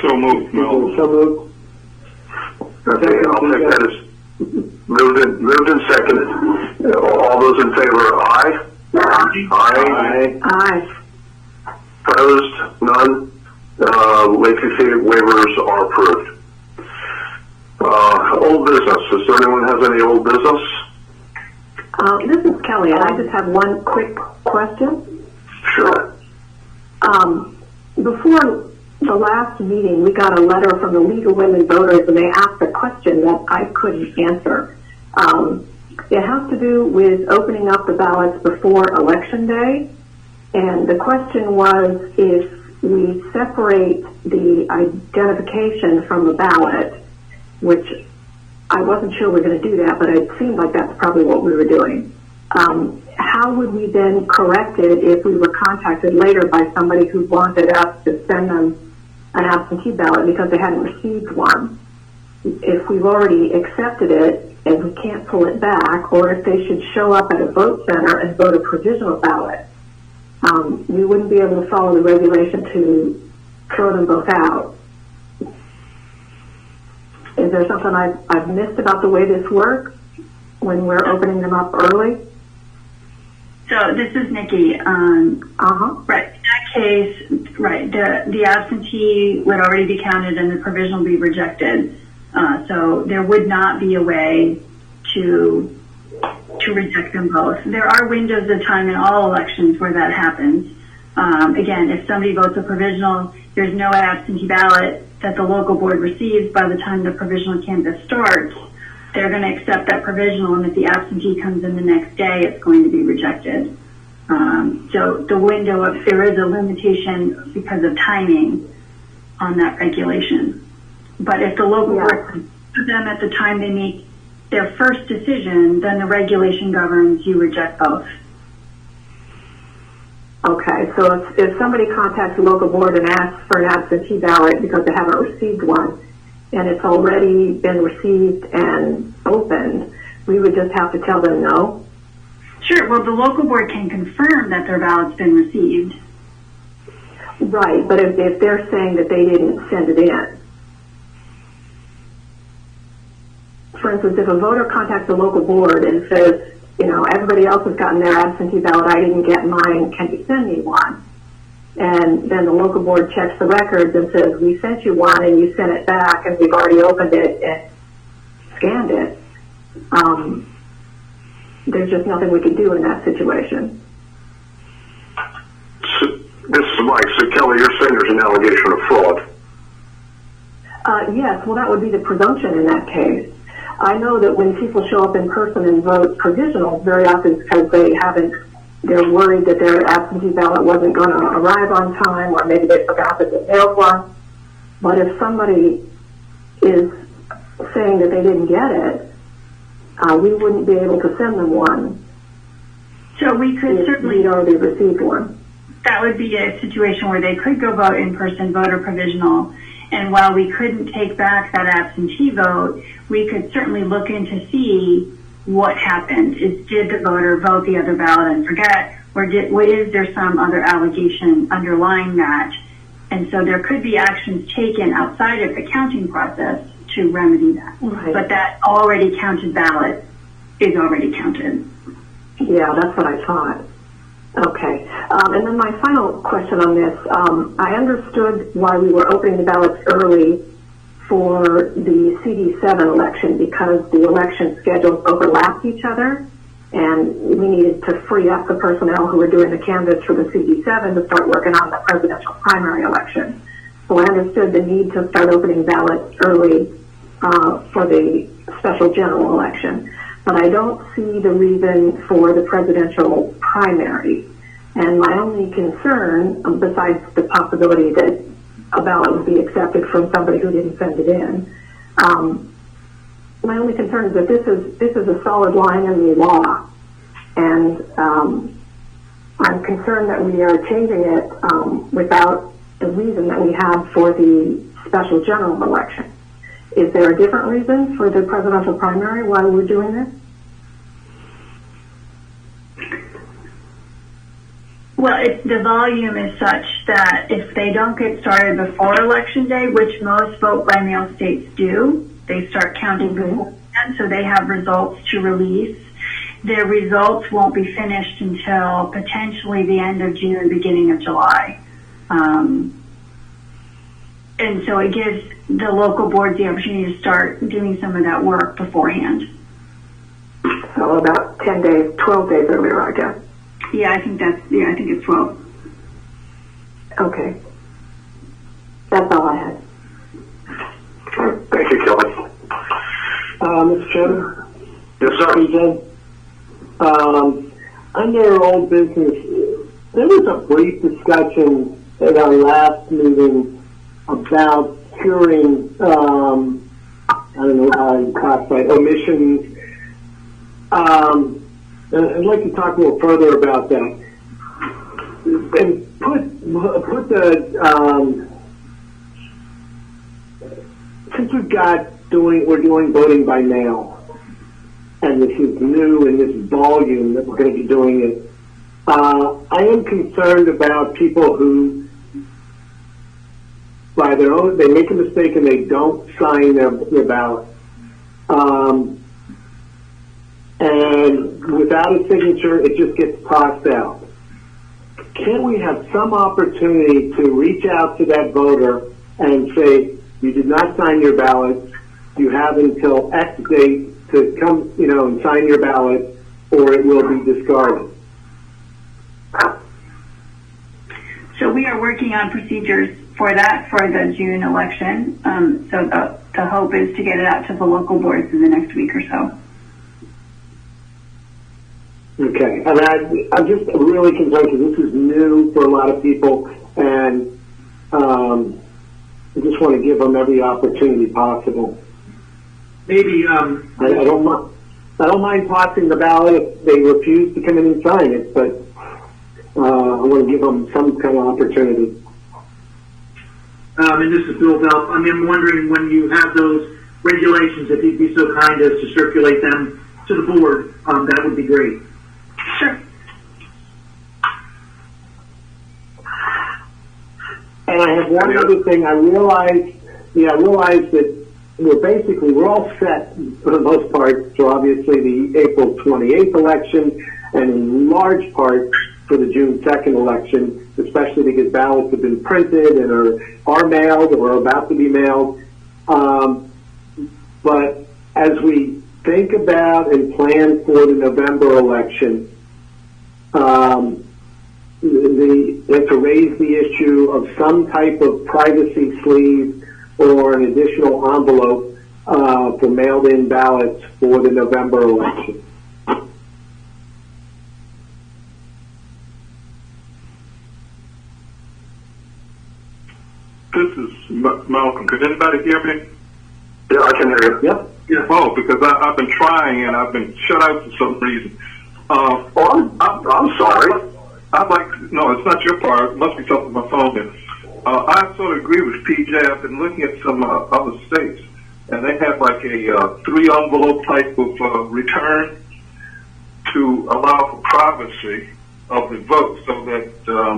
So moved, Mel. So moved. Okay, I'll take that as moved and seconded. All those in favor, aye? Aye. Opposed? None? Late fee waivers are approved. Old business. Does anyone have any old business? This is Kelly, and I just have one quick question. Sure. Before the last meeting, we got a letter from the League of Women Voters, and they asked a question that I couldn't answer. It has to do with opening up the ballots before Election Day, and the question was if we separate the identification from the ballot, which I wasn't sure we were going to do that, but it seemed like that's probably what we were doing. How would we then correct it if we were contacted later by somebody who wanted us to send them an absentee ballot because they hadn't received one? If we've already accepted it and we can't pull it back, or if they should show up at a vote center and vote a provisional ballot, we wouldn't be able to follow the regulation to throw them both out. Is there something I've missed about the way this works when we're opening them up early? So this is Nikki. Right. In that case, right, the absentee would already be counted and the provisional be rejected. So there would not be a way to reject them both. There are windows of time in all elections where that happens. Again, if somebody votes a provisional, there's no absentee ballot that the local board receives by the time the provisional canvass starts. They're going to accept that provisional, and if the absentee comes in the next day, it's going to be rejected. So the window, if there is a limitation because of timing on that regulation. But if the local board can do them at the time they make their first decision, then the regulation governs you reject both. Okay, so if somebody contacts the local board and asks for an absentee ballot because they haven't received one, and it's already been received and opened, we would just have to tell them no? Sure, well, the local board can confirm that their ballot's been received. Right, but if they're saying that they didn't send it in. For instance, if a voter contacts the local board and says, everybody else has gotten their absentee ballot, I didn't get mine, can you send me one? And then the local board checks the records and says, we sent you one and you sent it back and we've already opened it and scanned it. There's just nothing we can do in that situation. So, this is Mike. So, Kelly, you're saying there's an allegation of fraud? Yes, well, that would be the presumption in that case. I know that when people show up in person and vote provisional, very often because they're worried that their absentee ballot wasn't going to arrive on time, or maybe they forgot that they mailed one. But if somebody is saying that they didn't get it, we wouldn't be able to send them one. So we could certainly... We'd already received one. That would be a situation where they could go vote in person, vote or provisional. And while we couldn't take back that absentee vote, we could certainly look in to see what happened. Did the voter vote the other ballot and forget, or is there some other allegation underlying that? And so there could be actions taken outside of the counting process to remedy that. Right. But that already counted ballot is already counted. Yeah, that's what I thought. Okay. And then my final question on this, I understood why we were opening the ballots early for the CD7 election because the election schedules overlapped each other, and we needed to free up the personnel who were doing the canvass for the CD7 to start working on the presidential primary election. So I understood the need to start opening ballots early for the special general election, but I don't see the reason for the presidential primary. And my only concern, besides the possibility that a ballot would be accepted from somebody who didn't send it in, my only concern is that this is a solid line in the law, and I'm concerned that we are changing it without the reason that we have for the special general election. Is there a different reason for the presidential primary why we're doing this? Well, the volume is such that if they don't get started before Election Day, which most vote-by-mail states do, they start counting beforehand, so they have results to release. Their results won't be finished until potentially the end of June, beginning of July. And so it gives the local boards the opportunity to start doing some of that work beforehand. So about 10 days, 12 days earlier, I guess. Yeah, I think it's 12. Okay. That's all I had. Thank you, Kelly. Mr. Chairman? Yes, sir. Under old business, there was a brief discussion at our last meeting about curing, I don't know how you classify it, omissions. I'd like to talk a little further about that. And put the, since we're doing voting by mail, and this is new in this volume that we're going to be doing it, I am concerned about people who, by their own, they make a mistake and they don't sign their ballot. And without a signature, it just gets tossed out. Can't we have some opportunity to reach out to that voter and say, you did not sign your ballot, you have until X date to come, and sign your ballot, or it will be discarded? So we are working on procedures for that for the June election. So the hope is to get it out to the local boards in the next week or so. Okay, and I'm just really concerned because this is new for a lot of people, and I just want to give them every opportunity possible. Maybe I don't mind tossing the ballot if they refuse to come in and sign it, but I want to give them some kind of opportunity. And this is Bill Delp. I'm wondering when you have those regulations, if you'd be so kind as to circulate them to the board, that would be great. Sure. And I have one other thing. I realize that we're all set for the most part for obviously the April 28th election, and in large part for the June 2nd election, especially because ballots have been printed and are mailed or are about to be mailed. But as we think about and plan for the November election, they have to raise the issue of some type of privacy sleeve or an additional envelope for mailed-in ballots for the November election. This is Malcolm. Could anybody hear me? Yeah, I can hear you. Yep. Yeah. Oh, because I've been trying and I've been shut out for some reason. I'm sorry. No, it's not your part. It must be something with my phone is. I sort of agree with PJ. I've been looking at some other states, and they have like a 3-envelope type of return to allow for privacy of the vote, so that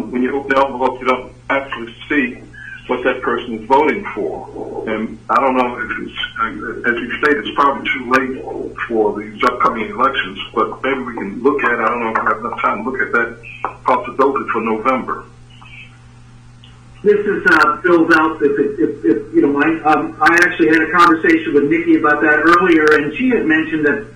when you open the envelope, you don't actually see what that person is voting for. And I don't know if it's, as you stated, it's probably too late for these upcoming elections, but maybe we can look at it. I don't know if we have enough time to look at that possibility for November. This is Bill Delp, if you don't mind. I actually had a conversation with Nikki about that earlier, and she had mentioned that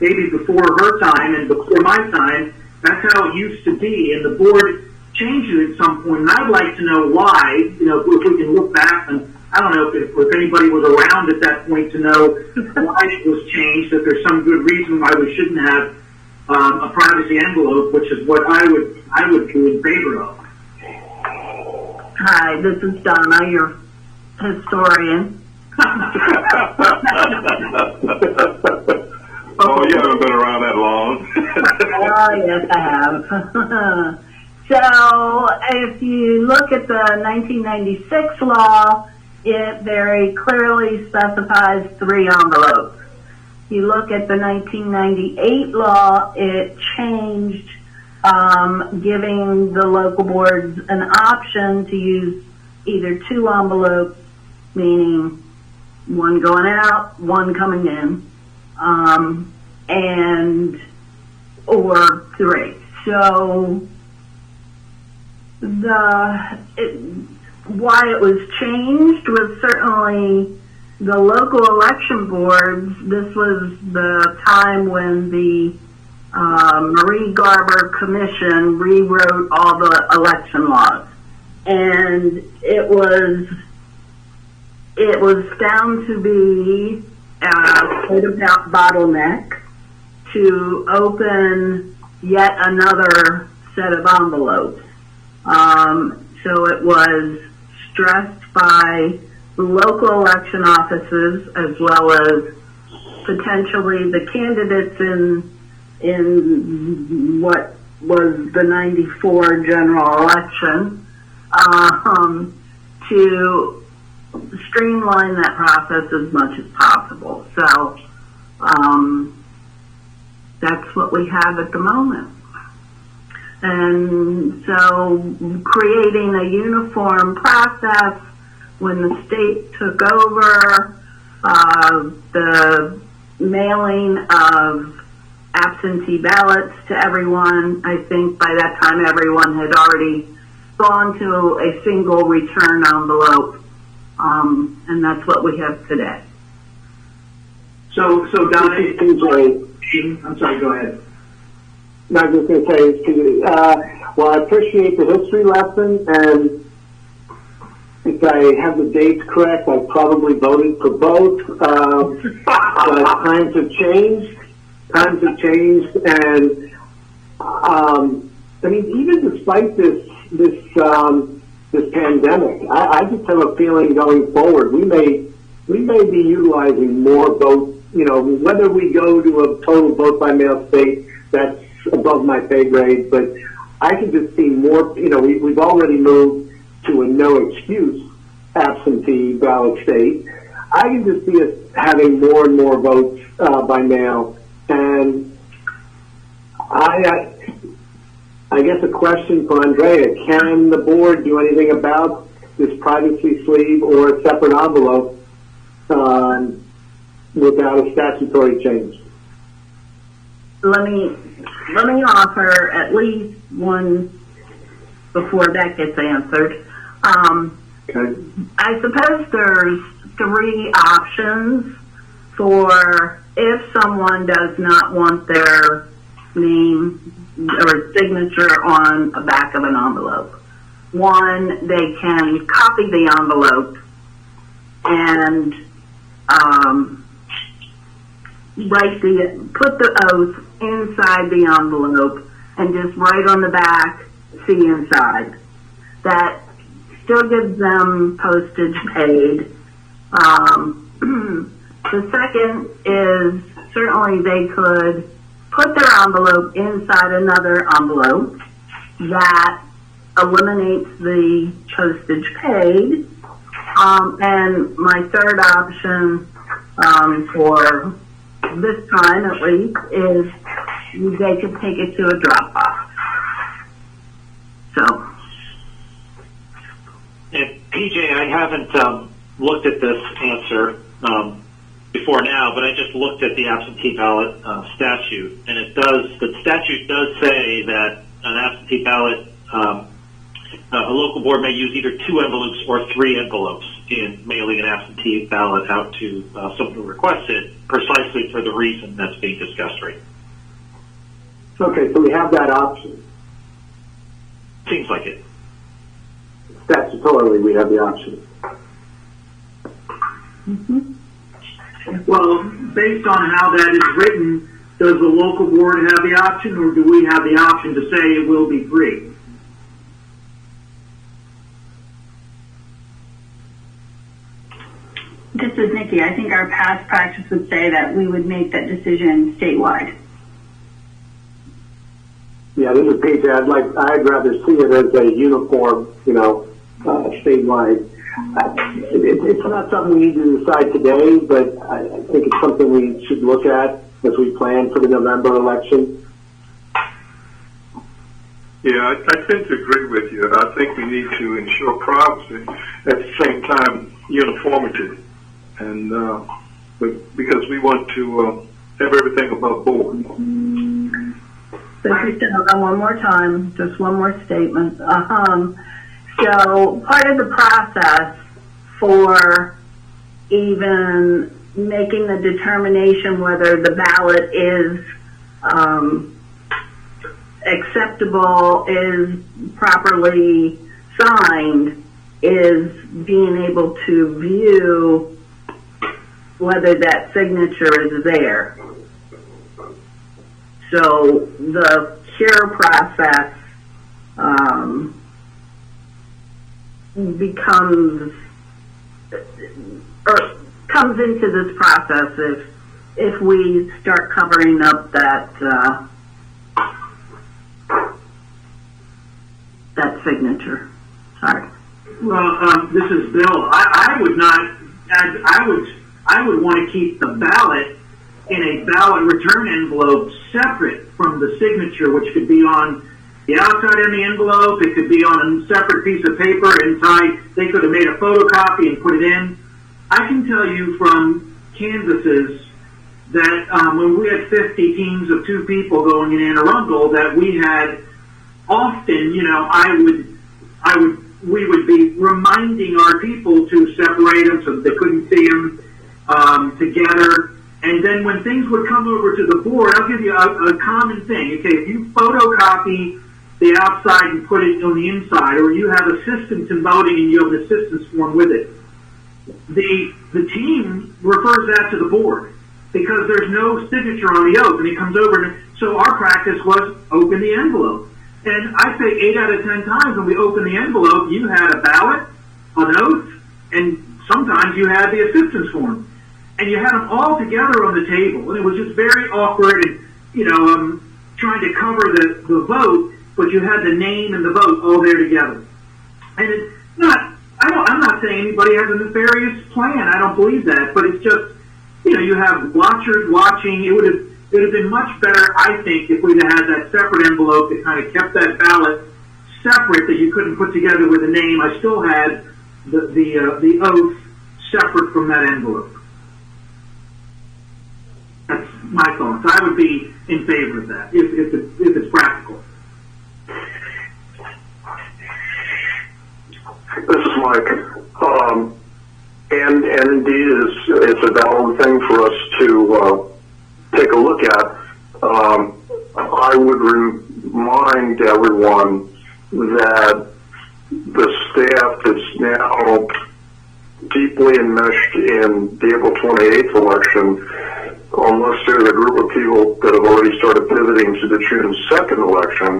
maybe before her time and before my time, that's how it used to be. And the board change it at some point, and I'd like to know why. If we can look back, and I don't know if anybody was around at that point to know why it was changed. If there's some good reason why we shouldn't have a privacy envelope, which is what I would be in favor of. Hi, this is Donna, your historian. Oh, you haven't been around that long. Oh, yes, I have. So, if you look at the 1996 law, it very clearly specifies 3 envelopes. You look at the 1998 law, it changed, giving the local boards an option to use either 2 envelopes, meaning one going out, one coming in, or 3. So why it was changed was certainly the local election boards. This was the time when the Marie Garber Commission rewrote all the election laws, and it was found to be quite a bottleneck to open yet another set of envelopes. So it was stressed by local election offices as well as potentially the candidates in what was the 94 general election, to streamline that process as much as possible. So that's what we have at the moment. And so creating a uniform process when the state took over, the mailing of absentee ballots to everyone, I think by that time everyone had already gone to a single return envelope, and that's what we have today. So Don, I'm sorry, go ahead. No, I was just going to say, well, I appreciate the history lesson, and if I have the dates correct, I probably voted for both. But times have changed. And I mean, even despite this pandemic, I just have a feeling going forward we may be utilizing more vote. Whether we go to a total vote by mail state, that's above my pay grade, but I can just see more. We've already moved to a no excuse absentee ballot state. I can just see us having more and more votes by mail. And I guess a question for Andrea: can the board do anything about this privacy sleeve or a separate envelope without a statutory change? Let me offer at least one before that gets answered. Okay. I suppose there's 3 options for if someone does not want their name or signature on the back of an envelope. 1, they can copy the envelope and put the oath inside the envelope and just write on the back, "See inside." That still gives them postage paid. The second is certainly they could put their envelope inside another envelope. That eliminates the postage paid. And my third option for this time at least is they could take it to a drop box. So. And PJ, I haven't looked at this answer before now, but I just looked at the absentee ballot statute, and the statute does say that an absentee ballot, a local board may use either 2 envelopes or 3 envelopes in mailing an absentee ballot out to someone who requests it, precisely for the reason that's being discussed right now. Okay, so we have that option. Seems like it. Statutorily, we have the option. Well, based on how that is written, does the local board have the option, or do we have the option to say it will be free? This is Nikki. I think our past practice would say that we would make that decision statewide. Yeah, this is PJ. I'd rather see it as a uniform, statewide. It's not something we need to decide today, but I think it's something we should look at as we plan for the November election. Yeah, I tend to agree with you. I think we need to ensure privacy at the same time uniformity, and because we want to have everything above board. Thank you, Senator. One more time, just one more statement. So part of the process for even making the determination whether the ballot is acceptable, is properly signed, is being able to view whether that signature is there. So the cure process comes into this process if we start covering up that signature. Sorry. Well, this is Bill. I would want to keep the ballot in a ballot return envelope separate from the signature, which could be on the outside of the envelope. It could be on a separate piece of paper inside. They could have made a photocopy and put it in. I can tell you from canvasses that when we had 50 teams of 2 people going in Anne Arundel, that we had often, we would be reminding our people to separate them so that they couldn't see them together. And then when things would come over to the board, I'll give you a common thing. Okay, if you photocopy the outside and put it on the inside, or you have assistants in voting and you have an assistance form with it, the team refers that to the board because there's no signature on the oath, and it comes over. And so our practice was open the envelope. And I say 8 out of 10 times when we opened the envelope, you had a ballot, an oath, and sometimes you had the assistance form. And you had them all together on the table, and it was just very awkward and, trying to cover the vote, but you had the name and the vote all there together. And it's not, I'm not saying anybody has a nefarious plan, I don't believe that, but it's just, you have watchers watching. It would have been much better, I think, if we'd had that separate envelope that kind of kept that ballot separate, that you couldn't put together with a name. I still had the oath separate from that envelope. That's my thoughts. I would be in favor of that if it's practical. This is Mike. And indeed, it's a valid thing for us to take a look at. I would remind everyone that the staff that's now deeply enmeshed in the April 28th election, unless there's a group of people that have already started pivoting to the June 2nd election,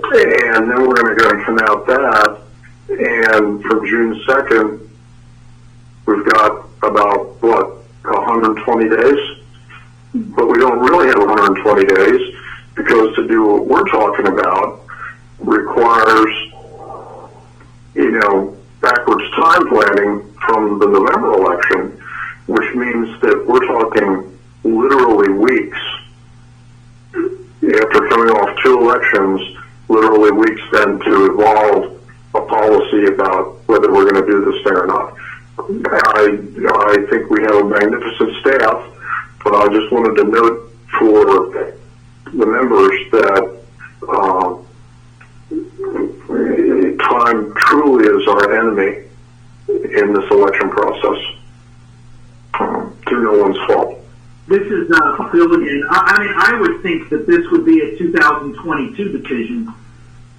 and then we're going to go and come out that, and from June 2nd, we've got about, 120 days? But we don't really have 120 days, because to do what we're talking about requires, backwards time planning from the November election, which means that we're talking literally weeks. After coming off 2 elections, literally weeks then to evolve a policy about whether we're going to do this thing or not. I think we have a magnificent staff, but I just wanted to note for the members that time truly is our enemy in this election process, through no one's fault. This is Bill again. I would think that this would be a 2022 decision.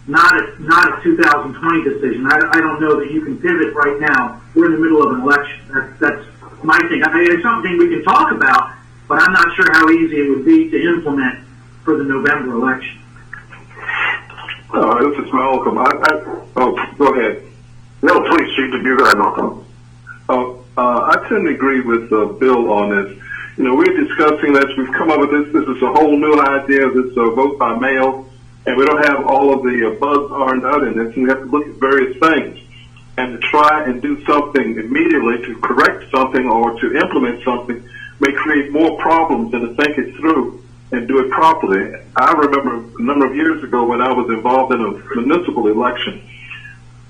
not a 2020 decision. I don't know that you can pivot right now. We're in the middle of an election. That's my thing. I mean, it's something we can talk about, but I'm not sure how easy it would be to implement for the November election. This is Malcolm. Go ahead. No, please, Chief, you go ahead, Malcolm. I tend to agree with Bill on this. You know, we're discussing this. We've come up with this. This is a whole new idea, this vote by mail, and we don't have all of the bugs ironed out in this, and we have to look at various things. And to try and do something immediately to correct something or to implement something may create more problems than to think it through and do it properly. I remember a number of years ago when I was involved in a municipal election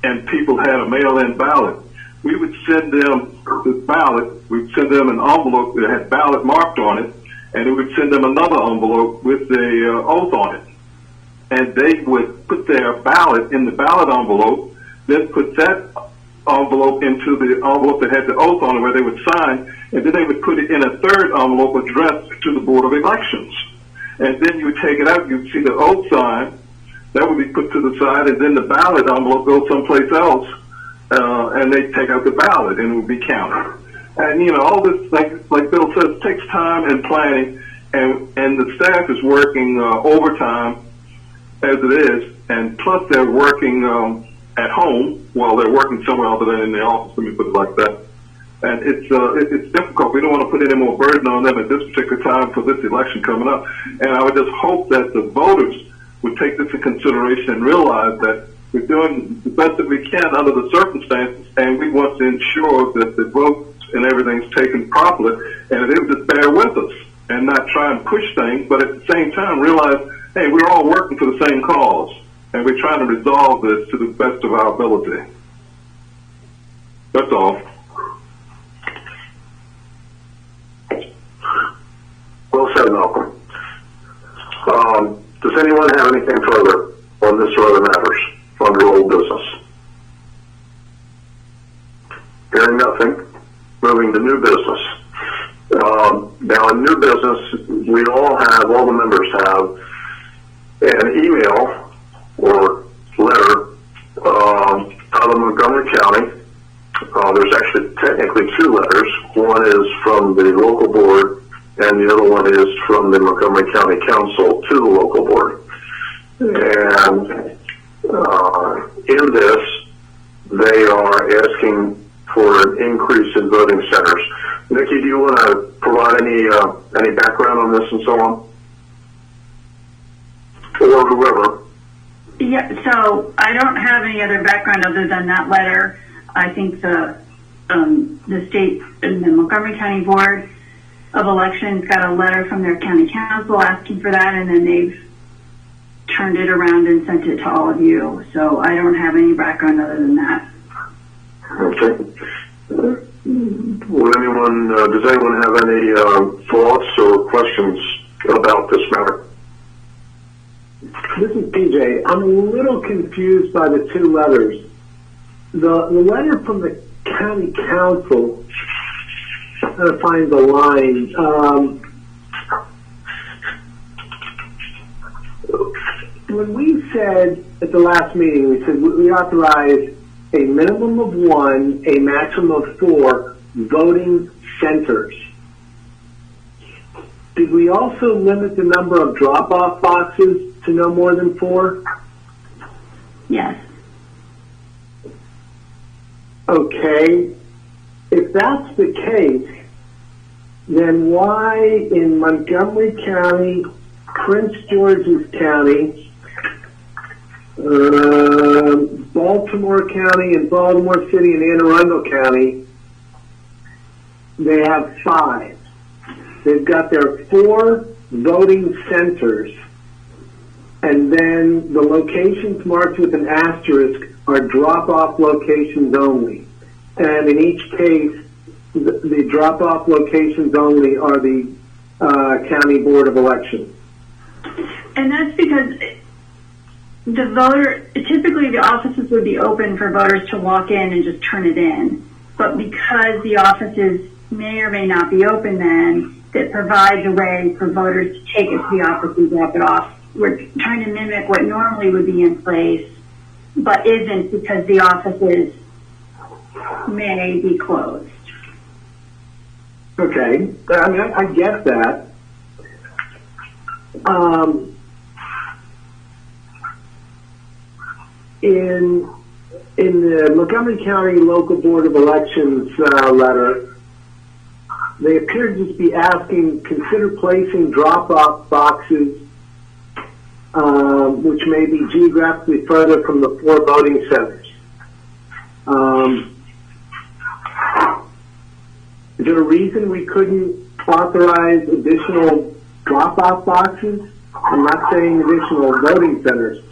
and people had a mail-in ballot. We would send them the ballot, we'd send them an envelope that had ballot marked on it, and we would send them another envelope with the oath on it. And they would put their ballot in the ballot envelope, then put that envelope into the envelope that had the oath on it where they would sign, and then they would put it in a third envelope addressed to the Board of Elections. And then you would take it out, you'd see the oath sign, that would be put to the side, and then the ballot envelope goes someplace else, and they take out the ballot and it would be counted. And, you know, all this, like Bill says, takes time and planning, and the staff is working overtime as it is, and plus they're working at home while they're working somewhere other than in the office, let me put it like that. And it's difficult. We don't want to put any more burden on them at this particular time for this election coming up. And I would just hope that the voters would take this into consideration and realize that we're doing the best that we can under the circumstances, and we want to ensure that the votes and everything's taken properly, and they would just bear with us and not try and push things, but at the same time realize, hey, we're all working for the same cause, and we're trying to resolve this to the best of our ability. That's all. Well said, Malcolm. Does anyone have anything further on this or other matters under old business? Hearing nothing, moving to new business. Now, in new business, all the members have an email or letter out of Montgomery County. There's actually technically two letters. One is from the local board, and the other one is from the Montgomery County Council to the local board. And in this, they are asking for an increase in voting centers. Nikki, do you want to provide any background on this and so on? Or whoever. Yeah, so I don't have any other background other than that letter. I think the state and the Montgomery County Board of Elections got a letter from their county council asking for that, and then they've turned it around and sent it to all of you. So I don't have any background other than that. Okay. Does anyone have any thoughts or questions about this matter? This is PJ. I'm a little confused by the two letters. The letter from the county council, I'm going to find the line. When we said at the last meeting, we said we authorize a minimum of 1, a maximum of 4 voting centers. Did we also limit the number of drop-off boxes to no more than 4? Yes. Okay. If that's the case, then why in Montgomery County, Prince George's County, Baltimore County, and Baltimore City and Anne Arundel County, they have 5. They've got their 4 voting centers, and then the locations marked with an asterisk are drop-off locations only. And in each case, the drop-off locations only are the County Board of Elections. And that's because typically the offices would be open for voters to walk in and just turn it in. But because the offices may or may not be open then, that provides a way for voters to take it to the office and drop it off we're trying to mimic what normally would be in place, but isn't because the offices may be closed. Okay, I mean, I get that. In the Montgomery County Local Board of Elections letter, they appear to just be asking, consider placing drop-off boxes which may be geographically further from the 4 voting centers. Is there a reason we couldn't authorize additional drop-off boxes? I'm not saying additional voting centers,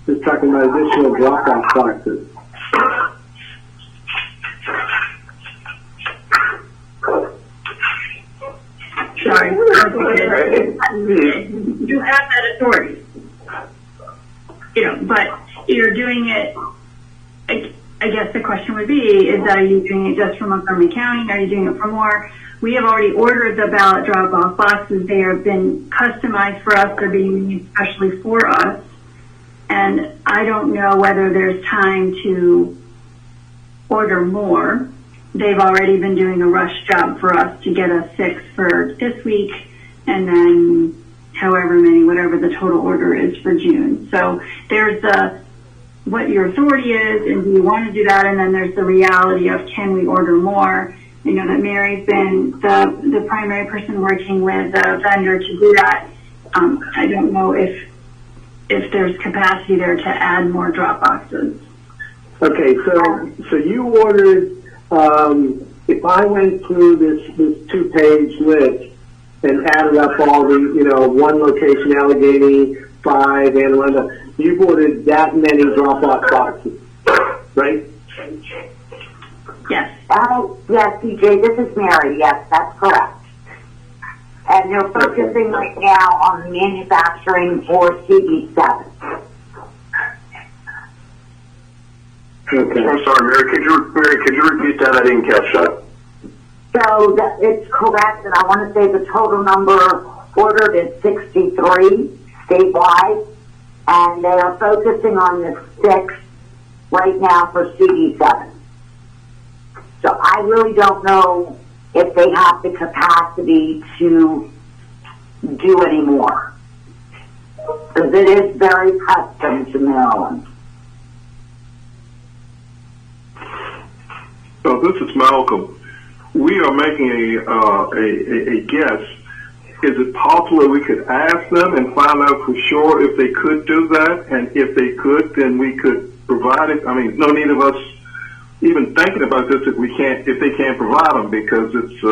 just talking about additional drop-off boxes. Sorry. You have that authority. But you're doing it, I guess the question would be, are you doing it just for Montgomery County? Are you doing it for more? We have already ordered the ballot drop-off boxes. They have been customized for us. They're being made especially for us. And I don't know whether there's time to order more. They've already been doing a rush job for us to get us 6 for this week, and then however many, whatever the total order is for June. So there's what your authority is, and do you want to do that? And then there's the reality of, can we order more? You know that Mary's been the primary person working with the vendor to do that. I don't know if there's capacity there to add more drop boxes. Okay, so you ordered. If I went through this 2-page list and added up all the, one location, Allegheny, 5, Anne Arundel, you've ordered that many drop-off boxes, right? Yes. Yes, CJ, this is Mary. Yes, that's correct. And they're focusing right now on the manufacturing for CD7. Okay. I'm sorry, Mary. Could you repeat that? I didn't catch that. So it's correct, and I want to say the total number ordered is 63 statewide, and they are focusing on the 6 right now for CD7. So I really don't know if they have the capacity to do any more, because it is very custom to Maryland. So this is Malcolm. We are making a guess. Is it possible that we could ask them and find out for sure if they could do that? And if they could, then we could provide it. I mean, no need of us even thinking about this if they can't provide them, because it's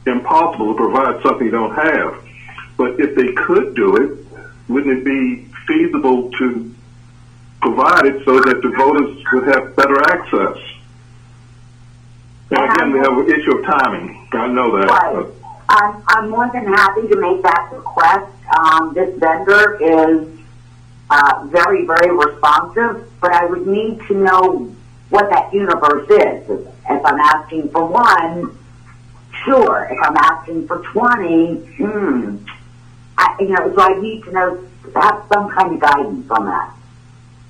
impossible to provide something you don't have. But if they could do it, wouldn't it be feasible to provide it so that the voters would have better access? And again, we have an issue of timing. I know that. Right. I'm more than happy to make that request. This vendor is very, very responsive, but I would need to know what that universe is. If I'm asking for 1, sure. If I'm asking for 20, so I need to know, have some kind of guidance on that.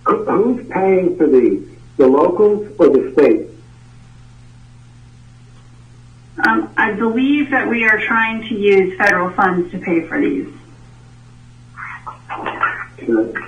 Who's paying for these? The locals or the state? I believe that we are trying to use federal funds to pay for these. Okay.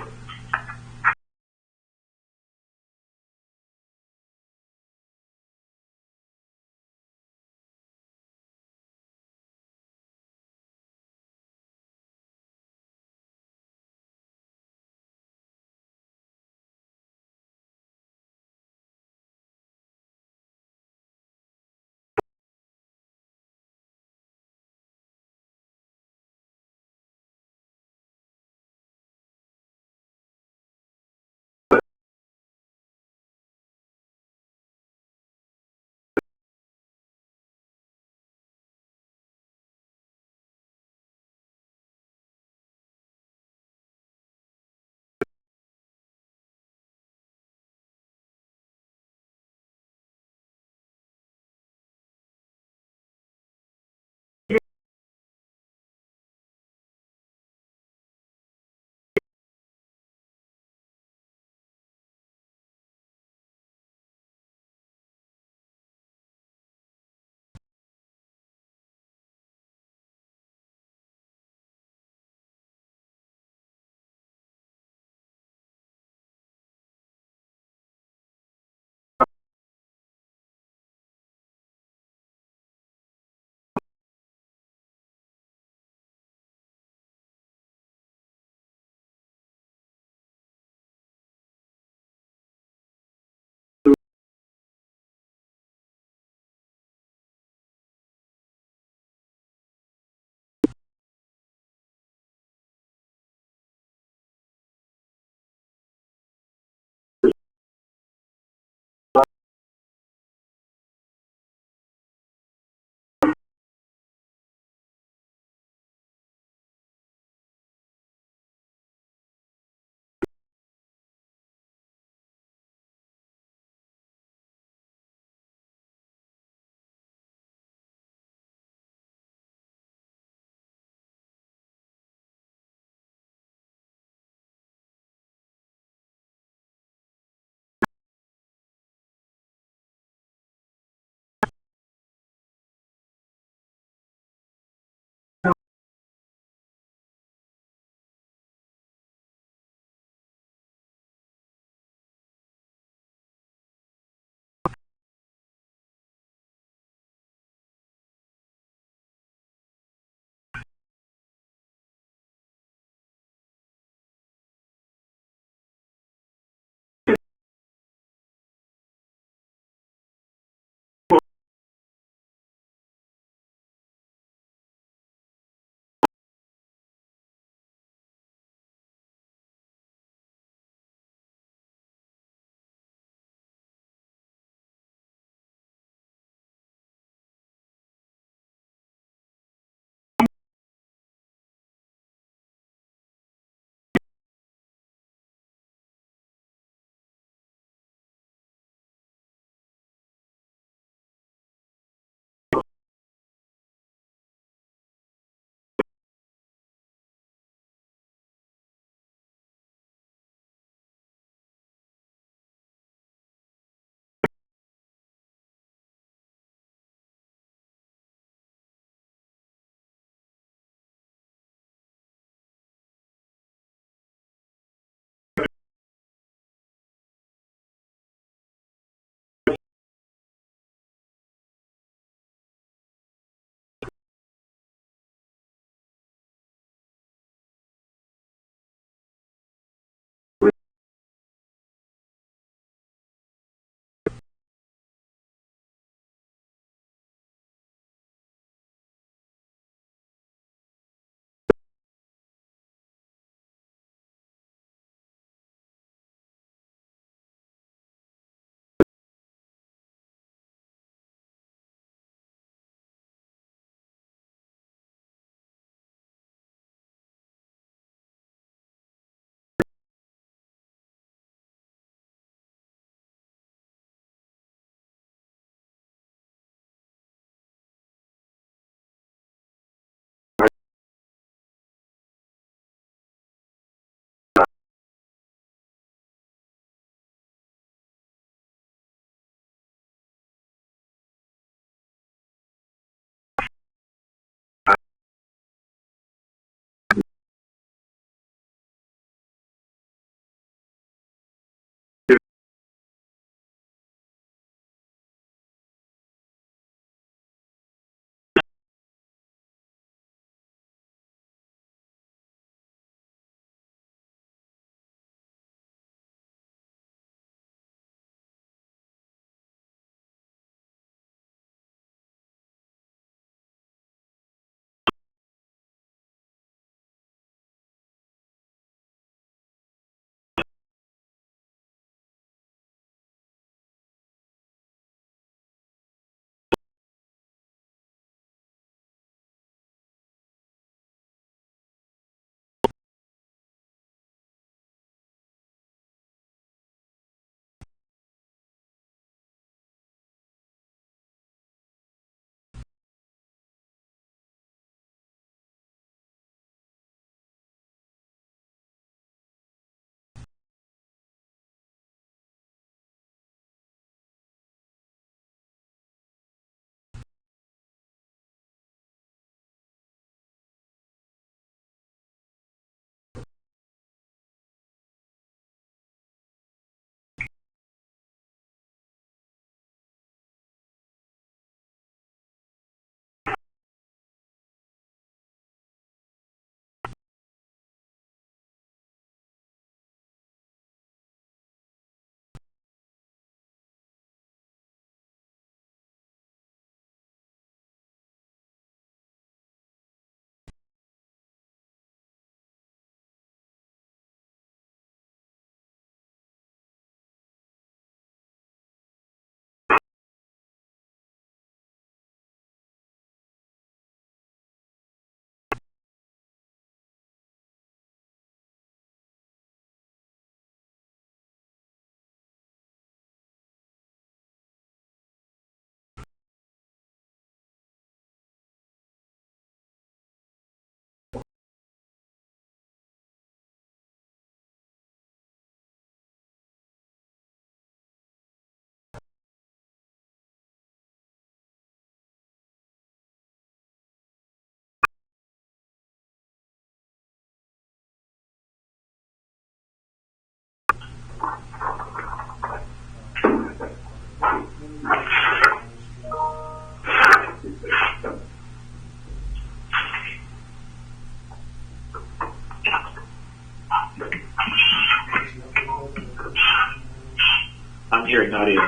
hearing audio.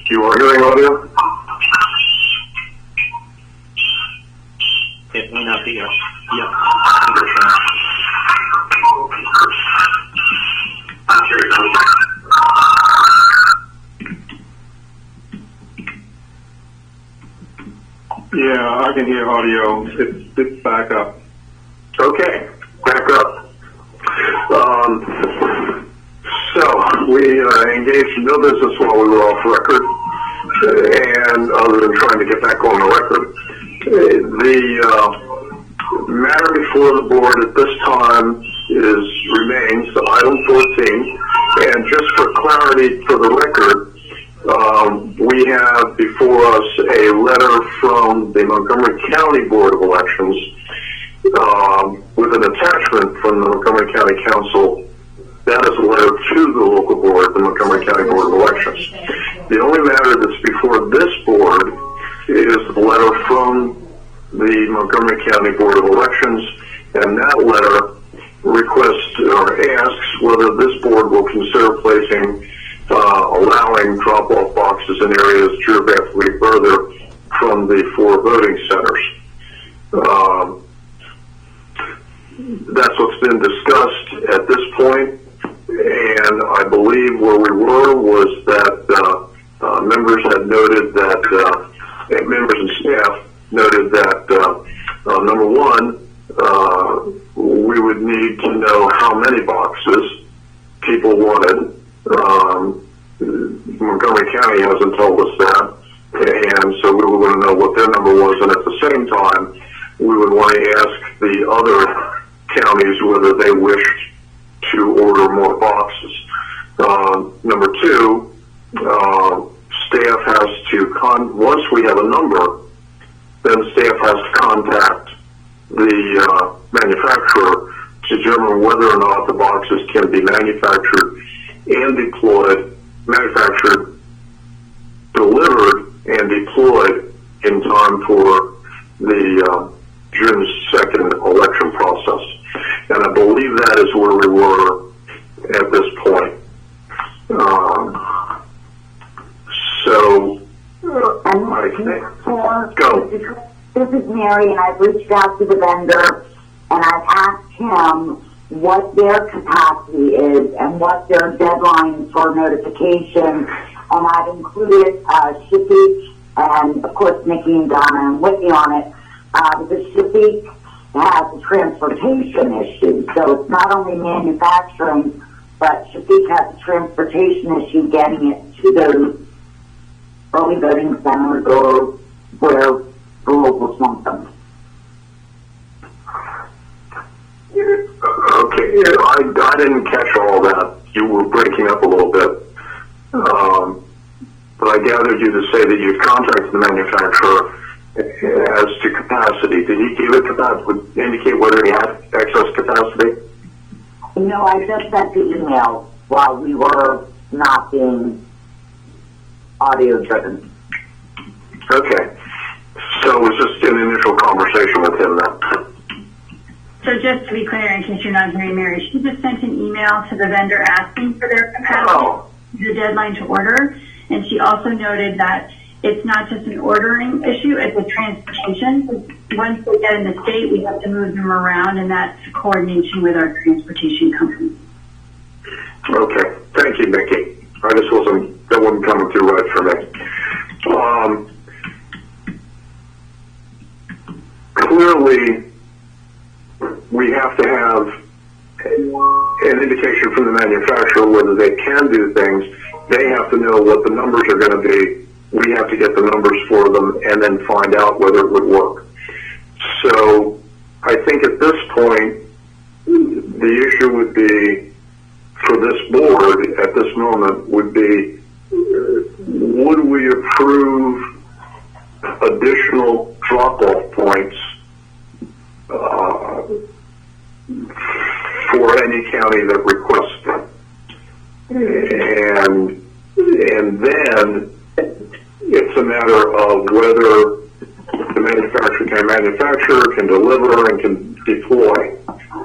You are hearing audio? It may not be. Yeah. Yeah, I can hear audio. It's back up. Okay, back up. So we engaged in no business while we were off record, and other than trying to get back on the record. The matter before the board at this time remains item 14, and just for clarity for the record, we have before us a letter from the Montgomery County Board of Elections with an attachment from the Montgomery County Council. That is a letter to the local board, the Montgomery County Board of Elections. The only matter that's before this board is the letter from the Montgomery County Board of Elections, and that letter requests or asks whether this board will consider placing allowing drop-off boxes in areas geographically further from the 4 voting centers. That's what's been discussed at this point, and I believe where we were was that members had noted that, members and staff noted that, number one, we would need to know how many boxes people wanted. Montgomery County hasn't told us that, and so we would want to know what their number was, and at the same time, we would want to ask the other counties whether they wished to order more boxes. Number two, staff has to, once we have a number, then staff has to contact the manufacturer to determine whether or not the boxes can be manufactured and deployed, manufactured, delivered, and deployed in time for the June 2nd election process. And I believe that is where we were at this point. Go. This is Mary, and I've reached out to the vendor, and I've asked him what their capacity is and what their deadline for notification, and I've included Shafiq and, of course, Nikki and Donna and Whitney on it, because Shafiq has a transportation issue, so it's not only manufacturing, but Shafiq has a transportation issue getting it to those early voting centers or where the locals want them. Okay, I didn't catch all that. You were breaking up a little bit. But I gathered you to say that you've contacted the manufacturer as to capacity. Did he give it capacity? Would indicate whether he had excess capacity? No, I just sent the email while we were not being audio driven. Okay. So it was just an initial conversation with him then. So just to be clear, in case you're not hearing Mary, she just sent an email to the vendor asking for their capacity, the deadline to order, and she also noted that it's not just an ordering issue, it's a transportation. Once they get in the state, we have to move them around, and that's coordination with our transportation company. Okay. Thank you, Nikki. That wasn't coming through right for me. Clearly, we have to have an indication from the manufacturer whether they can do things. They have to know what the numbers are going to be. We have to get the numbers for them and then find out whether it would work. So I think at this point, the issue would be, for this board at this moment, would be, would we approve additional drop-off points for any county that requests them? And then it's a matter of whether the manufacturer can manufacture, can deliver, and can deploy.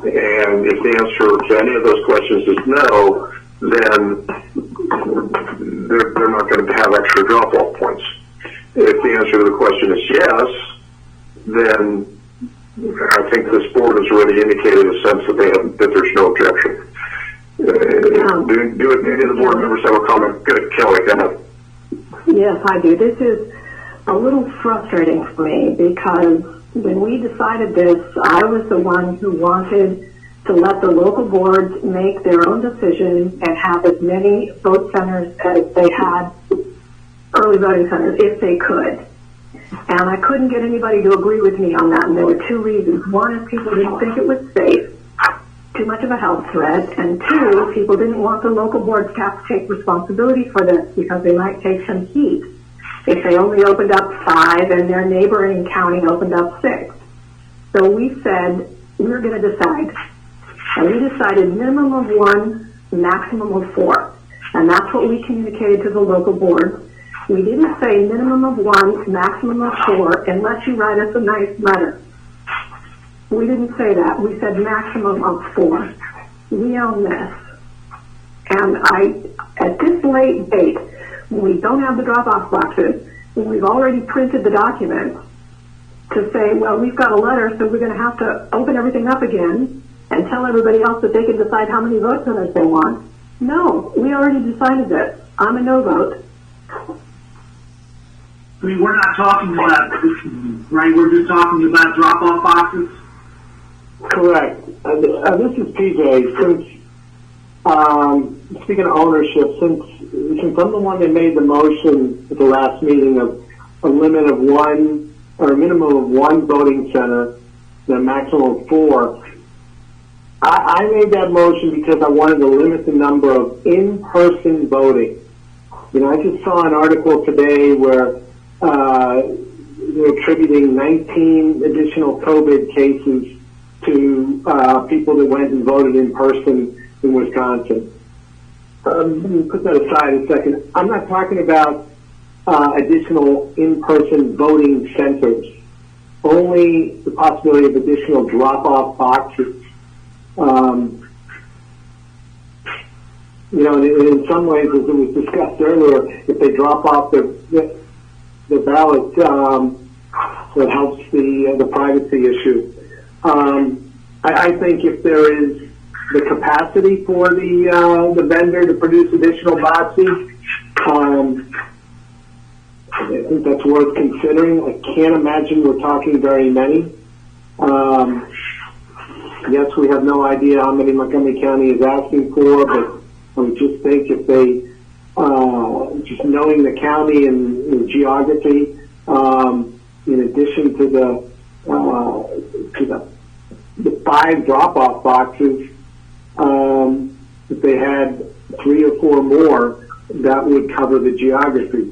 And And if the answer to any of those questions is no, then they're not going to have extra drop-off points. If the answer to the question is yes, then I think this board has already indicated a sense that that there's no objection. Do any of the board members have a comment? Good, Kelly, go ahead. Yes, I do. This is a little frustrating for me because when we decided this, I was the one who wanted to let the local boards make their own decision and have as many vote centers as they had, early voting centers, if they could. And I couldn't get anybody to agree with me on that, and there were two reasons. One is people didn't think it was safe, too much of a health threat, and two, people didn't want the local boards to have to take responsibility for this because they might take some heat if they only opened up 5 and their neighboring county opened up 6. So we said we were going to decide. And we decided minimum of 1, maximum of 4. And that's what we communicated to the local boards. We didn't say minimum of 1, maximum of 4, unless you write us a nice letter. We didn't say that. We said maximum of 4. We own this. And at this late date, we don't have the drop-off boxes. We've already printed the documents to say, well, we've got a letter, so we're going to have to open everything up again and tell everybody else that they can decide how many vote centers they want. No, we already decided this. I'm a no vote. I mean, we're not talking about, right, we're just talking about drop-off boxes? Correct. This is PJ. Since, speaking of ownership, since I'm the one that made the motion at the last meeting of a limit of 1, or a minimum of 1 voting center, and a maximum of 4, I made that motion because I wanted to limit the number of in-person voting. You know, I just saw an article today where they're attributing 19 additional COVID cases to people that went and voted in person in Wisconsin. Let me put that aside a second. I'm not talking about additional in-person voting centers, only the possibility of additional drop-off boxes. You know, in some ways, as it was discussed earlier, if they drop off the ballot, that helps the privacy issue. I think if there is the capacity for the vendor to produce additional boxes, I think that's worth considering. I can't imagine we're talking very many. Yes, we have no idea how many Montgomery County is asking for, but I would just think if they, just knowing the county and the geography, in addition to the 5 drop-off boxes, if they had 3 or 4 more, that would cover the geography.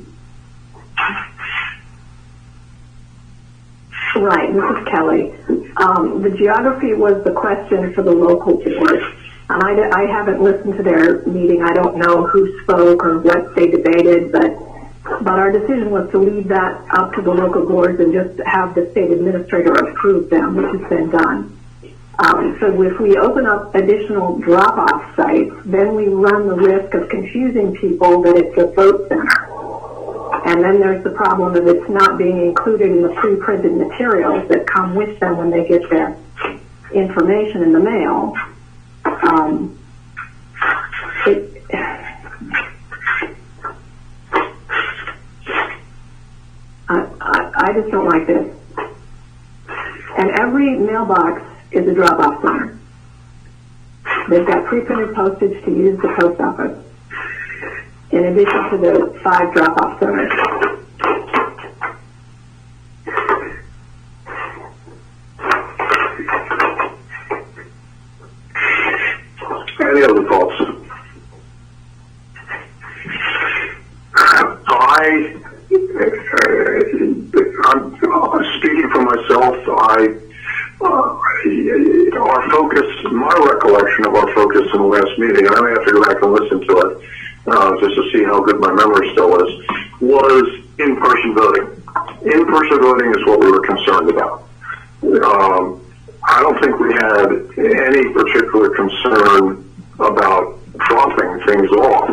Right, this is Kelly. The geography was the question for the local board. And I haven't listened to their meeting. I don't know who spoke or what they debated, but our decision was to leave that up to the local boards and just have the state administrator approve them, which has been done. So if we open up additional drop-off sites, then we run the risk of confusing people that it's a vote center. And then there's the problem of it's not being included in the pre-printed materials that come with them when they get their information in the mail. I just don't like this. And every mailbox is a drop-off center. They've got pre-printed postage to use the post office, in addition to the 5 drop-off centers. Any other thoughts? I'm speaking for myself. Our focus, my recollection of our focus in the last meeting, and I may have to go back and listen to it just to see how good my memory still is, was in-person voting. In-person voting is what we were concerned about. I don't think we had any particular concern about dropping things off,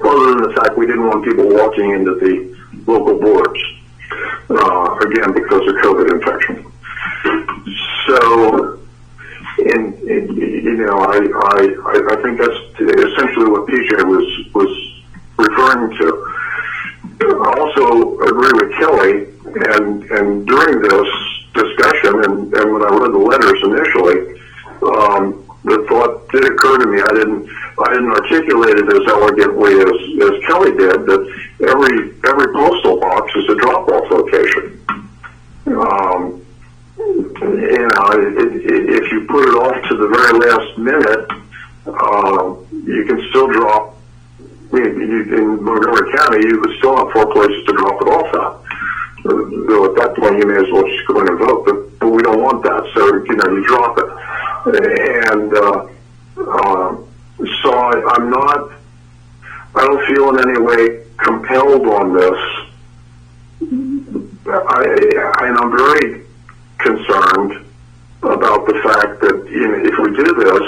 other than the fact we didn't want people walking into the local boards, again, because of COVID infection. So, I think that's essentially what PJ was referring to. I also agree with Kelly, and during this discussion, and when I read the letters initially, the thought did occur to me. I didn't articulate it as elegantly as Kelly did, that every postal box is a drop-off location. If you put it off to the very last minute, you can still drop. In Montgomery County, you would still have 4 places to drop it off at. Though at that point, you may as well just go in and vote, but we don't want that. So, you drop it. And so I don't feel in any way compelled on this. And I'm very concerned about the fact that, if we do this,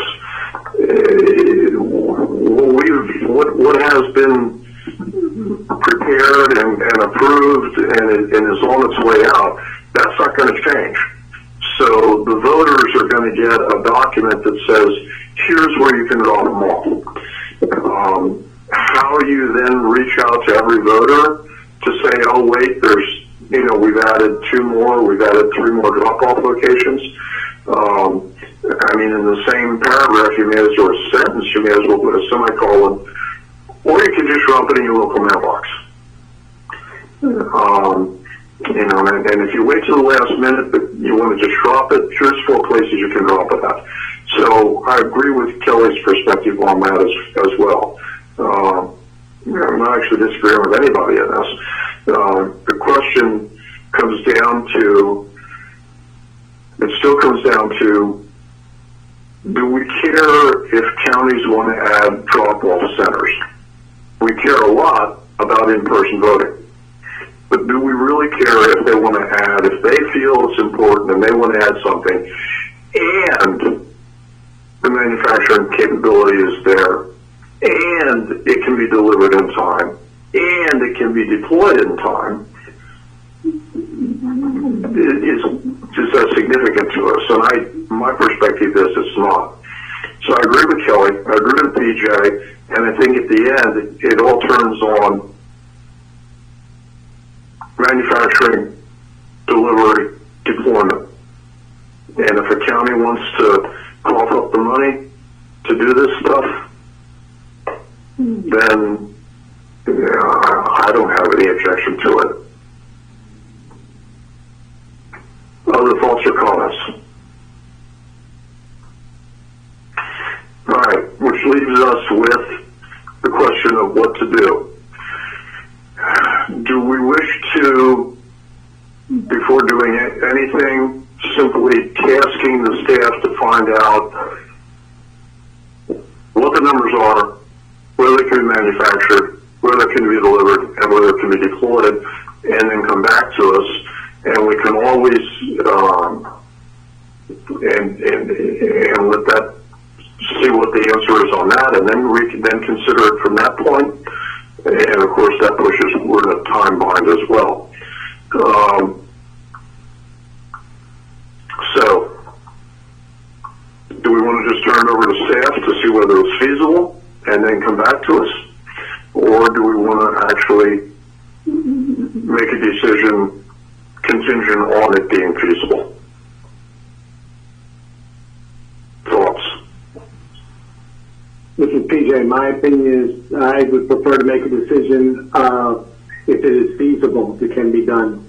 what has been prepared and approved and is on its way out, that's not going to change. So the voters are going to get a document that says, here's where you can drop them off. How you then reach out to every voter to say, oh, wait, we've added 2 more, we've added 3 more drop-off locations. In the same paragraph, or sentence, you may as well put a semicolon, or you can just drop it in your local mailbox. And if you wait till the last minute, but you want to just drop it, here's 4 places you can drop it at. So I agree with Kelly's perspective on that as well. I'm not actually disagreeing with anybody in this. The question still comes down to, do we care if counties want to add drop-off centers? We care a lot about in-person voting. But do we really care if they want to add, if they feel it's important and they want to add something, and the manufacturing capability is there, and it can be delivered in time, and it can be deployed in time, is that significant to us? And my perspective is it's not. So I agree with Kelly, I agree with PJ, and I think at the end, it all turns on manufacturing, delivery, deployment. And if a county wants to cough up the money to do this stuff, then I don't have any objection to it. Other thoughts or comments? All right, which leaves us with the question of what to do. Do we wish to, before doing anything, simply tasking the staff to find out what the numbers are, where they can be manufactured, where they can be delivered, and where they can be deployed, and then come back to us, and we can always and let that, see what the answer is on that, and then we can then consider it from that point. And of course, that pushes, we're in a time bind as well. So, do we want to just turn it over to staff to see whether it's feasible and then come back to us? Or do we want to actually make a decision contingent on it being feasible? Thoughts? This is PJ. My opinion is I would prefer to make a decision if it is feasible, if it can be done.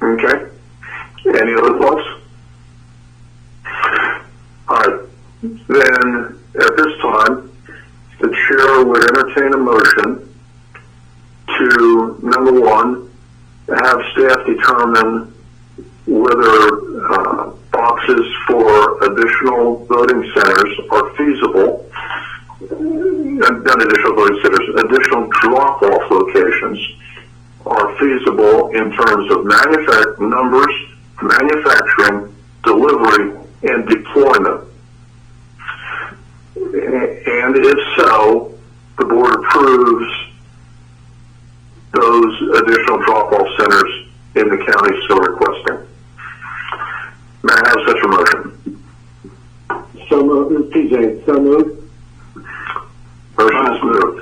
Okay. Any other thoughts? All right. Then, at this time, the chair would entertain a motion to, number 1, have staff determine whether boxes for additional voting centers are feasible, not additional voting centers, additional drop-off locations are feasible in terms of numbers, manufacturing, delivery, and deployment? And if so, the board approves those additional drop-off centers in the county so requesting. May I have such a motion? So moved. TJ, so moved. Motion is moved.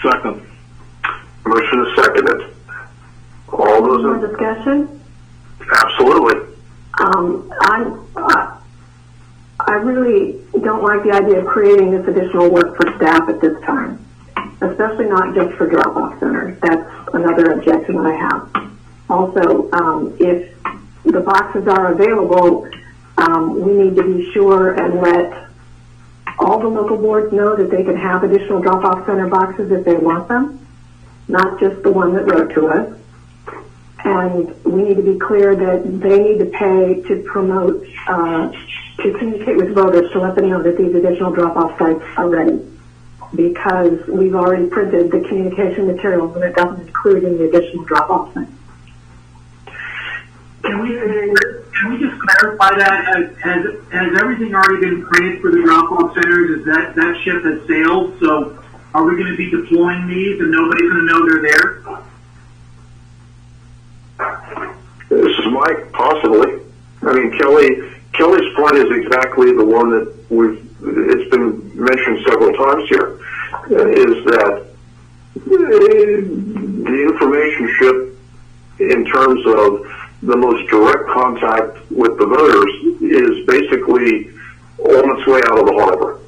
Second. Motion is seconded. All those More in... discussion? Absolutely. I really don't like the idea of creating this additional work for staff at this time, especially not just for drop-off centers. That's another objection that I have. Also, if the boxes are available, we need to be sure and let all the local boards know that they can have additional drop-off center boxes if they want them, not just the one that wrote to us. And we need to be clear that they need to pay to promote, to communicate with voters to let them know that these additional drop-off sites are ready. Because we've already printed the communication materials and it doesn't include any additional drop-off sites. Can we just clarify that? Has everything already been printed for the drop-off centers? Is that ship has sailed? So are we going to be deploying these and nobody's going to know they're there? This is Mike, possibly. I mean, Kelly's point is exactly the one that it's been mentioned several times here, is that the information ship, in terms of the most direct contact with the voters, is basically on its way out of the harbor.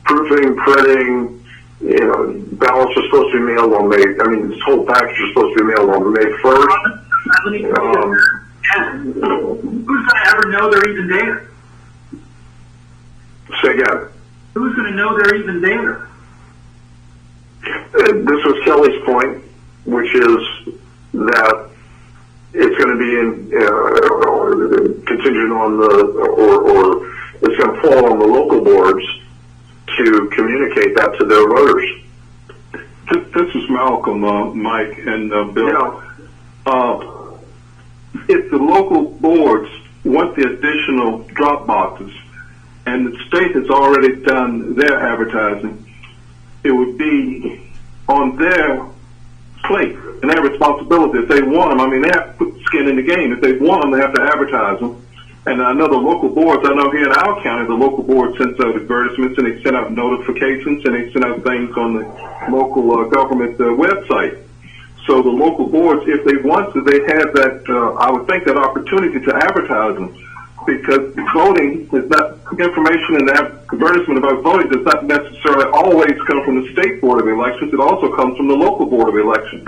Proofing, printing, ballots are supposed to be mailed on May. I mean, this whole package is supposed to be mailed on May 1st. Who's going to ever know they're even there? Say again. Who's going to know they're even there? This was Kelly's point, which is that it's going to be contingent on or it's going to fall on the local boards to communicate that to their voters. This is Malcolm, Mike, and Bill. If the local boards want the additional drop boxes, and the state has already done their advertising, it would be on their plate and their responsibility. If they want them, I mean, they have to put skin in the game. If they want them, they have to advertise them. And I know the local boards, I know here in our county, the local board sends out advertisements and they send out notifications and they send out things on the local government website. So the local boards, if they want to, they have that, I would think, that opportunity to advertise them. Because voting is not, information and advertisement about voting does not necessarily always come from the state board of elections. It also comes from the local board of elections.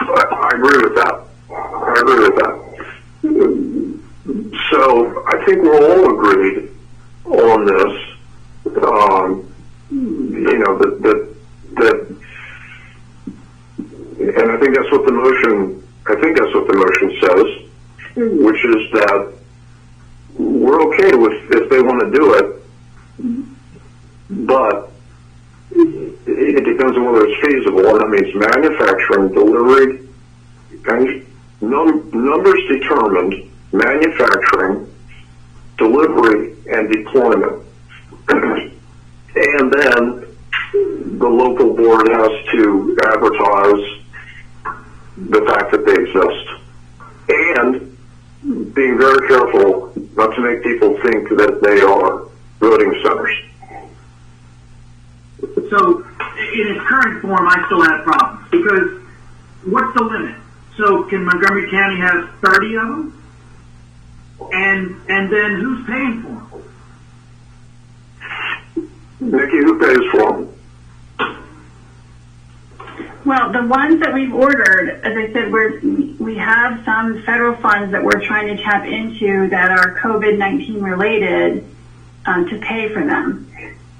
I agree with that. So I think we're all agreed on this. And I think that's what the motion says, which is that we're okay with if they want to do it, but it depends on whether it's feasible, and that means manufacturing, delivery, and numbers determined, manufacturing, delivery, and deployment. And then the local board has to advertise the fact that they exist. And being very careful not to make people think that they are voting centers. So in its current form, I still have problems because what's the limit? So can Montgomery County have 30 of them? And then who's paying for them? Nikki, who pays for them? Well, the ones that we've ordered, as I said, we have some federal funds that we're trying to tap into that are COVID-19 related to pay for them.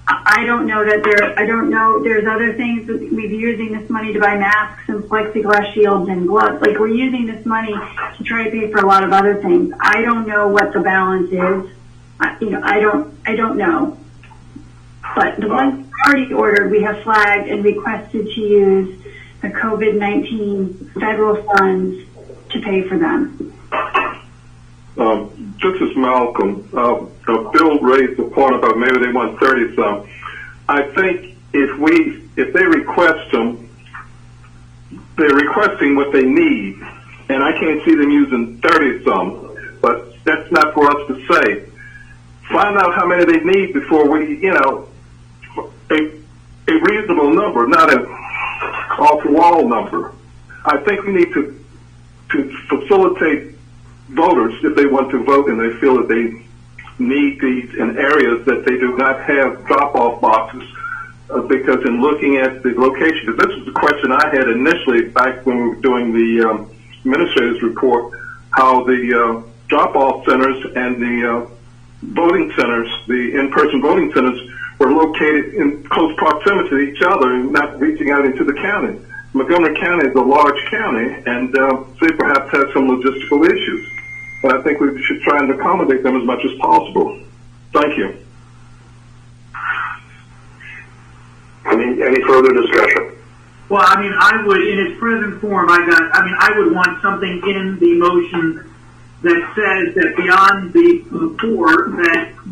I don't know there's other things that we've been using this money to buy masks and plexiglass shields and gloves. Like, we're using this money to try to pay for a lot of other things. I don't know what the balance is. I don't know. But the ones already ordered, we have flagged and requested to use the COVID-19 federal funds to pay for them. This is Malcolm. Bill raised the point about maybe they want 30 some. I think if they request them, they're requesting what they need, and I can't see them using 30 some. But that's not for us to say. Find out how many they need before we, a reasonable number, not an off-the-wall number. I think we need to facilitate voters if they want to vote and they feel that they need these in areas that they do not have drop-off boxes, because in looking at the location, this is the question I had initially back when we were doing the administrator's report, how the drop-off centers and the voting centers, the in-person voting centers, were located in close proximity to each other and not reaching out into the county. Montgomery County is a large county, and they perhaps have some logistical issues. But I think we should try and accommodate them as much as possible. Thank you. Any further discussion? Well, I mean, I would, in its present form, I would want something in the motion that says that beyond the four,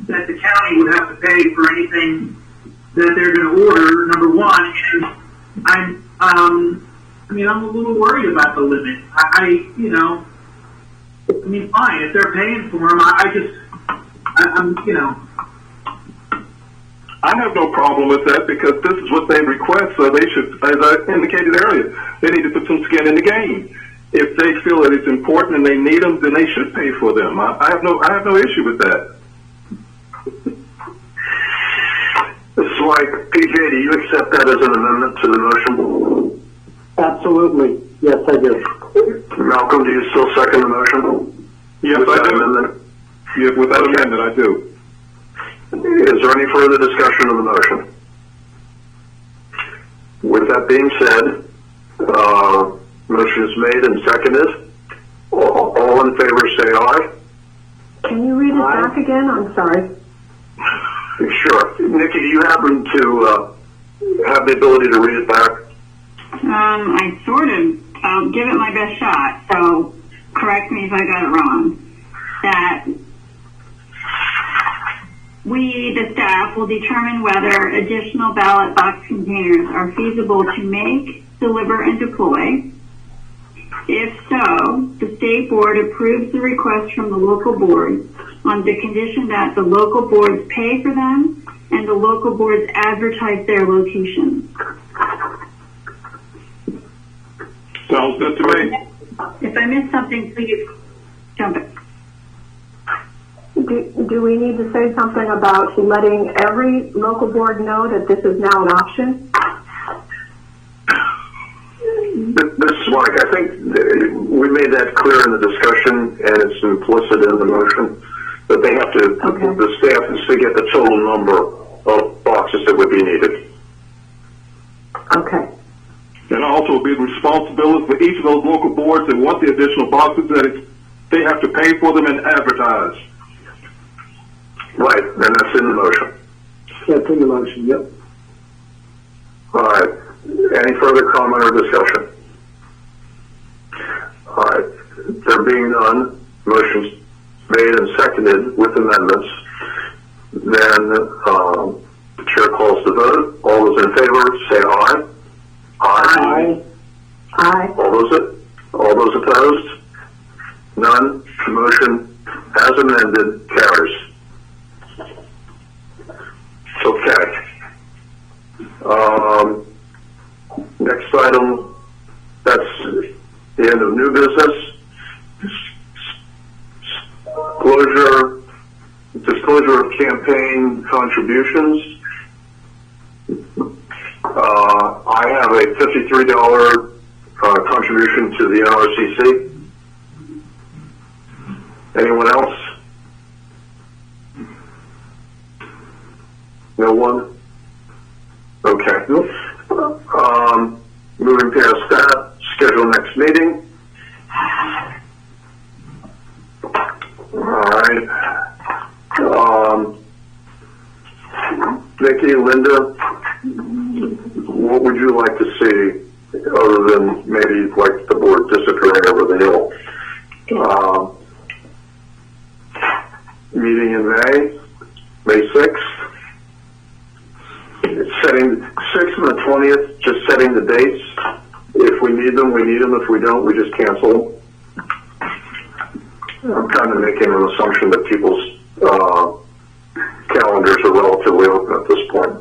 that the county would have to pay for anything that they're going to order, number one. And I'm a little worried about the limit. Fine, if they're paying for them, I have no problem with that because this is what they request, so they should, as I indicated earlier, they need to put some skin in the game. If they feel that it's important and they need them, then they should pay for them. I have no issue with that. It's like, PJ, do you accept that as an amendment to the motion? Absolutely. Yes, I do. Malcolm, do you still second the motion? Yes, with I that do. Amendment? Yeah, with that amendment, I do. Is there any further discussion of the motion? With that being said, motion is made and seconded. All in favor say aye. Can you read it back again? I'm sorry. Sure. Nikki, do you happen to have the ability to read it back? I'll give it my best shot, so correct me if I got it wrong. That we, the staff, will determine whether additional ballot box containers are feasible to make, deliver, and deploy. If so, the state board approves the request from the local board on the condition that the local boards pay for them and the local boards advertise their locations. Sounds good to me. If I missed something, please jump in. Do we need to say something about letting every local board know that this is now an option? This is Mike. I think we made that clear in the discussion, and it's implicit in the motion that they have to, the staff is to get the total number of boxes that would be needed. Okay. And also be the responsibility for each of those local boards that want the additional boxes that they have to pay for them and advertise. Right, and that's in the motion. That's in the motion, yep. All right. Any further comment or discussion? All right. There being none, motions made and seconded with amendments. Then the chair calls the vote. All those in favor say aye. Aye. Aye. All those opposed? None. The motion, as amended, carries. Okay. Next item, that's the end of new business. Disclosure of campaign contributions. I have a $53 contribution to the NRCC. Anyone else? No one? Okay. Moving past that, schedule next meeting. All right. Nikki, Linda, what would you like to see other than maybe like the board disappearing over the hill. Meeting in May 6th. Setting 6th and the 20th, just setting the dates. If we need them, we need them. If we don't, we just cancel. I'm kind of making an assumption that people's calendars are relatively open at this point.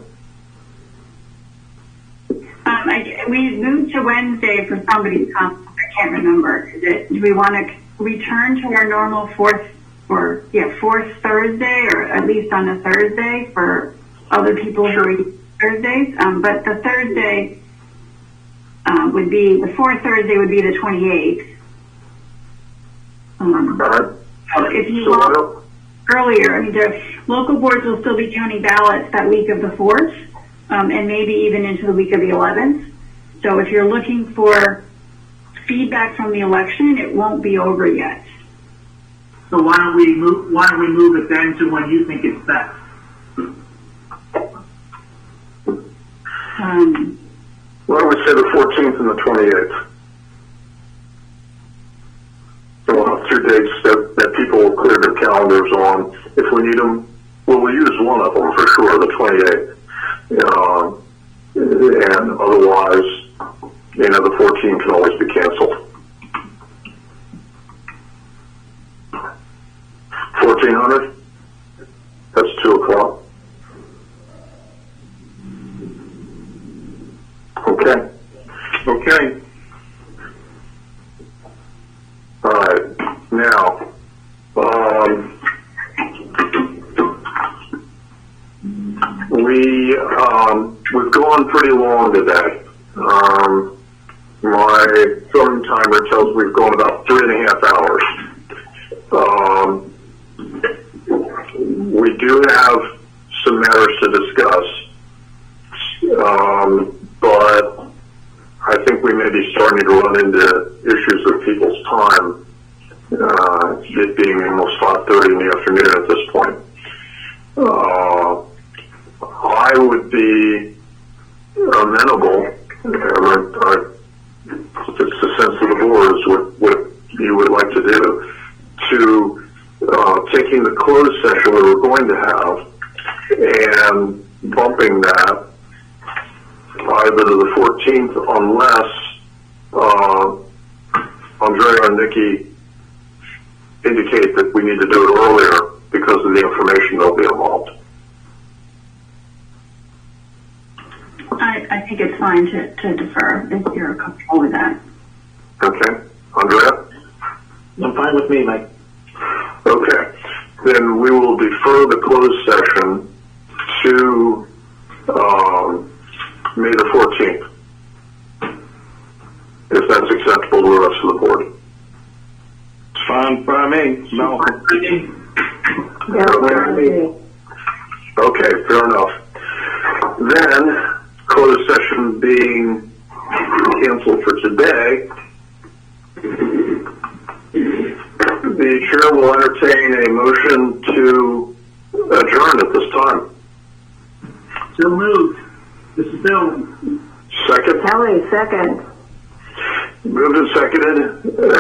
We moved to Wednesday for somebody's conflict. I can't remember. Do we want to return to our normal fourth Thursday, or at least on a Thursday for other people who are Thursdays? But the Thursday the fourth Thursday would be the 28th. So if you want earlier, the local boards will still be counting ballots that week of the 4th, and maybe even into the week of the 11th. So if you're looking for feedback from the election, it won't be over yet. So why don't we move it then to when you think it's best? Why don't we say the 14th and the 28th? So we'll have 2 dates that people will clear their calendars on. If we need them, we'll use one of them for sure, the 28th. And otherwise, the 14th can always be canceled. 1400? That's 2 o'clock. Okay. All right. Now, we've gone pretty long today. My phone timer tells we've gone about 3.5 hours. We do have some matters to discuss, but I think we may be starting to run into issues of people's time, it being almost 5:30 in the afternoon at this point. I would be amenable, if it's the sense of the board is what you would like to do, to taking the closed session we were going to have and bumping that either to the 14th unless Andrea and Nikki indicate that we need to do it earlier because of the information they'll be involved. I think it's fine to defer if you're comfortable with that. Okay. Andrea? I'm fine with me, Mike. Okay. Then we will defer the closed session to May the 14th, if that's acceptable to the rest of the board. It's fine by me. No. Okay, fair enough. Then, closed session being canceled for today, the chair will entertain a motion to adjourn at this time. So moved. This is Bill. Second? Kelly, second. Moved and seconded.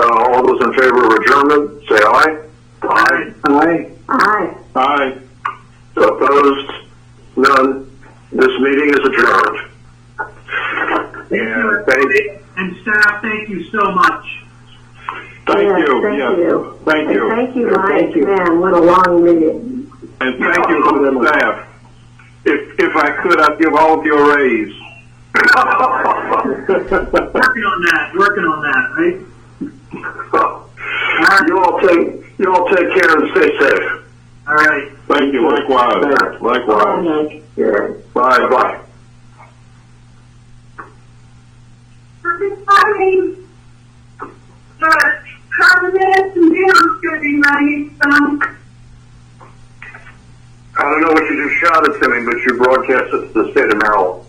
All those in favor of adjournment, say aye. Aye. Aye. Aye. Aye. Opposed? None. This meeting is adjourned. And And staff, thank you so much. Thank Yes, you. thank Yes. you. Thank And you. thank you, Yeah, Mike. thank you. Man, what a long meeting. And thank you to the staff. If I could, I'd give all of you a raise. Working on that, right? You all take care and stay safe. All right. Thank you. Likewise. Likewise. Bye. Bye. I don't know what you just shouted to me, but you broadcast it to the state of Maryland.